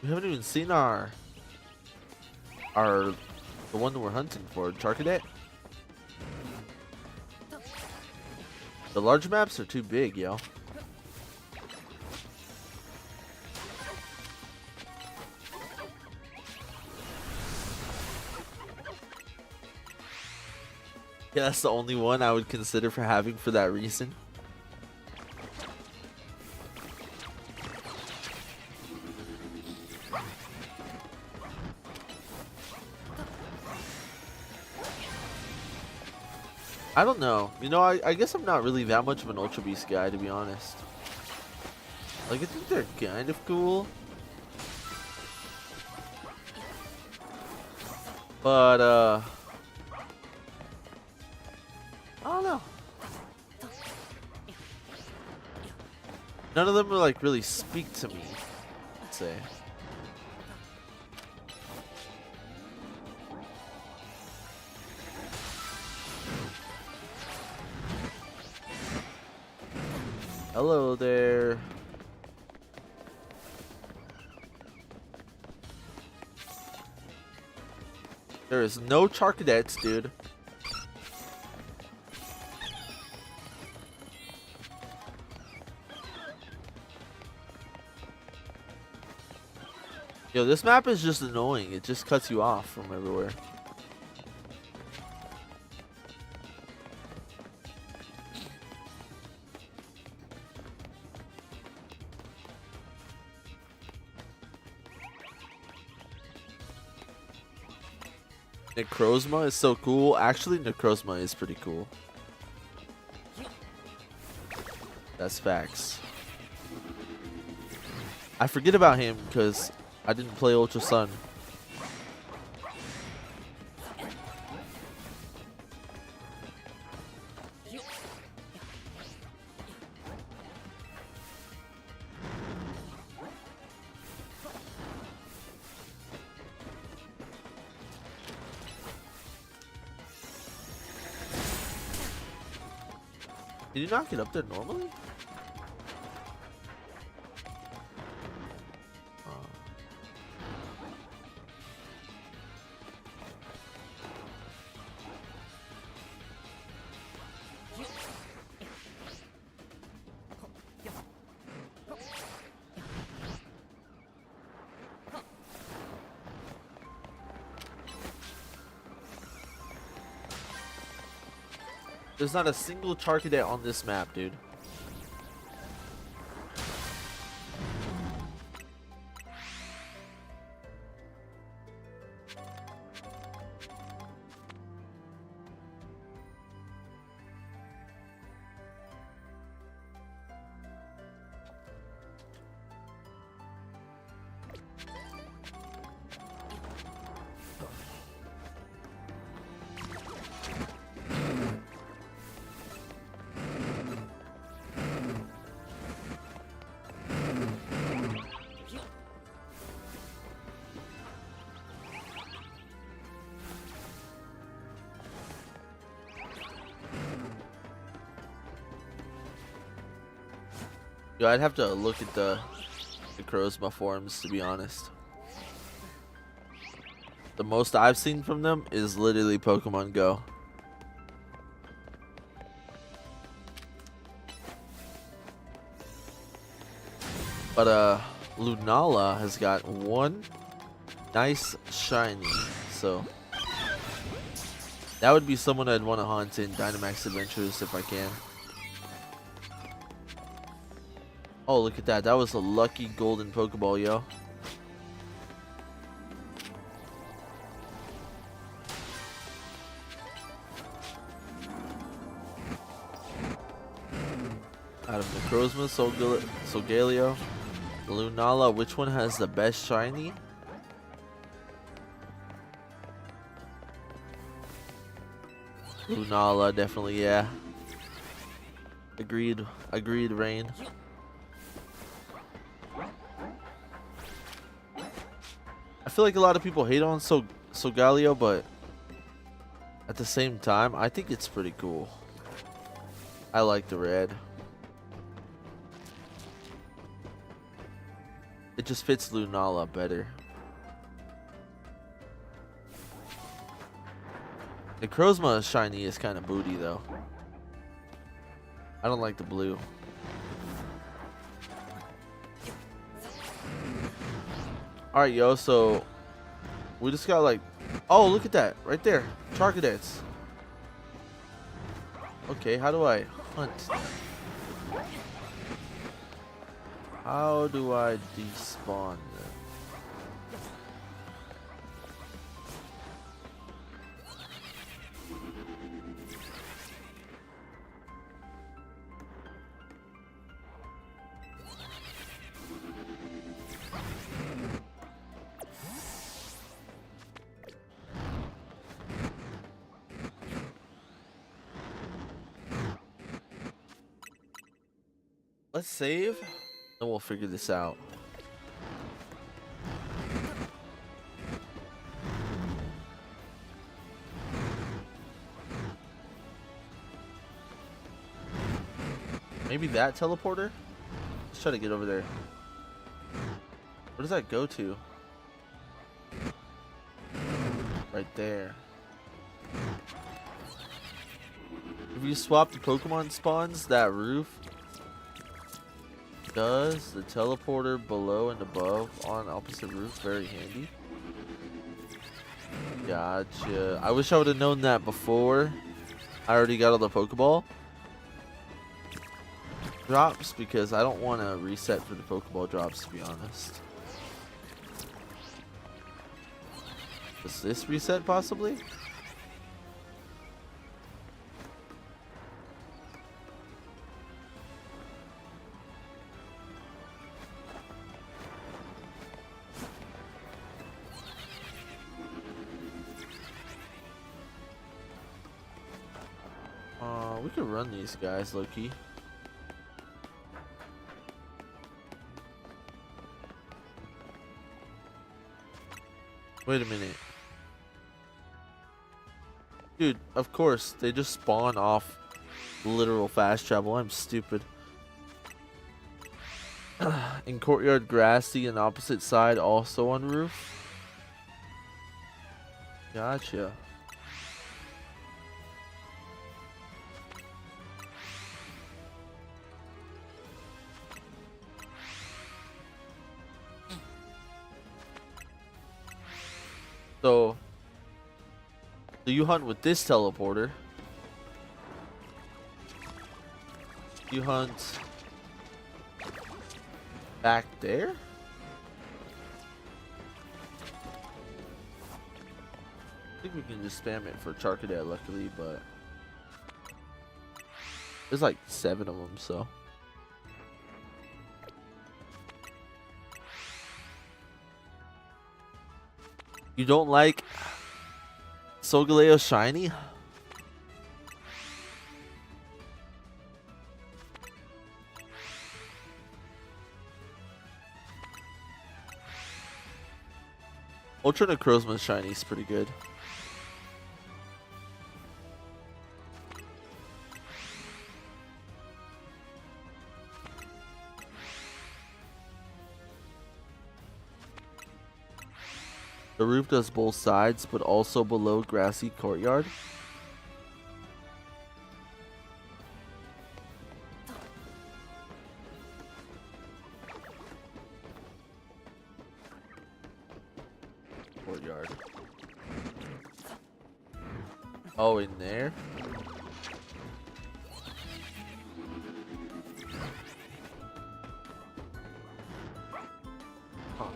Speaker 1: We haven't even seen our the one that we're hunting for, Charcadet. The large maps are too big, yo. Yeah, that's the only one I would consider for having for that reason. I don't know. You know, I guess I'm not really that much of an Ultra Beast guy, to be honest. Like, I think they're kind of cool. But, I don't know. None of them are, like, really speak to me, I'd say. Hello there. There is no Charcadets, dude. Yo, this map is just annoying. It just cuts you off from everywhere. Necrozma is so cool. Actually, Necrozma is pretty cool. That's facts. I forget about him because I didn't play Ultra Sun. Did you not get up there normally? There's not a single Charcadet on this map, dude. Yo, I'd have to look at the Necrozma forums to be honest. The most I've seen from them is literally Pokemon Go. But Lunala has got one nice shiny, so that would be someone I'd want to hunt in Dynamax Adventures if I can. Oh, look at that. That was a lucky golden Pokeball, yo. Out of Necrozma, Solgaleo, Lunala, which one has the best shiny? Lunala, definitely, yeah. Agreed, Rain. I feel like a lot of people hate on Solgaleo, but at the same time, I think it's pretty cool. I like the red. It just fits Lunala better. Necrozma shiny is kind of booty though. I don't like the blue. Alright, yo, so we just got like, oh, look at that right there, Charcadets. Okay, how do I hunt? How do I despawn them? Let's save, and we'll figure this out. Maybe that teleporter? Let's try to get over there. Where does that go to? Right there. If you swap the Pokemon spawns, that roof does the teleporter below and above on opposite roof very handy. Gotcha. I wish I would have known that before I already got all the Pokeball drops, because I don't want to reset for the Pokeball drops, to be honest. Does this reset possibly? We could run these guys low-key. Wait a minute. Dude, of course, they just spawn off literal fast travel. I'm stupid. In Courtyard Grassy and opposite side also on roof. Gotcha. So you hunt with this teleporter. You hunt back there? I think we can just spam it for Charcadet, luckily, but there's like 7 of them, so. You don't like Solgaleo shiny? Ultra Necrozma shiny is pretty good. The roof does both sides, but also below grassy courtyard. Courtyard. Oh, in there? Huh.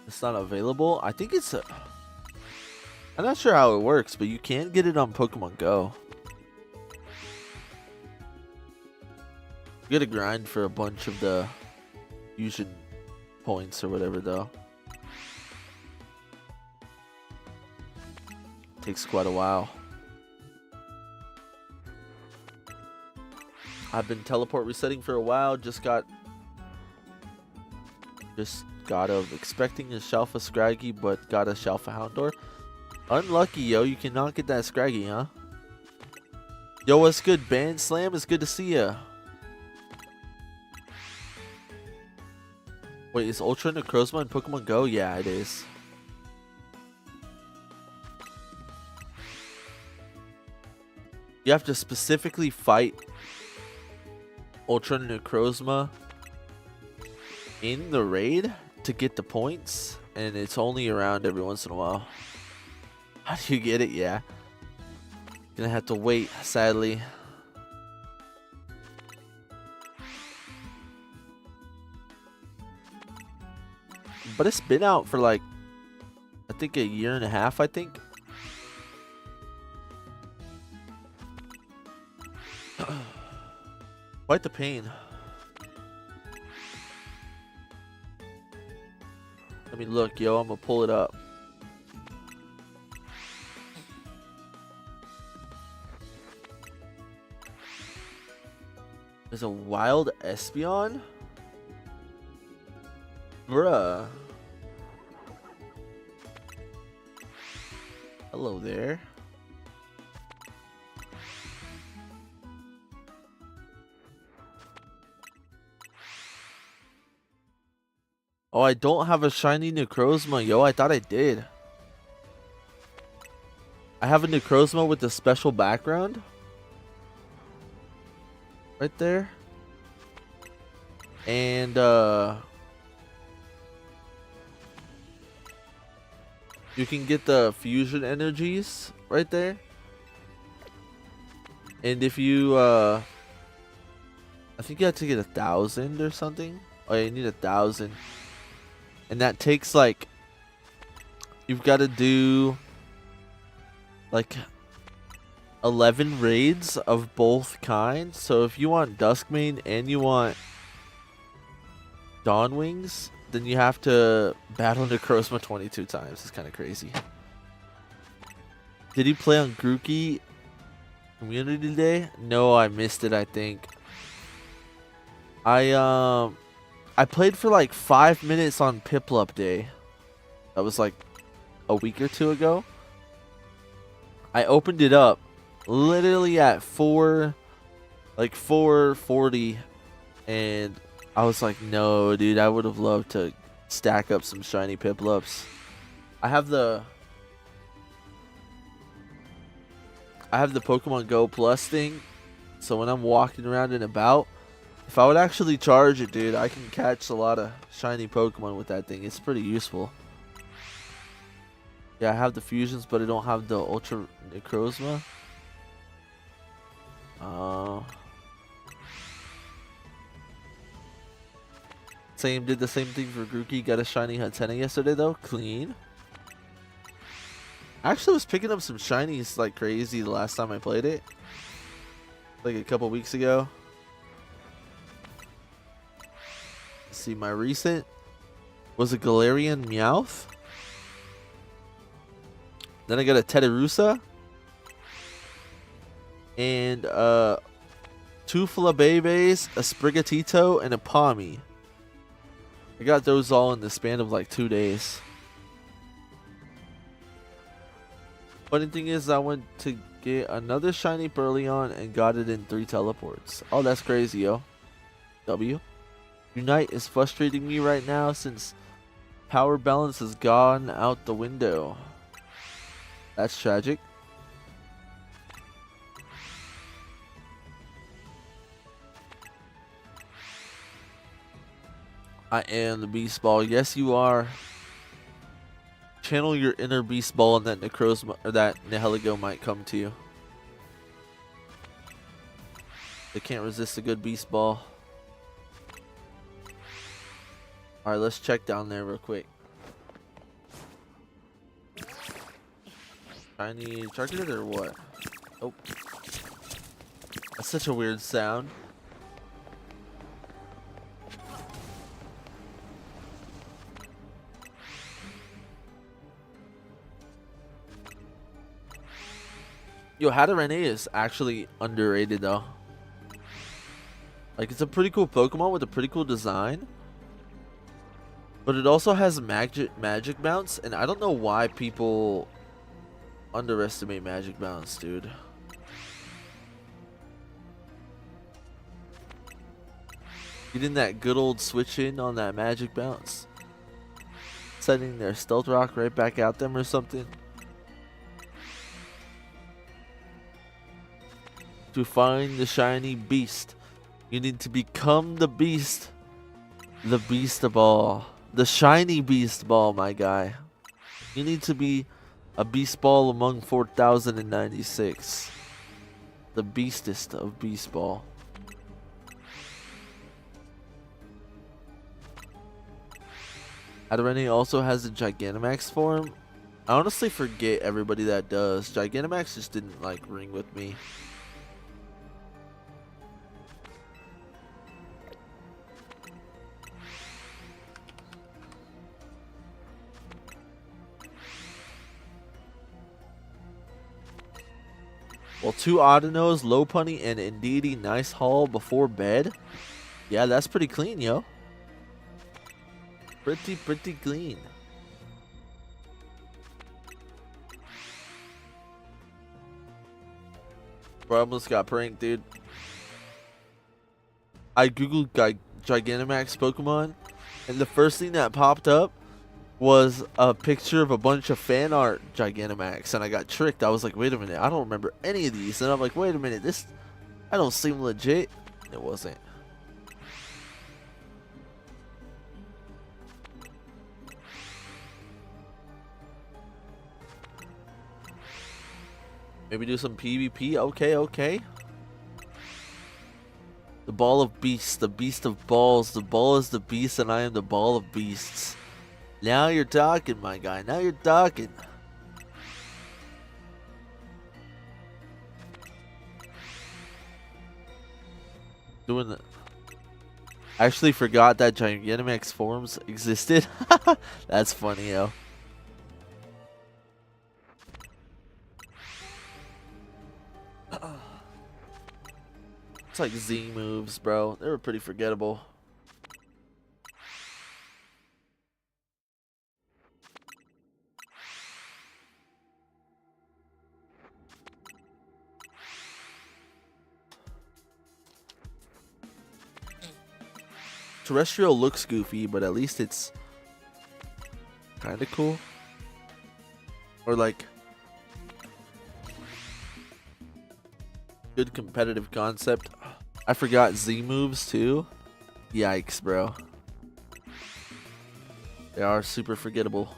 Speaker 1: It's not available. I think it's a... I'm not sure how it works, but you can get it on Pokemon Go. You gotta grind for a bunch of the fusion points or whatever, though. Takes quite a while. I've been teleport resetting for a while. Just got of expecting a Shalfa Scraggy, but got a Shalfa Houndour. Unlucky, yo. You cannot get that Scraggy, huh? Yo, what's good, Band Slam? It's good to see ya. Wait, is Ultra Necrozma in Pokemon Go? Yeah, it is. You have to specifically fight Ultra Necrozma in the raid to get the points, and it's only around every once in a while. How do you get it? Yeah. Gonna have to wait, sadly. But it's been out for like, I think a year and a half, I think. Quite the pain. Let me look, yo. I'm gonna pull it up. There's a wild Espeon? Bruh. Hello there. Oh, I don't have a shiny Necrozma, yo. I thought I did. I have a Necrozma with a special background. Right there. And, you can get the fusion energies right there. And if you, I think you have to get 1,000 or something. Oh, yeah, you need 1,000. And that takes like, you've got to do like 11 raids of both kinds. So if you want Duskmane and you want Dawnwings, then you have to battle Necrozma 22 times. It's kind of crazy. Did he play on Grookey Community Day? No, I missed it, I think. I played for like 5 minutes on Piplup Day. That was like a week or two ago. I opened it up literally at 4:40, and I was like, no, dude, I would have loved to stack up some shiny Piplups. I have the Pokemon Go Plus thing, so when I'm walking around and about, if I would actually charge it, dude, I can catch a lot of shiny Pokemon with that thing. It's pretty useful. Yeah, I have the fusions, but I don't have the Ultra Necrozma. Did the same thing for Grookey. Got a shiny Hatenna yesterday, though. Clean. I actually was picking up some shinies like crazy the last time I played it. Like a couple weeks ago. Let's see, my recent was a Galarian Meowth. Then I got a Teddiursa. And 2 Flabébés, a Sprigatito, and a Palmy. I got those all in the span of like 2 days. Funny thing is, I went to get another shiny Burleon and got it in 3 teleports. Oh, that's crazy, yo. W. Unite is frustrating me right now since power balance has gone out the window. That's tragic. I am the Beast Ball. Yes, you are. Channel your inner Beast Ball, and that Necrozma or that Nihilego might come to you. They can't resist a good Beast Ball. All right, let's check down there real quick. Shiny Charcadet or what? Oh, that's such a weird sound. Yo, Hatterene is actually underrated though. Like, it's a pretty cool Pokemon with a pretty cool design. But it also has magic bounce, and I don't know why people underestimate magic bounce, dude. Getting that good old switch in on that magic bounce. Sending their Stealth Rock right back at them or something. To find the shiny beast, you need to become the beast. The Beast Ball. The shiny Beast Ball, my guy. You need to be a Beast Ball among 4,096. The beastest of Beast Ball. Hatterene also has a Gigantamax form. I honestly forget everybody that does. Gigantamax just didn't like ring with me. Well, 2 Audino's, Lopunny, and Indeedee, nice haul before bed. Yeah, that's pretty clean, yo. Pretty clean. Bro, I almost got pranked, dude. I googled Gigantamax Pokemon, and the first thing that popped up was a picture of a bunch of fan art Gigantamax, and I got tricked. I was like, wait a minute, I don't remember any of these. And I'm like, wait a minute, I don't seem legit. It wasn't. Maybe do some PvP. Okay. The Ball of Beasts, the Beast of Balls. The ball is the beast, and I am the Ball of Beasts. Now you're talking, my guy. Now you're talking. Doing the. I actually forgot that Gigantamax forms existed. That's funny, yo. It's like Z moves, bro. They were pretty forgettable. Terrestrial looks goofy, but at least it's kind of cool. Or like good competitive concept. I forgot Z moves too. Yikes, bro. They are super forgettable.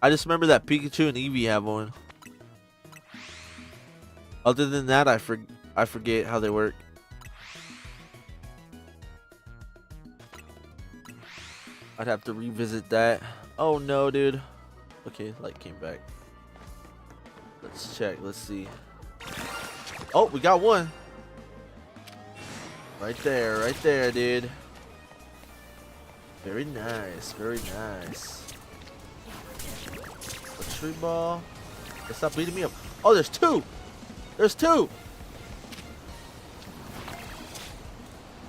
Speaker 1: I just remember that Pikachu and Eevee have one. Other than that, I forget how they work. I'd have to revisit that. Oh no, dude. Okay, light came back. Let's check. Let's see. Oh, we got one. Right there, dude. Very nice, very nice. A tree ball. Stop beating me up. Oh, there's 2. There's two.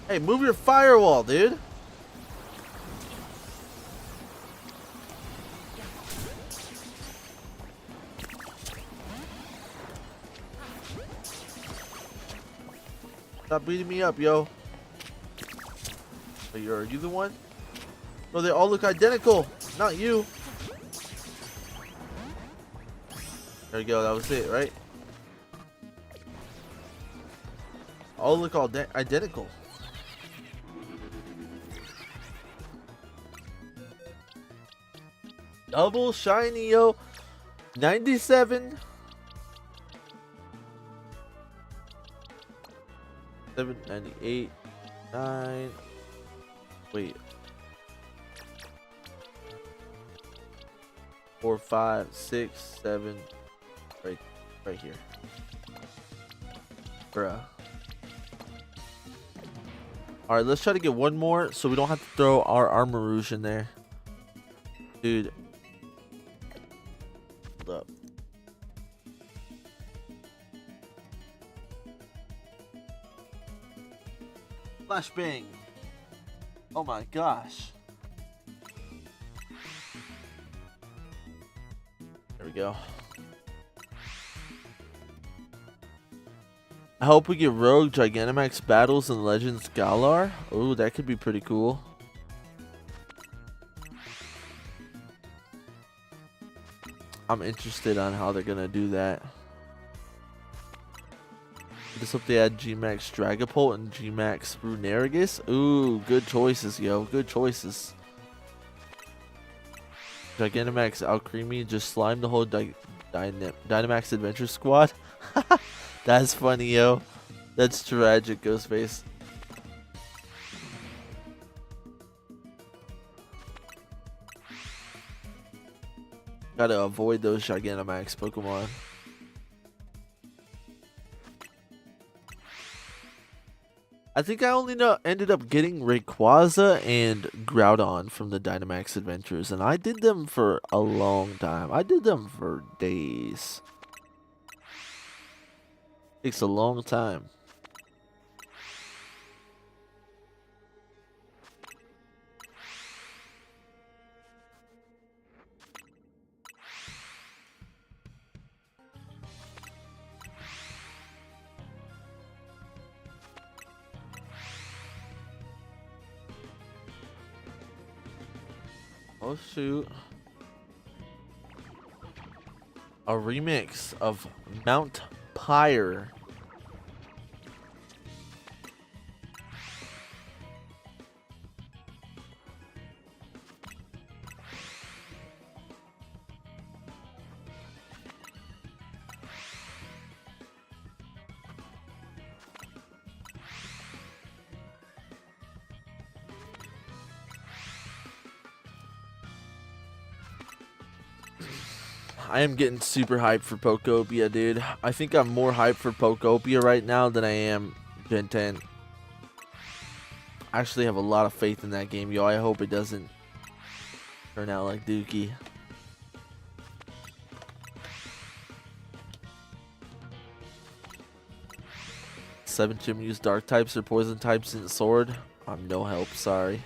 Speaker 1: Hey, move your firewall, dude. Stop beating me up, yo. Are you the one? No, they all look identical. Not you. There you go. That was it, right? All look all identical. Double shiny, yo. 97. 798. 9. Wait. 4, 5, 6, 7. Right here. Bruh. Alright, let's try to get one more so we don't have to throw our Armarouge in there. Dude. Hold up. Flashbang. Oh my gosh. There we go. I hope we get Rogue, Gigantamax Battles, and Legends Galar. Ooh, that could be pretty cool. I'm interested on how they're gonna do that. Just hope they add G-Max Dragapult and G-Max Brunerigus. Ooh, good choices, yo. Good choices. Gigantamax Alcremie just slimed the whole Dynamax Adventure Squad. That's funny, yo. That's tragic, Ghostface. Gotta avoid those Gigantamax Pokemon. I think I only ended up getting Rayquaza and Groudon from the Dynamax Adventures, and I did them for a long time. I did them for days. Takes a long time. Oh shoot. A remix of Mount Pyre. I am getting super hyped for Pokopia, dude. I think I'm more hyped for Pokopia right now than I am Gen 10. I actually have a lot of faith in that game, yo. I hope it doesn't turn out like Dookie. Seven Gym use dark types or poison types in Sword. I'm no help, sorry.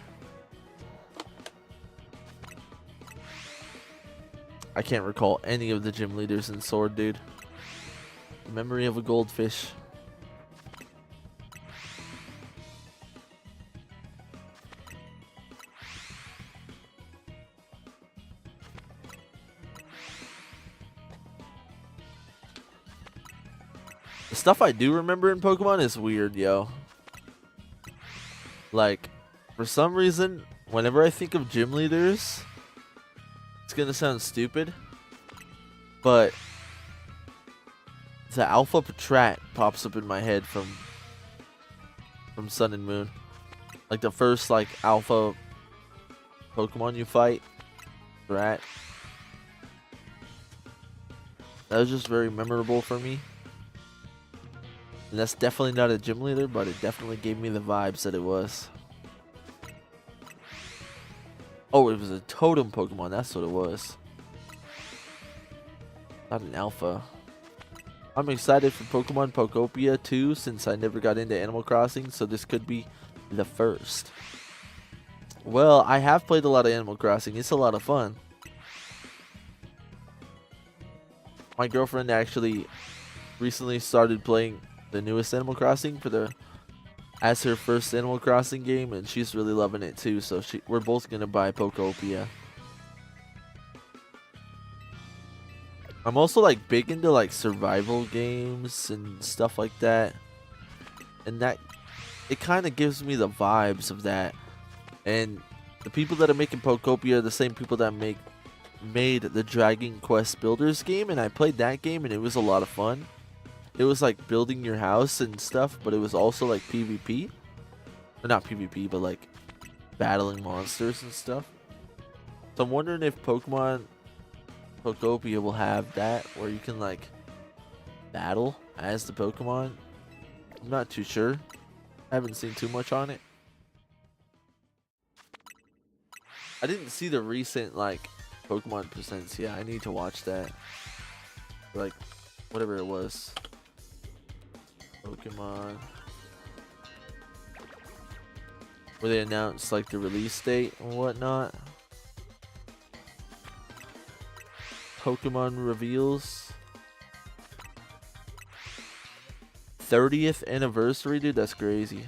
Speaker 1: I can't recall any of the gym leaders in Sword, dude. Memory of a goldfish. The stuff I do remember in Pokemon is weird, yo. Like, for some reason, whenever I think of gym leaders, it's gonna sound stupid, but the Alpha Patrat pops up in my head from Sun and Moon. Like the first like Alpha Pokemon you fight, Patrat. That was just very memorable for me. And that's definitely not a gym leader, but it definitely gave me the vibes that it was. Oh, it was a totem Pokemon. That's what it was. Not an alpha. I'm excited for Pokemon Pokopia too, since I never got into Animal Crossing, so this could be the first. Well, I have played a lot of Animal Crossing. It's a lot of fun. My girlfriend actually recently started playing the newest Animal Crossing as her first Animal Crossing game, and she's really loving it too. So we're both gonna buy Pokopia. I'm also like big into like survival games and stuff like that, and that it kind of gives me the vibes of that. And the people that are making Pokopia are the same people that made the Dragon Quest Builders game, and I played that game and it was a lot of fun. It was like building your house and stuff, but it was also like PvP. Or not PvP, but like battling monsters and stuff. So I'm wondering if Pokemon Pokopia will have that, where you can like battle as the Pokemon. I'm not too sure. I haven't seen too much on it. I didn't see the recent like Pokemon Presents. Yeah, I need to watch that. Like whatever it was. Pokemon. Where they announced like the release date and whatnot. Pokemon reveals. 30th anniversary, dude, that's crazy.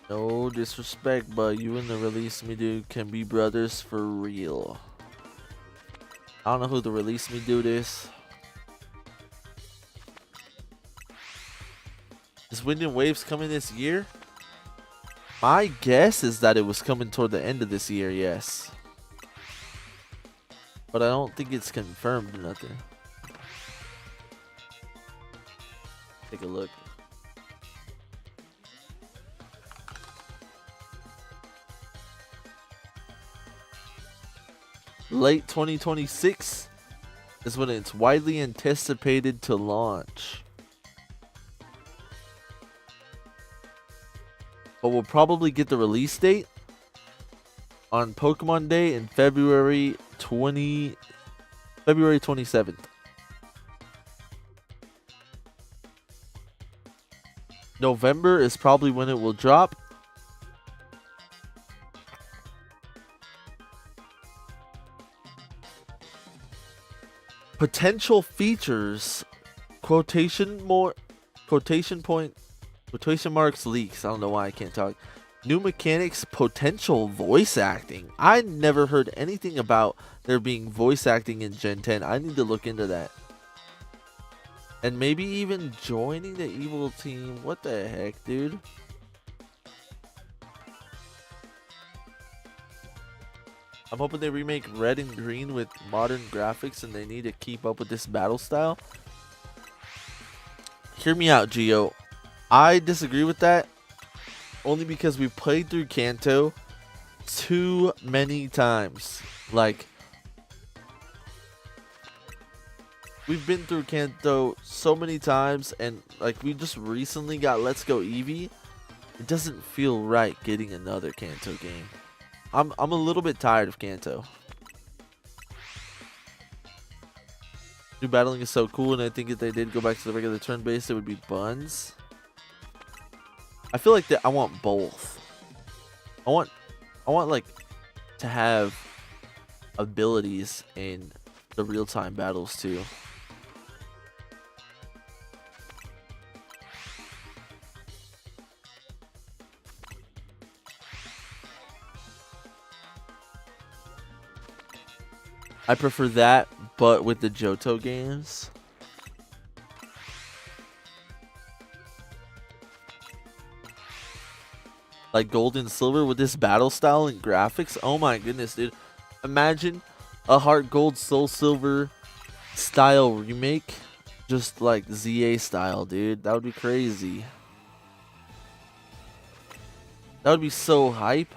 Speaker 1: No disrespect, but you and the Release Me dude can be brothers for real. I don't know who the Release Me dude is. Is Wind and Waves coming this year? My guess is that it was coming toward the end of this year, yes. But I don't think it's confirmed or nothing. Take a look. Late 2026 is when it's widely anticipated to launch. But we'll probably get the release date on Pokemon Day in February 27th. November is probably when it will drop. Potential features, quotation marks leaks. I don't know why I can't talk. New mechanics, potential voice acting. I never heard anything about there being voice acting in Gen 10. I need to look into that. And maybe even joining the evil team. What the heck, dude? I'm hoping they remake Red and Green with modern graphics, and they need to keep up with this battle style. Hear me out, Gio. I disagree with that, only because we played through Kanto too many times. Like, we've been through Kanto so many times, and like we just recently got Let's Go Eevee. It doesn't feel right getting another Kanto game. I'm a little bit tired of Kanto. New battling is so cool, and I think if they did go back to the regular turn-based, it would be buns. I feel like that I want both. I want like to have abilities in the real-time battles too. I prefer that, but with the Johto games. Like Gold and Silver with this battle style and graphics. Oh my goodness, dude. Imagine a Heart Gold Soul Silver style remake. Just like ZA style, dude. That would be crazy. That would be so hype.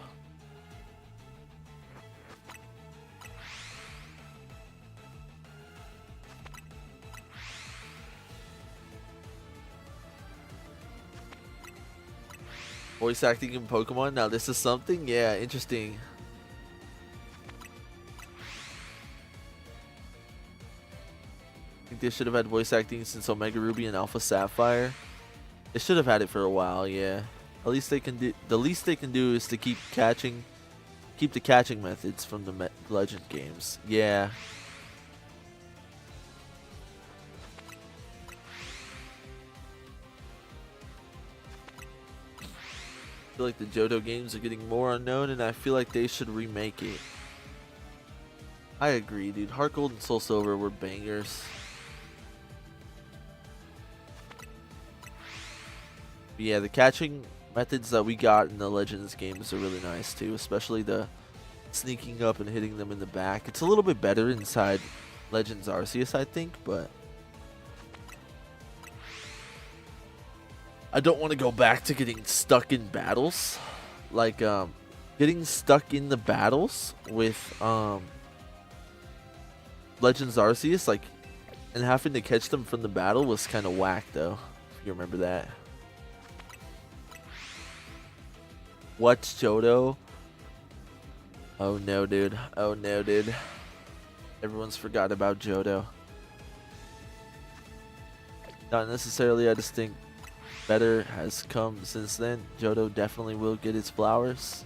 Speaker 1: Voice acting in Pokemon. Now this is something. Yeah, interesting. I think they should have had voice acting since Omega Ruby and Alpha Sapphire. They should have had it for a while. Yeah. At least they can do. The least they can do is to keep the catching methods from the Legend games. Yeah. I feel like the Johto games are getting more unknown, and I feel like they should remake it. I agree, dude. Heart Gold and Soul Silver were bangers. But yeah, the catching methods that we got in the Legends games are really nice too, especially the sneaking up and hitting them in the back. It's a little bit better inside Legends Arceus, I think, but I don't want to go back to getting stuck in battles. Like, getting stuck in the battles with Legends Arceus, like, and having to catch them from the battle was kind of whack, though. If you remember that. What's Johto? Oh no, dude. Oh no, dude. Everyone's forgot about Johto. Not necessarily, I just think better has come since then. Johto definitely will get its flowers.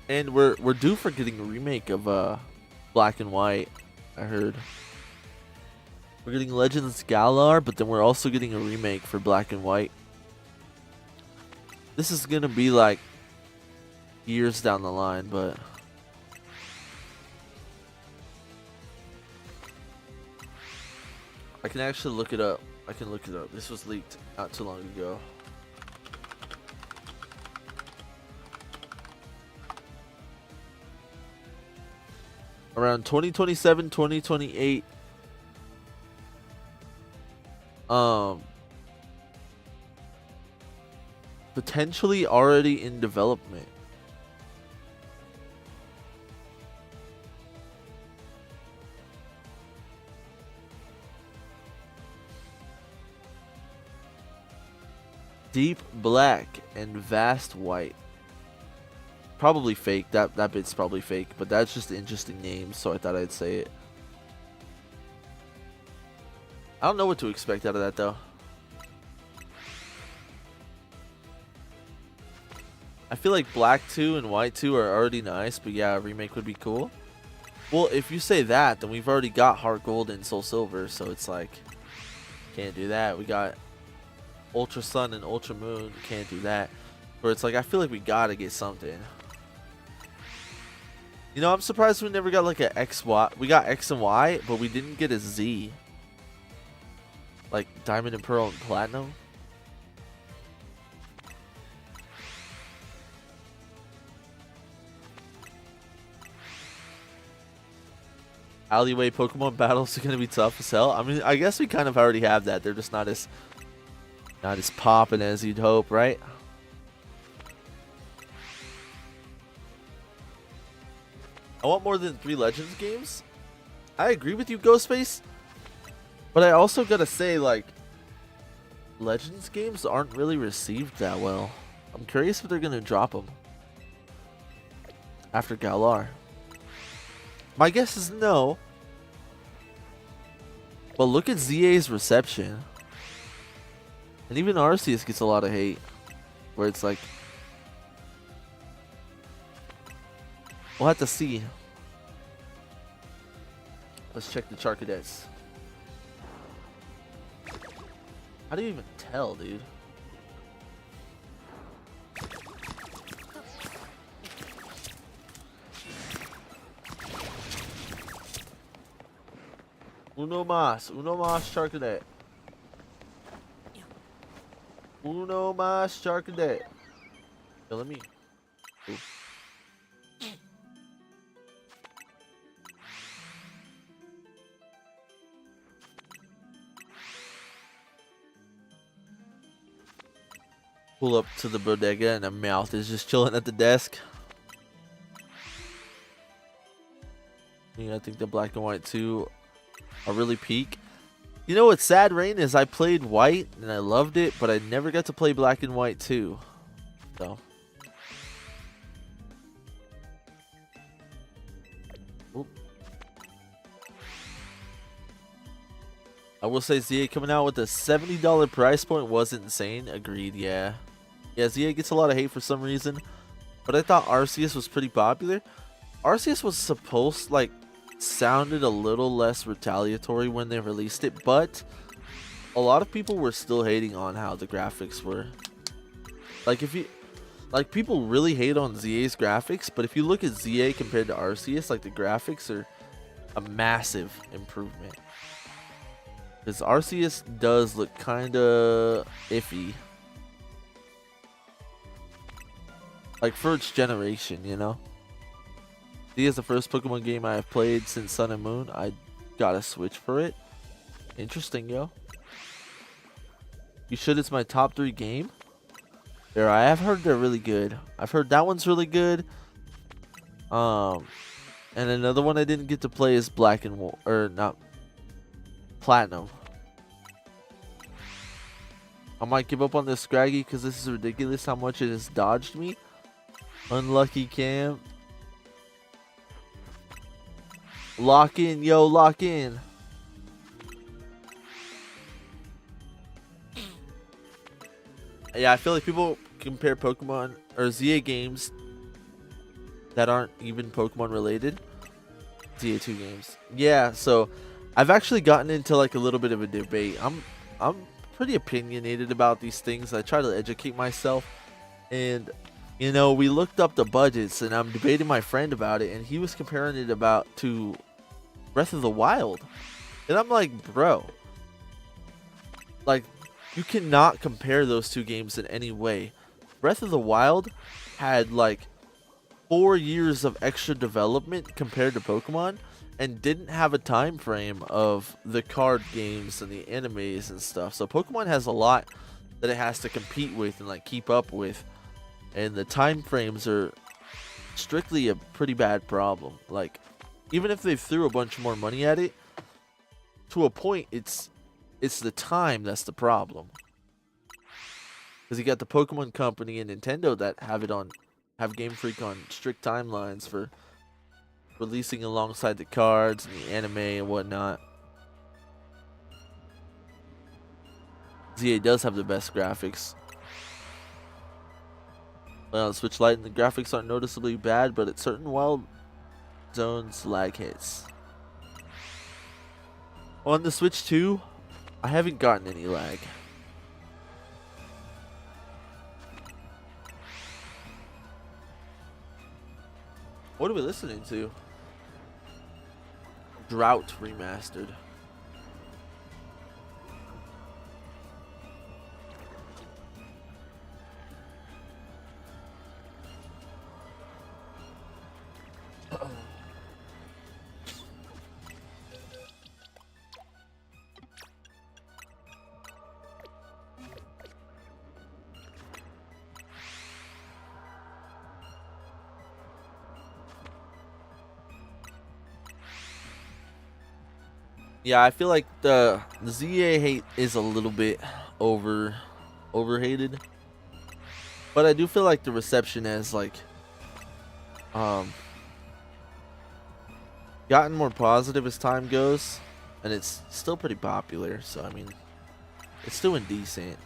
Speaker 1: And we're due for getting a remake of Black and White, I heard. We're getting Legends Galar, but then we're also getting a remake for Black and White. This is gonna be like years down the line, but I can actually look it up. I can look it up. This was leaked not too long ago. Around 2027, 2028. Potentially already in development. Deep Black and Vast White. Probably fake. That bit's probably fake, but that's just an interesting name, so I thought I'd say it. I don't know what to expect out of that, though. I feel like Black 2 and White 2 are already nice, but yeah, a remake would be cool. Well, if you say that, then we've already got Heart Gold and Soul Silver, so it's like, can't do that. We got Ultra Sun and Ultra Moon, can't do that. Where it's like, I feel like we gotta get something. You know, I'm surprised we never got like a XY. We got X and Y, but we didn't get a Z. Like Diamond and Pearl and Platinum. Alleyway Pokemon battles are gonna be tough as hell. I mean, I guess we kind of already have that. They're just not as poppin' as you'd hope, right? I want more than 3 Legends games. I agree with you, Ghostface. But I also gotta say, like, Legends games aren't really received that well. I'm curious if they're gonna drop them after Galar. My guess is no. But look at ZA's reception. And even Arceus gets a lot of hate. Where it's like, we'll have to see. Let's check the Charcadets. How do you even tell, dude? Uno más Charcadet. Uno más Charcadet. Yo, let me. Ooh. Pull up to the bodega and a mouth is just chilling at the desk. Yeah, I think the Black and White 2 really peak. You know what's sad, Rain, is I played white and I loved it, but I never got to play black and white too. So. Oop. I will say ZA coming out with a $70 price point was insane. Agreed, yeah. Yeah, ZA gets a lot of hate for some reason, but I thought Arceus was pretty popular. Arceus was supposed, like, sounded a little less retaliatory when they released it, but a lot of people were still hating on how the graphics were. Like, if you, like, people really hate on ZA's graphics, but if you look at ZA compared to Arceus, like, the graphics are a massive improvement. Because Arceus does look kind of iffy. Like, for its generation, you know? ZA is the first Pokemon game I have played since Sun and Moon. I gotta switch for it. Interesting, yo. You should. It's my top 3 game. There, I have heard they're really good. I've heard that one's really good. And another one I didn't get to play is Black and or not Platinum. I might give up on this Scraggy because this is ridiculous how much it has dodged me. Unlucky Cam. Lock in, yo, lock in. Yeah, I feel like people compare Pokemon or ZA games that aren't even Pokemon related. ZA2 games. Yeah, so I've actually gotten into like a little bit of a debate. I'm pretty opinionated about these things. I try to educate myself, and you know, we looked up the budgets, and I'm debating my friend about it, and he was comparing it to Breath of the Wild, and I'm like, bro, like, you cannot compare those two games in any way. Breath of the Wild had like 4 years of extra development compared to Pokemon, and didn't have a time frame of the card games and the animes and stuff. So Pokemon has a lot that it has to compete with and like keep up with, and the time frames are strictly a pretty bad problem. Like, even if they threw a bunch more money at it, to a point, it's the time that's the problem. Because you got the Pokemon Company and Nintendo that have Game Freak on strict timelines for releasing alongside the cards and the anime and whatnot. ZA does have the best graphics. Well, Switch Lite and the graphics aren't noticeably bad, but at certain wild zones, lag hits. On the Switch 2, I haven't gotten any lag. What are we listening to? Drought Remastered. Yeah, I feel like the ZA hate is a little bit overhated, but I do feel like the reception has like gotten more positive as time goes, and it's still pretty popular. So I mean, it's doing decent.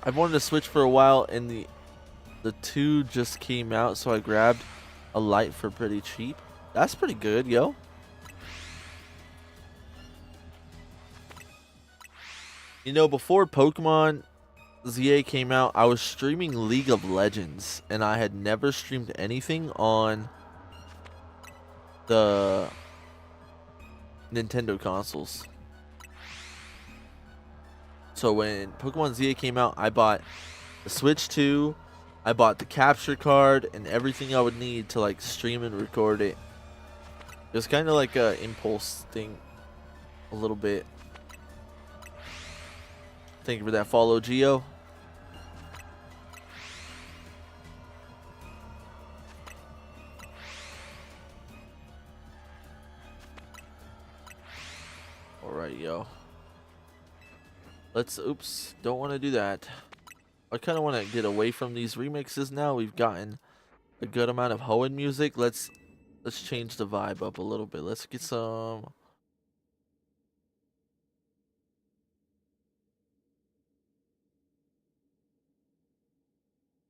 Speaker 1: I've wanted to switch for a while, and the 2 just came out, so I grabbed a light for pretty cheap. That's pretty good, yo. You know, before Pokemon ZA came out, I was streaming League of Legends, and I had never streamed anything on the Nintendo consoles. So when Pokemon ZA came out, I bought the Switch 2, I bought the capture card, and everything I would need to like stream and record it. It was kind of like a impulse thing, a little bit. Thank you for that follow, Geo. Alright, yo. Let's, oops, don't want to do that. I kind of want to get away from these remixes now. We've gotten a good amount of Hoenn music. Let's change the vibe up a little bit. Let's get some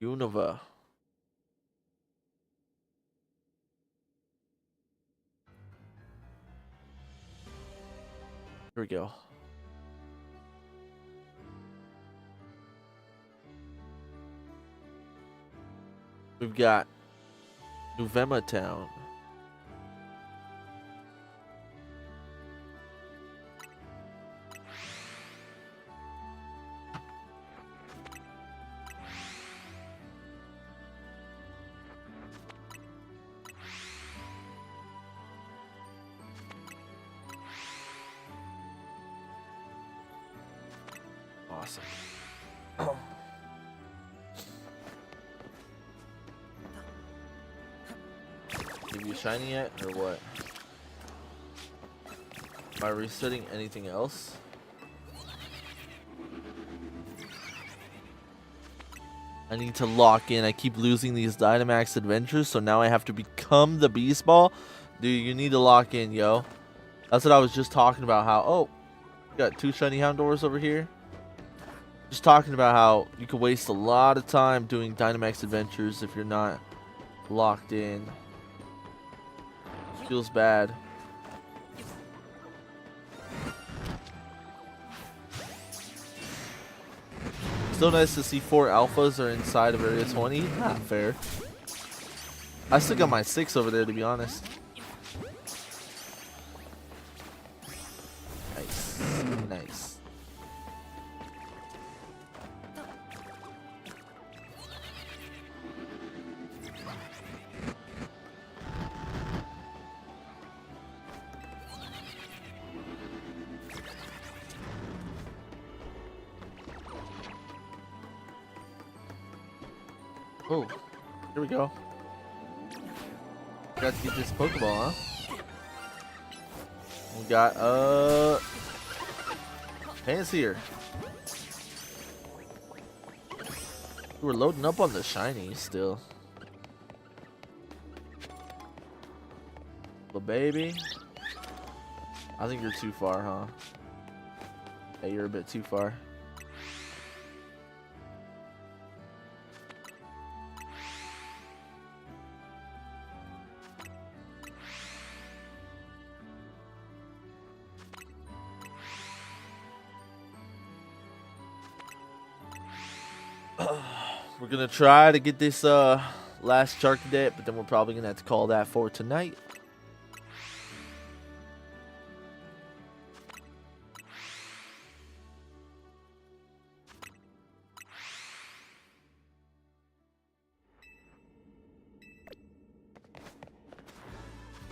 Speaker 1: Unova. Here we go. We've got Nuvema Town. Awesome. Give you shiny yet, or what? Am I resetting anything else? I need to lock in. I keep losing these Dynamax adventures, so now I have to become the Beast Ball. Dude, you need to lock in, yo. That's what I was just talking about. How, oh, got 2 shiny Houndours over here. Just talking about how you could waste a lot of time doing Dynamax adventures if you're not locked in. Feels bad. Still nice to see 4 alphas are inside of Area 20. Not fair. I still got my 6 over there, to be honest. Nice. Nice. Oh, here we go. Got to get this Pokeball, huh? We got Fancier. We're loading up on the shiny still. But baby, I think you're too far, huh? Hey, you're a bit too far. We're gonna try to get this last Charcadet, but then we're probably gonna have to call that for tonight.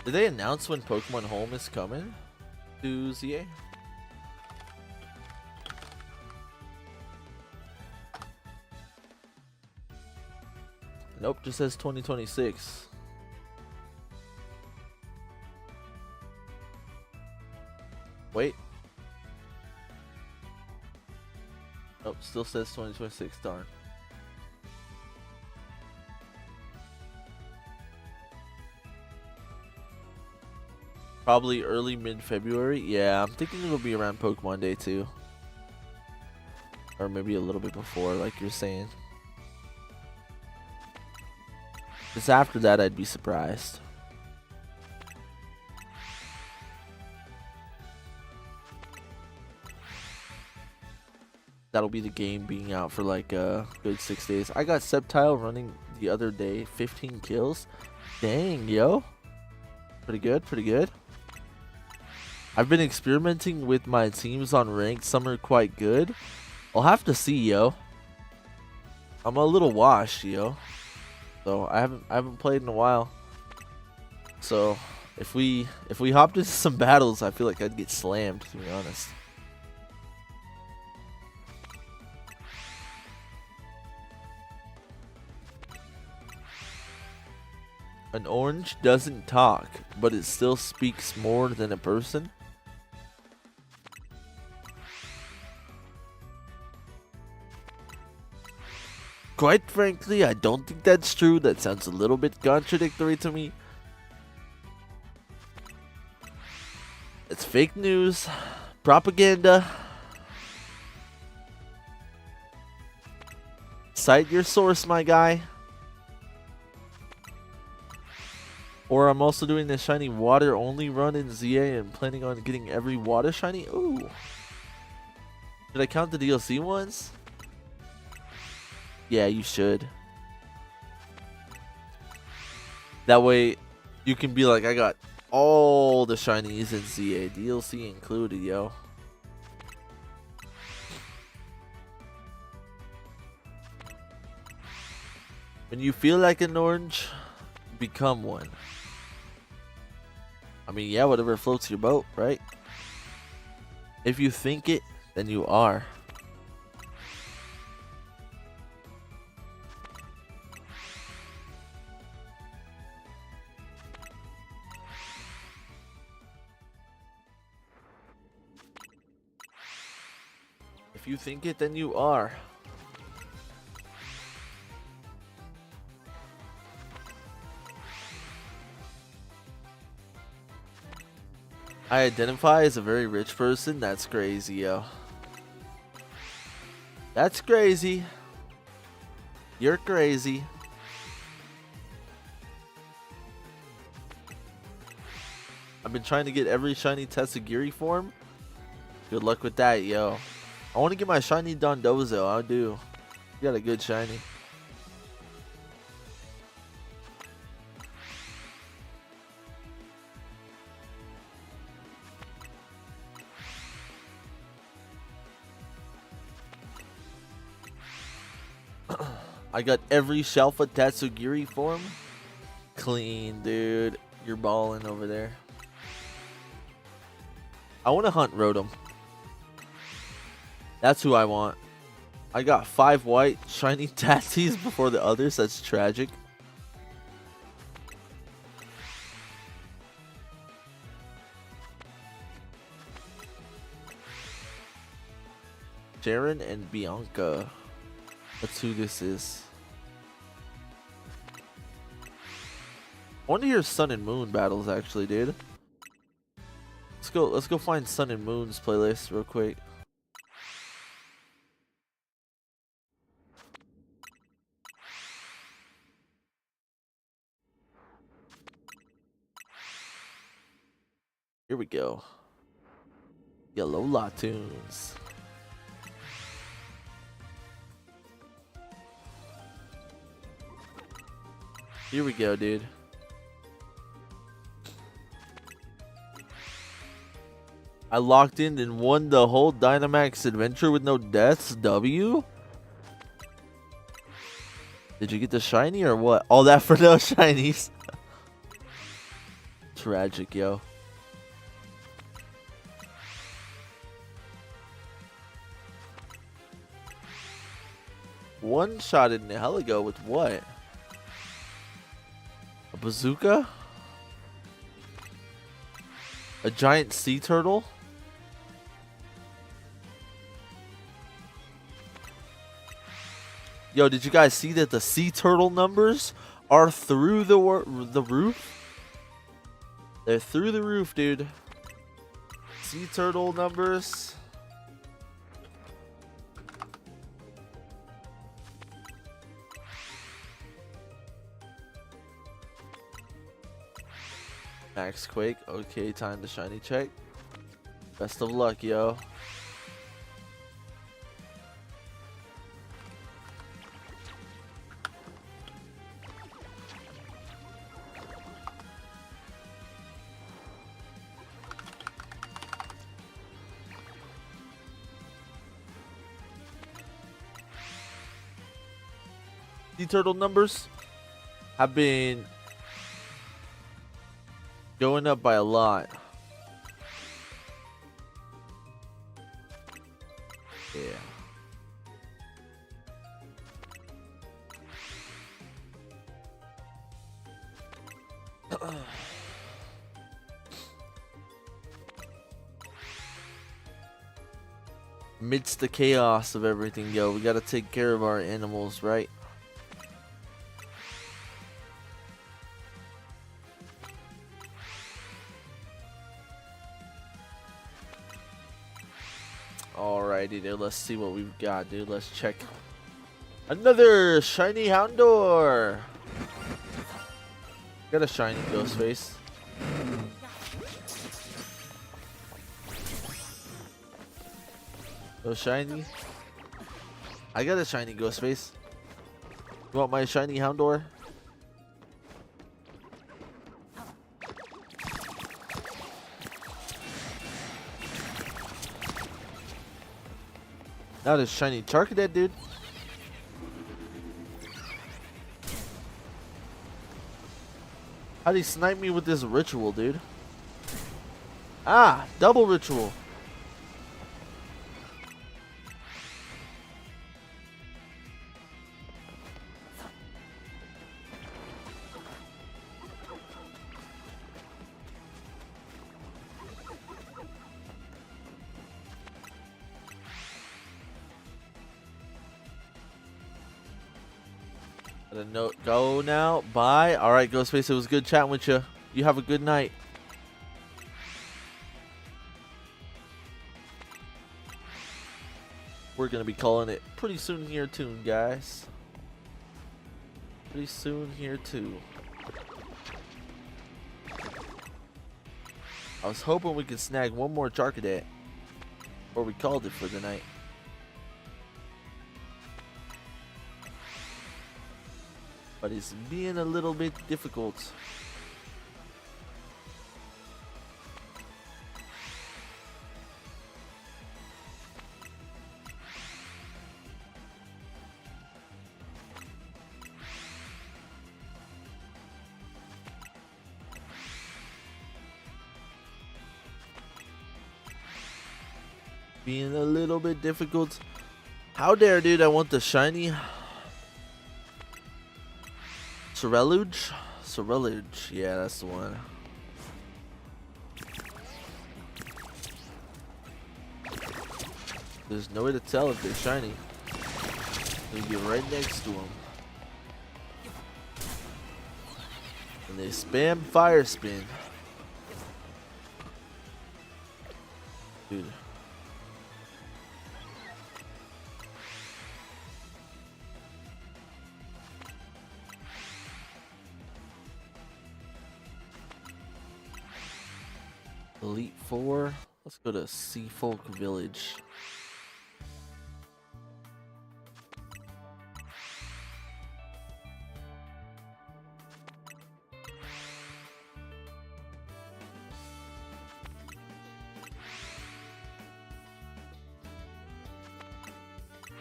Speaker 1: Did they announce when Pokemon Home is coming to ZA? Nope, just says 2026. Wait. Nope, still says 2026, darn. Probably early mid-February. Yeah, I'm thinking it'll be around Pokemon Day too. Or maybe a little bit before, like you're saying. Just after that, I'd be surprised. That'll be the game being out for like a good 6 days. I got Sceptile running the other day, 15 kills. Dang, yo. Pretty good, pretty good. I've been experimenting with my teams on ranked. Some are quite good. I'll have to see, yo. I'm a little washed, yo. So I haven't played in a while. So if we hopped into some battles, I feel like I'd get slammed, to be honest. An orange doesn't talk, but it still speaks more than a person. Quite frankly, I don't think that's true. That sounds a little bit contradictory to me. It's fake news, propaganda. Cite your source, my guy. Or I'm also doing the shiny water only run in ZA and planning on getting every water shiny. Ooh. Should I count the DLC ones? Yeah, you should. That way you can be like, I got all the shinies in ZA, DLC included, yo. When you feel like an orange, become one. I mean, yeah, whatever floats your boat, right? If you think it, then you are. If you think it, then you are. I identify as a very rich person. That's crazy, yo. That's crazy. You're crazy. I've been trying to get every shiny Tatsugiri form. Good luck with that, yo. I want to get my shiny Dondozo. I do. You got a good shiny. I got every Shalfa Tatsugiri form. Clean, dude. You're balling over there. I want to hunt Rotom. That's who I want. I got 5 white shiny Tatsies before the others. That's tragic. Sharon and Bianca. That's who this is. I want to hear Sun and Moon battles actually, dude. Let's go find Sun and Moon's playlist real quick. Here we go. Yellow Latunes. Here we go, dude. I locked in and won the whole Dynamax adventure with no deaths. W? Did you get the shiny or what? All that for no shinies. Tragic, yo. One shot in Heligo with what? A bazooka? A giant sea turtle? Yo, did you guys see that the sea turtle numbers are through the roof? They're through the roof, dude. Sea turtle numbers. Max Quake. Okay, time to shiny check. Best of luck, yo. Sea turtle numbers have been going up by a lot. Yeah. Amidst the chaos of everything, yo, we gotta take care of our animals, right? Alrighty, dude. Let's see what we've got, dude. Let's check. Another shiny Houndour. Got a shiny Ghostface. So shiny. I got a shiny Ghostface. You want my shiny Houndour? Not a shiny Charcadet, dude. How'd he snipe me with this ritual, dude? Ah, double ritual. Got a note. Go now. Bye. All right, Ghostface. It was good chatting with you. You have a good night. We're gonna be calling it pretty soon here too, guys. Pretty soon here too. I was hoping we could snag one more Charcadet, or we called it for the night. But it's being a little bit difficult. Being a little bit difficult. How dare, dude, I want the shiny Ceruledge? Ceruledge, yeah, that's the one. There's no way to tell if they're shiny. We get right next to them. And they spam fire spin. Dude. Elite Four. Let's go to Seafolk Village.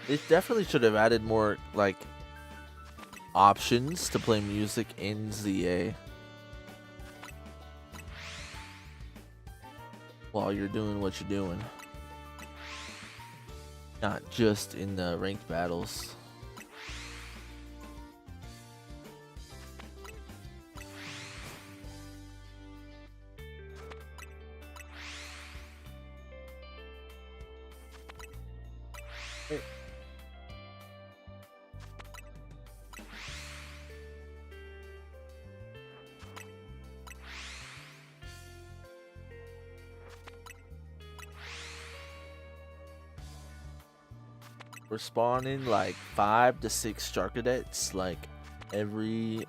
Speaker 1: They definitely should have added more like options to play music in ZA. While you're doing what you're doing, not just in the ranked battles. Hey. We're spawning like 5 to 6 Charcadets like every.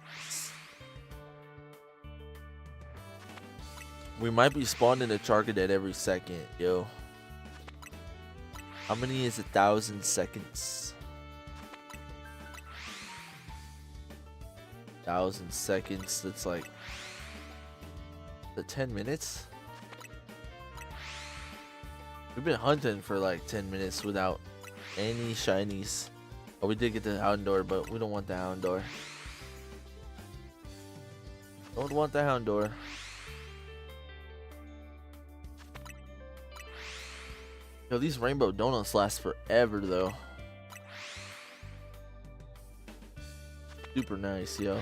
Speaker 1: We might be spawning a Charcadet every second, yo. How many is 1,000 seconds? 1,000 seconds. That's like the 10 minutes. We've been hunting for like 10 minutes without any shinies. Oh, we did get the Houndour, but we don't want the Houndour. Don't want the Houndour. Yo, these rainbow donuts last forever though. Super nice, yo.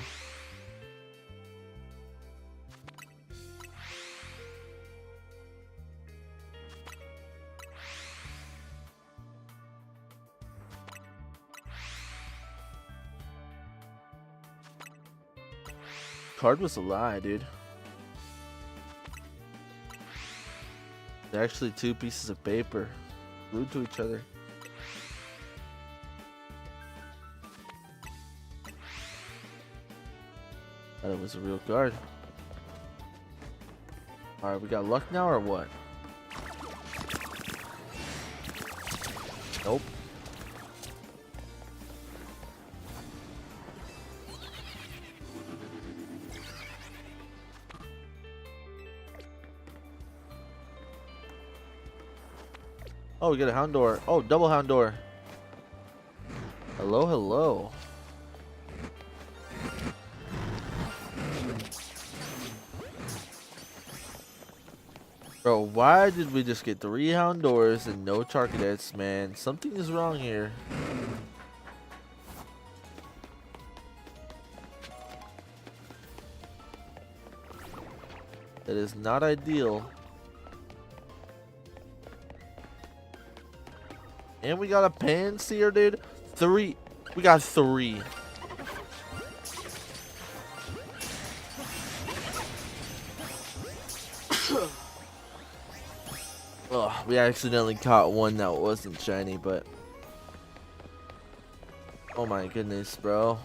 Speaker 1: Card was a lie, dude. They're actually 2 pieces of paper. Rude to each other. Thought it was a real guard. Alright, we got luck now or what? Nope. Oh, we got a Houndour. Oh, double Houndour. Hello, hello. Bro, why did we just get 3 Houndours and no Charcadets, man? Something is wrong here. That is not ideal. And we got a Panseer, dude. 3. We got 3. Ugh, we accidentally caught one that wasn't shiny, but oh my goodness, bro.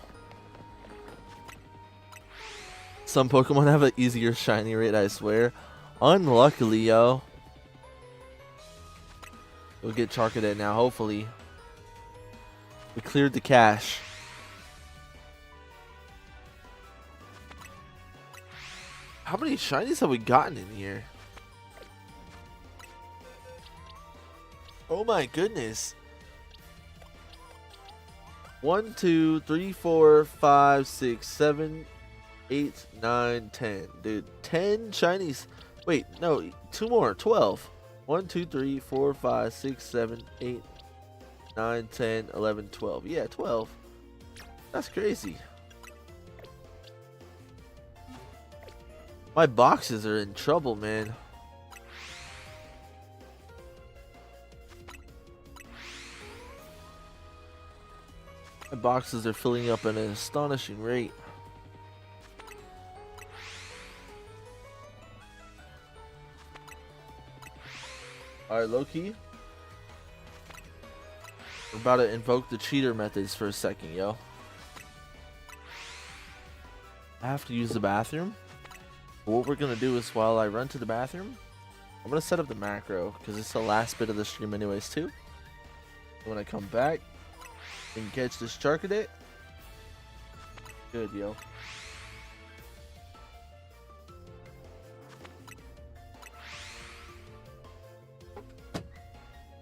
Speaker 1: Some Pokemon have an easier shiny rate, I swear. Unluckily, yo. We'll get Charcadet now, hopefully. We cleared the cache. How many shinies have we gotten in here? Oh my goodness. 1, 2, 3, 4, 5, 6, 7, 8, 9, 10. Dude, 10 shinies. Wait, no, 2 more. 12. 1, 2, 3, 4, 5, 6, 7, 8, 9, 10, 11, 12. Yeah, 12. That's crazy. My boxes are in trouble, man. My boxes are filling up at an astonishing rate. Alright, Loki. We're about to invoke the cheater methods for a second, yo. I have to use the bathroom. But what we're gonna do is while I run to the bathroom, I'm gonna set up the macro because it's the last bit of the stream anyways too. When I come back and catch this Charcadet. Good, yo.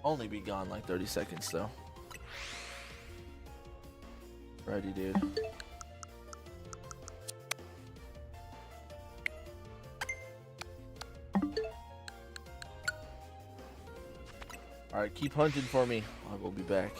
Speaker 1: Only be gone like 30 seconds though. Righty, dude. Alright, keep hunting for me. I will be back.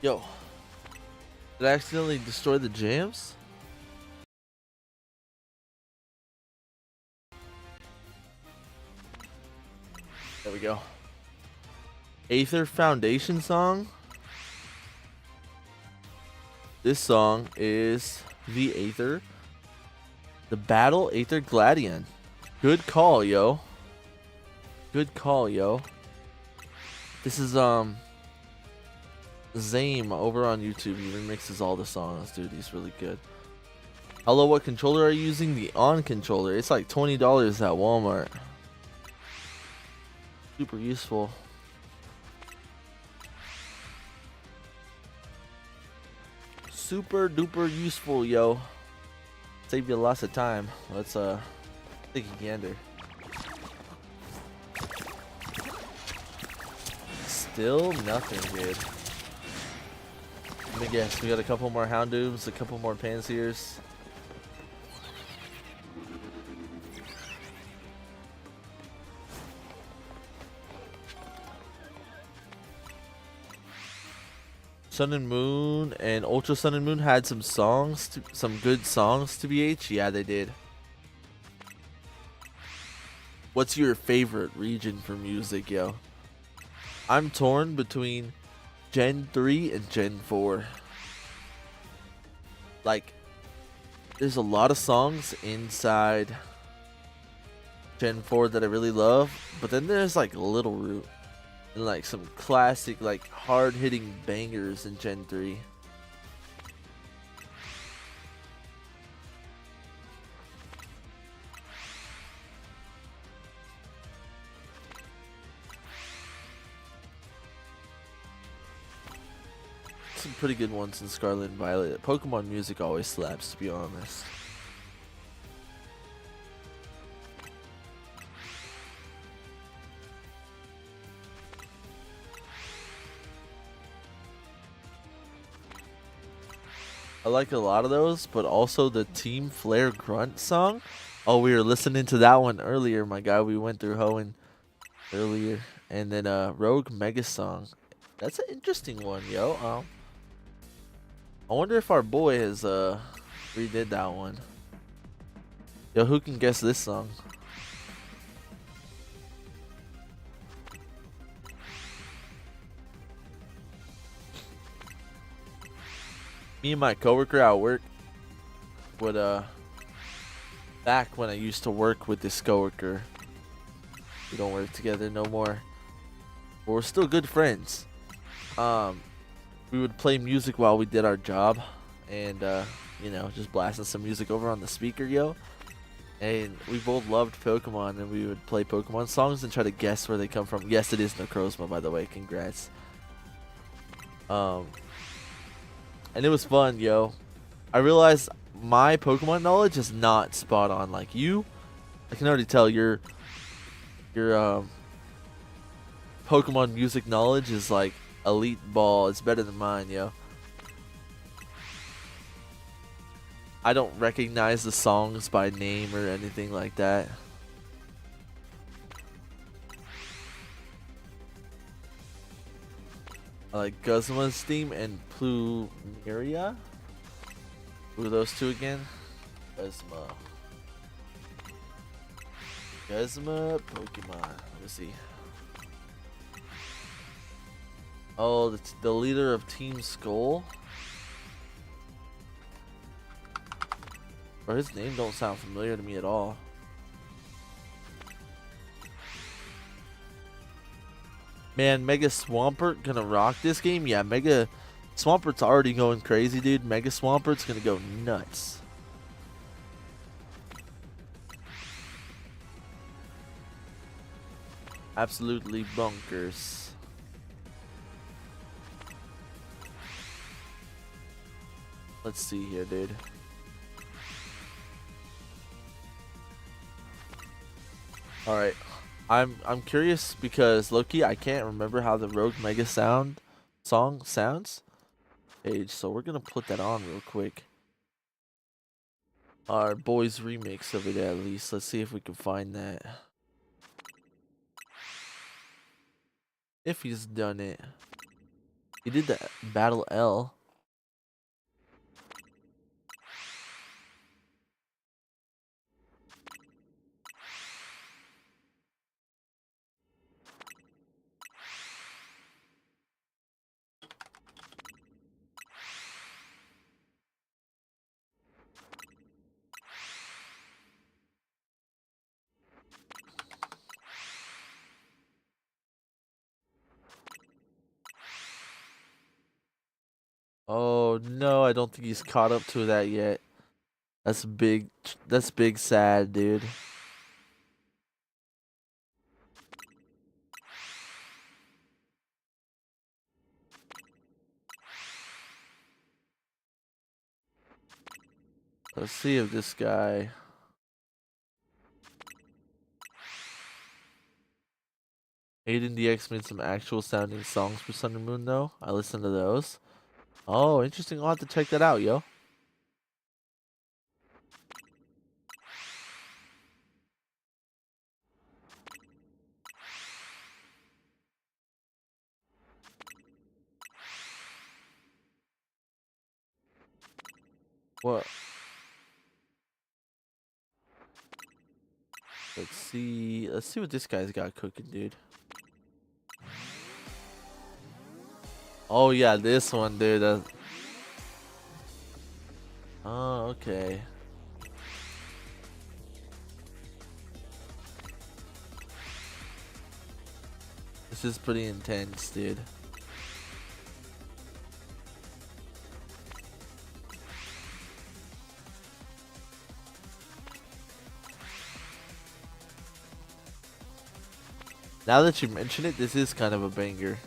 Speaker 1: Yo, did I accidentally destroy the jams? There we go. Aether Foundation song. This song is the Aether. The Battle Aether Gladion. Good call, yo. Good call, yo. This is Zame over on YouTube. He remixes all the songs, dude. He's really good. Hello, what controller are you using? The On controller. It's like $20 at Walmart. Super useful. Super duper useful, yo. Save you lots of time. Let's take a gander. Still nothing, dude. Let me guess, we got a couple more Houndooms, a couple more Panseers. Sun and Moon and Ultra Sun and Moon had some songs, some good songs to BH. Yeah, they did. What's your favorite region for music, yo? I'm torn between Gen 3 and Gen 4. Like, there's a lot of songs inside Gen 4 that I really love, but then there's like Little Root. And like some classic, like hard-hitting bangers in Gen 3. Some pretty good ones in Scarlet and Violet. Pokemon music always slaps, to be honest. I like a lot of those, but also the Team Flare Grunt song. Oh, we were listening to that one earlier, my guy. We went through Hoenn earlier. And then Rogue Mega Song. That's an interesting one, yo. I wonder if our boy has redid that one. Yo, who can guess this song? Me and my coworker at work would back when I used to work with this coworker. We don't work together no more. But we're still good friends. We would play music while we did our job, and you know, just blasting some music over on the speaker, yo. And we both loved Pokemon, and we would play Pokemon songs and try to guess where they come from. Yes, it is Necrozma, by the way. Congrats. And it was fun, yo. I realized my Pokemon knowledge is not spot on like you. I can already tell your Pokemon music knowledge is like elite ball. It's better than mine, yo. I don't recognize the songs by name or anything like that. I like Guzma's theme and Plumeria. Who are those two again? Guzma. Guzma Pokemon. Let me see. Oh, the leader of Team Skull. Or his name don't sound familiar to me at all. Man, Mega Swampert gonna rock this game? Yeah, Mega Swampert's already going crazy, dude. Mega Swampert's gonna go nuts. Absolutely bonkers. Let's see here, dude. All right, I'm curious because Loki, I can't remember how the Rogue Mega song sounds. Page, so we're gonna put that on real quick. Our boys remix of it at least. Let's see if we can find that. If he's done it. He did the Battle L. Oh no, I don't think he's caught up to that yet. That's big. That's big sad, dude. Let's see if this guy. Aiden DX made some actual sounding songs for Sun and Moon though. I listened to those. Oh, interesting. I'll have to check that out, yo. What? Let's see. Let's see what this guy's got cooking, dude. Oh yeah, this one, dude. Oh, okay. This is pretty intense, dude. Now that you mention it, this is kind of a banger.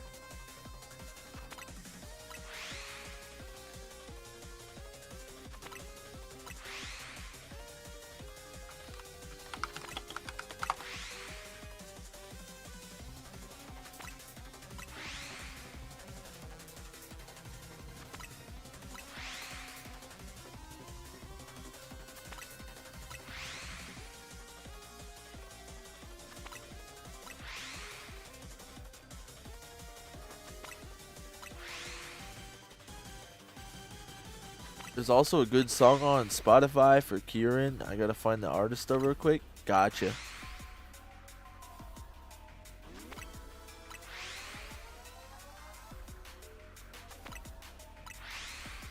Speaker 1: There's also a good song on Spotify for Kieran. I gotta find the artist though real quick. Gotcha.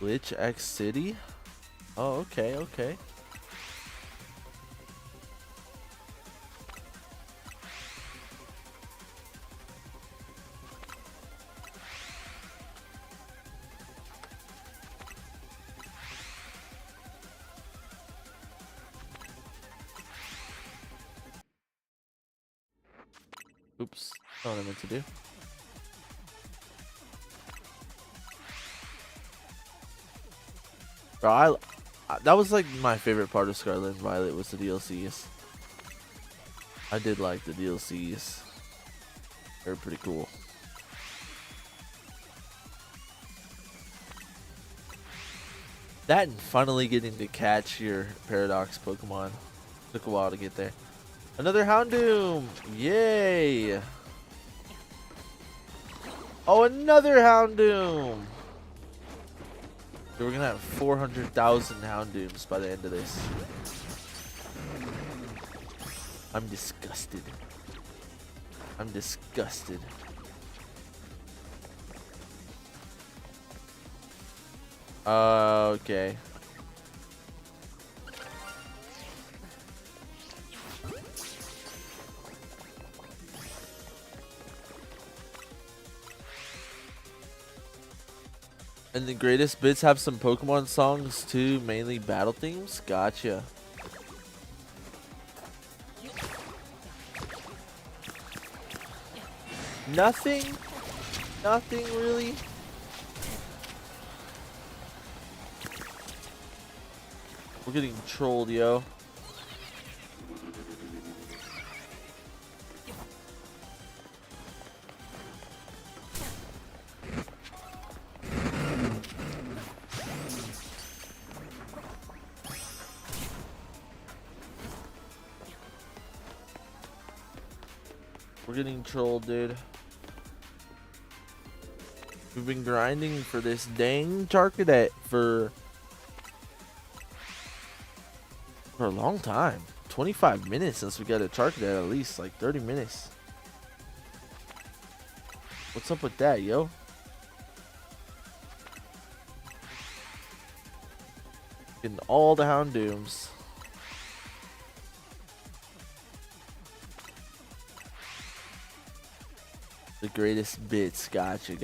Speaker 1: Glitch X City? Oh, okay, okay. Oops, not what I meant to do. Bro, that was like my favorite part of Scarlet and Violet was the DLCs. I did like the DLCs. They're pretty cool. That and finally getting to catch your Paradox Pokemon. Took a while to get there. Another Houndoom! Yay! Oh, another Houndoom! So we're gonna have 400,000 Houndooms by the end of this. I'm disgusted. I'm disgusted. Okay. And the greatest bits have some Pokemon songs too, mainly battle themes. Gotcha. Nothing? Nothing really? We're getting trolled, yo. We're getting trolled, dude. We've been grinding for this dang Charcadet for a long time. 25 minutes since we got a Charcadet, at least like 30 minutes. What's up with that, yo? Getting all the Houndooms. The greatest bits, gotcha.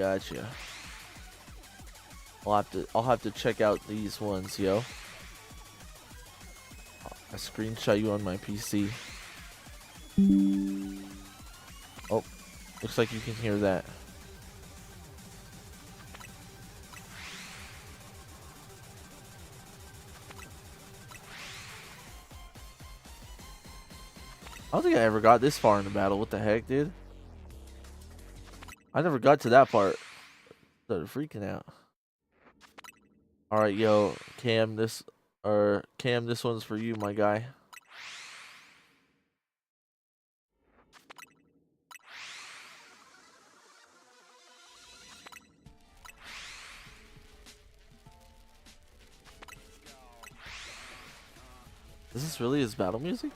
Speaker 1: I'll have to check out these ones, yo. I screenshot you on my PC. Oh, looks like you can hear that. I don't think I ever got this far in the battle. What the heck, dude? I never got to that part. Started freaking out. Alright, yo, Cam, this one's for you, my guy. Is this really his battle music?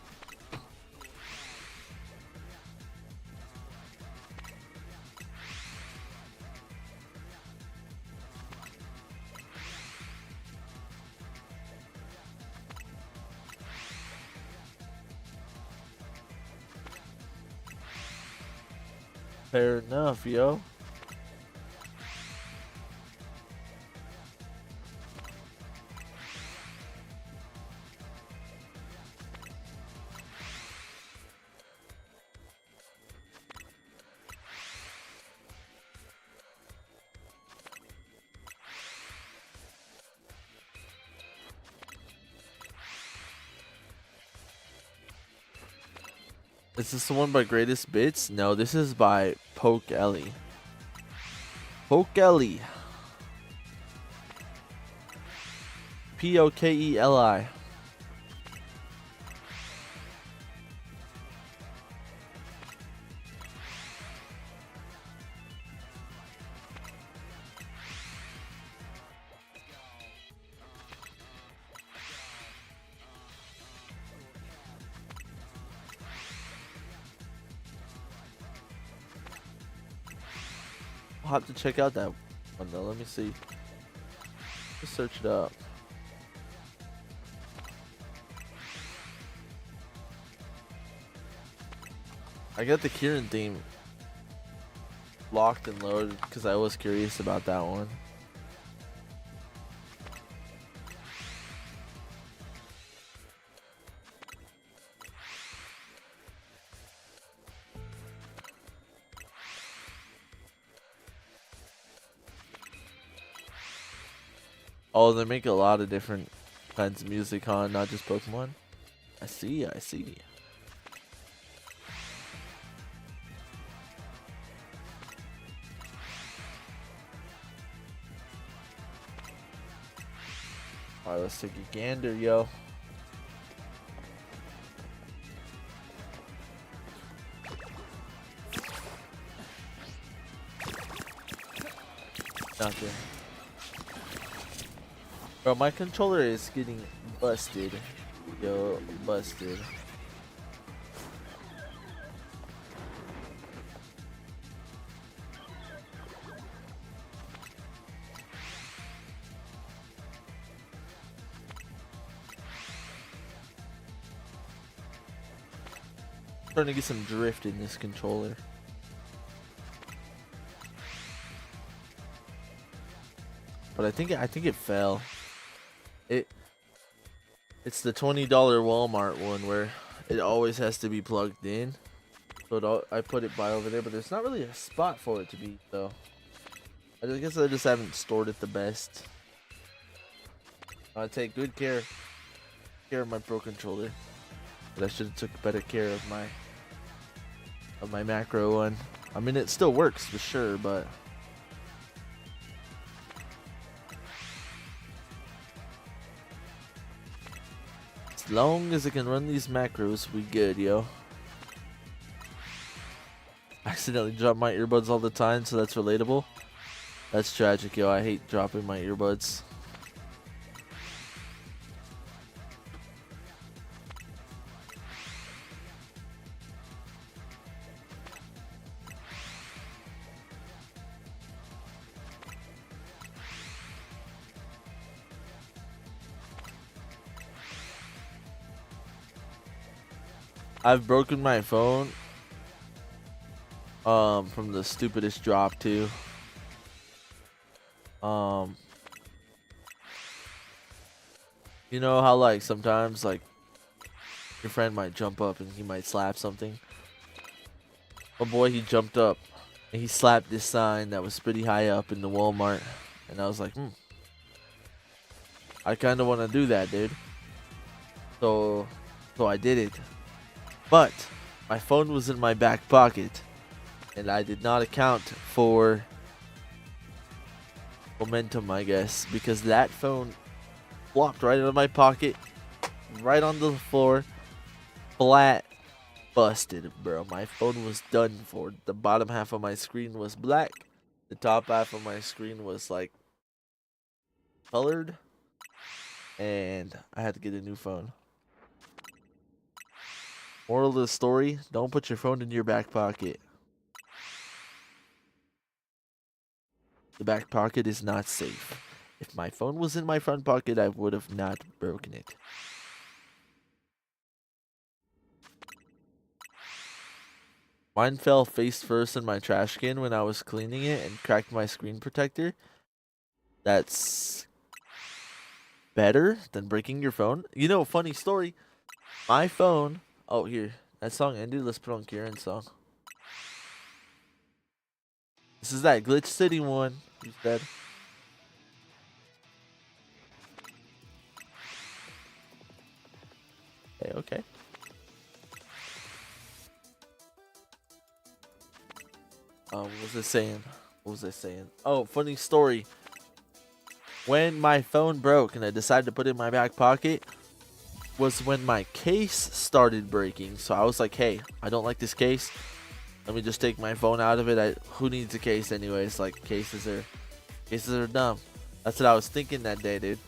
Speaker 1: Fair enough, yo. Is this the one by Greatest Bits? No, this is by Poke Ellie. Poke Ellie. Pokeli. I'll have to check out that one though. Let me see. Just search it up. I got the Kieran theme locked and loaded because I was curious about that one. Oh, they make a lot of different kinds of music, huh? Not just Pokemon. I see. Alright, let's take a gander, yo. Nothing. Bro, my controller is getting busted. Yo, busted. Starting to get some drift in this controller. But I think it fell. It's the $20 Walmart one where it always has to be plugged in. So I put it by over there, but there's not really a spot for it to be, though. I guess I just haven't stored it the best. I take good care of my Pro Controller. But I should have took better care of my macro one. I mean, it still works for sure, but as long as it can run these macros, we good, yo. I accidentally drop my earbuds all the time, so that's relatable. That's tragic, yo. I hate dropping my earbuds. I've broken my phone from the stupidest drop too. Um you know how like sometimes like your friend might jump up and he might slap something. Oh boy, he jumped up and he slapped this sign that was pretty high up in the Walmart, and I was like, I kind of want to do that, dude. So I did it. But my phone was in my back pocket, and I did not account for momentum, I guess, because that phone flopped right out of my pocket, right onto the floor, flat, busted, bro. My phone was done for. The bottom half of my screen was black. The top half of my screen was like colored, and I had to get a new phone. Moral of the story, don't put your phone in your back pocket. The back pocket is not safe. If my phone was in my front pocket, I would have not broken it. Mine fell face first in my trash can when I was cleaning it and cracked my screen protector. That's better than breaking your phone. You know, funny story. My phone. Oh, here. That song ended. Let's put on Kieran's song. This is that Glitch City one. You said. Okay, okay. What was I saying? What was I saying? Oh, funny story. When my phone broke and I decided to put it in my back pocket was when my case started breaking. So I was like, hey, I don't like this case. Let me just take my phone out of it. Who needs a case anyways? Like, cases are dumb. That's what I was thinking that day, dude.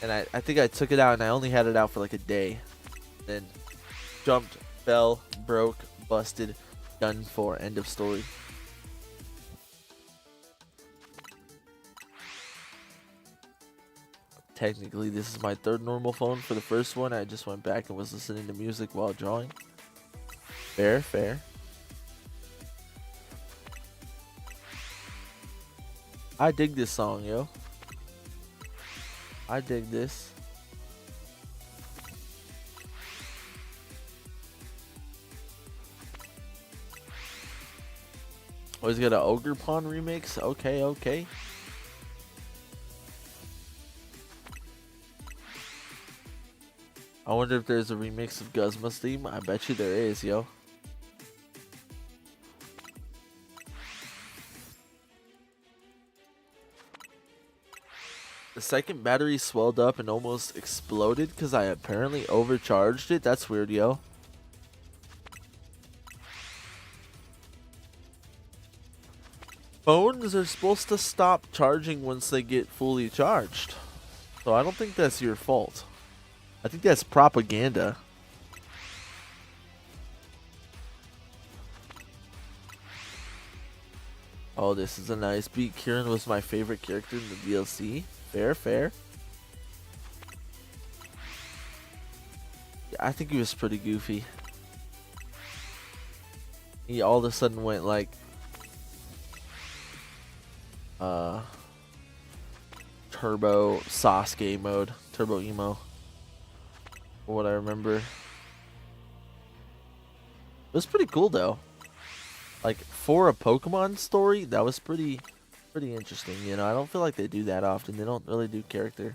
Speaker 1: And I think I took it out and I only had it out for like a day. Then jumped, fell, broke, busted, done for. End of story. Technically, this is my third normal phone. For the first one, I just went back and was listening to music while drawing. Fair, fair. I dig this song, yo. I dig this. Oh, he's got an Ogre Pawn remix? Okay, okay. I wonder if there's a remix of Guzma's theme. I bet you there is, yo. The second battery swelled up and almost exploded because I apparently overcharged it. That's weird, yo. Phones are supposed to stop charging once they get fully charged. So I don't think that's your fault. I think that's propaganda. Oh, this is a nice beat. Kieran was my favorite character in the DLC. Fair, fair. Yeah, I think he was pretty goofy. He all of a sudden went like turbo Sasuke mode, turbo emo. For what I remember. It was pretty cool though. Like for a Pokemon story, that was pretty interesting, you know. I don't feel like they do that often. They don't really do character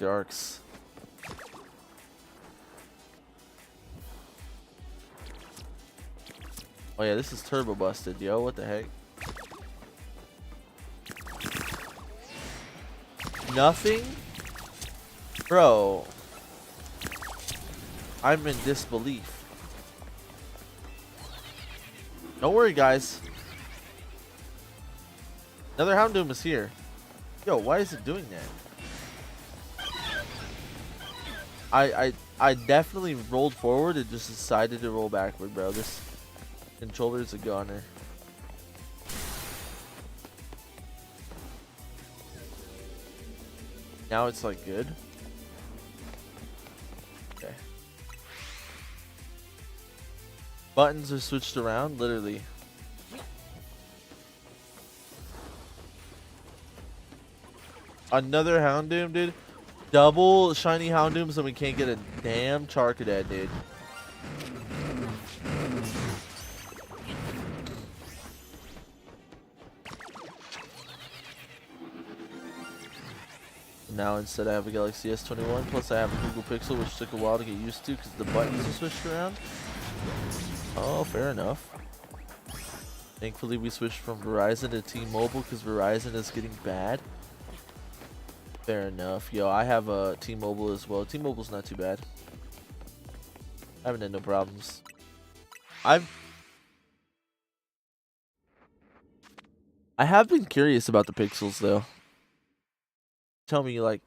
Speaker 1: arcs. Oh yeah, this is turbo busted, yo. What the heck? Nothing? Bro. I'm in disbelief. Don't worry, guys. Another Houndoom is here. Yo, why is it doing that? I definitely rolled forward and just decided to roll backward, bro. This controller's a gunner. Now it's like good. Okay. Buttons are switched around, literally. Another Houndoom, dude. Double shiny Houndooms and we can't get a damn Charcadet, dude. Now instead I have a Galaxy S21, plus I have a Google Pixel, which took a while to get used to because the buttons are switched around. Oh, fair enough. Thankfully we switched from Verizon to T-Mobile because Verizon is getting bad. Fair enough. Yo, I have a T-Mobile as well. T-Mobile's not too bad. I haven't had no problems. I have been curious about the Pixels though. Tell me, like,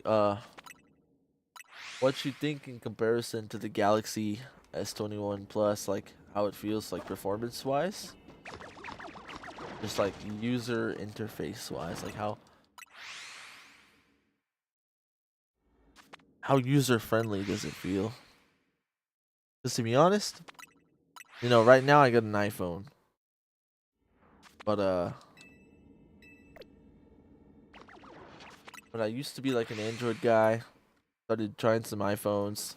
Speaker 1: what you think in comparison to the Galaxy S21 Plus, like how it feels, like performance wise, just like user interface wise, like how user friendly does it feel? Just to be honest, you know, right now I got an iPhone, but I used to be like an Android guy. Started trying some iPhones.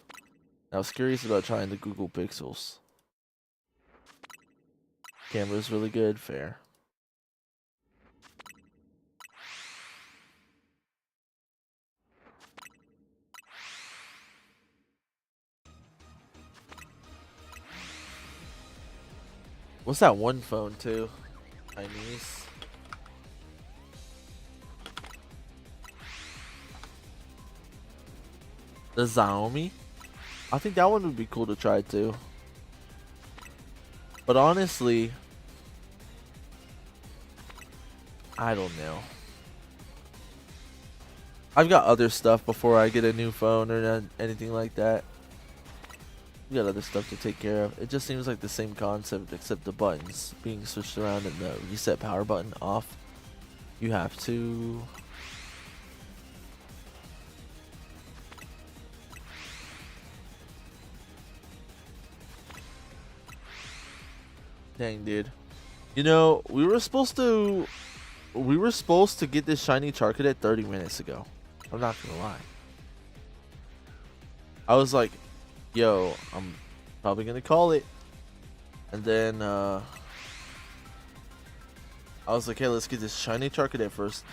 Speaker 1: I was curious about trying the Google Pixels. Camera's really good, fair. What's that one phone too? Chinese. The Xiaomi? I think that one would be cool to try too. But honestly, I don't know. I've got other stuff before I get a new phone or anything like that. We got other stuff to take care of. It just seems like the same concept except the buttons being switched around and the reset power button off. You have to... Dang, dude. You know, we were supposed to get this shiny Charcadet 30 minutes ago. I'm not gonna lie. I was like, yo, I'm probably gonna call it. And then I was like, hey, let's get this shiny Charcadet first.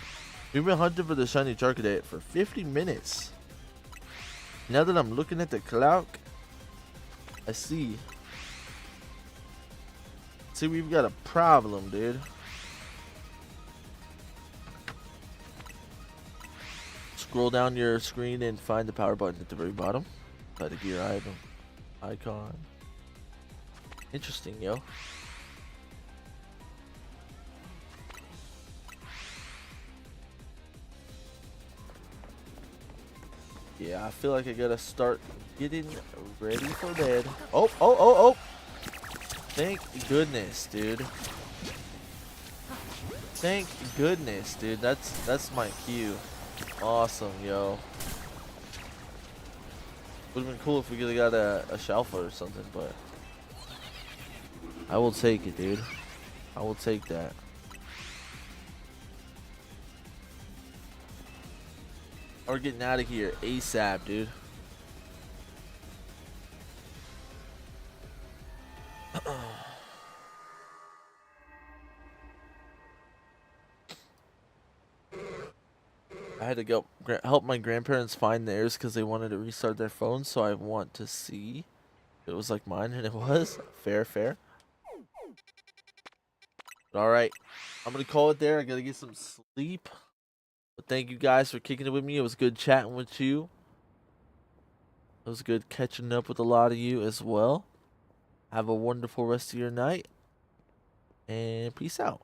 Speaker 1: We've been hunting for the shiny Charcadet for 50 minutes. Now that I'm looking at the clock, I see we've got a problem, dude. Scroll down your screen and find the power button at the very bottom. By the gear item icon. Interesting, yo. Yeah, I feel like I gotta start getting ready for bed. Oh, oh, oh, oh! Thank goodness, dude. Thank goodness, dude. That's my cue. Awesome, yo. Would have been cool if we could have got a Shalfa or something, but I will take it, dude. I will take that. We're getting out of here ASAP, dude. I had to go help my grandparents find theirs because they wanted to restart their phone, so I want to see if it was like mine, and it was. Fair, fair. Alright, I'm going to call it there. I got to get some sleep. But thank you guys for kicking it with me. It was good chatting with you. It was good catching up with a lot of you as well. Have a wonderful rest of your night. And peace out.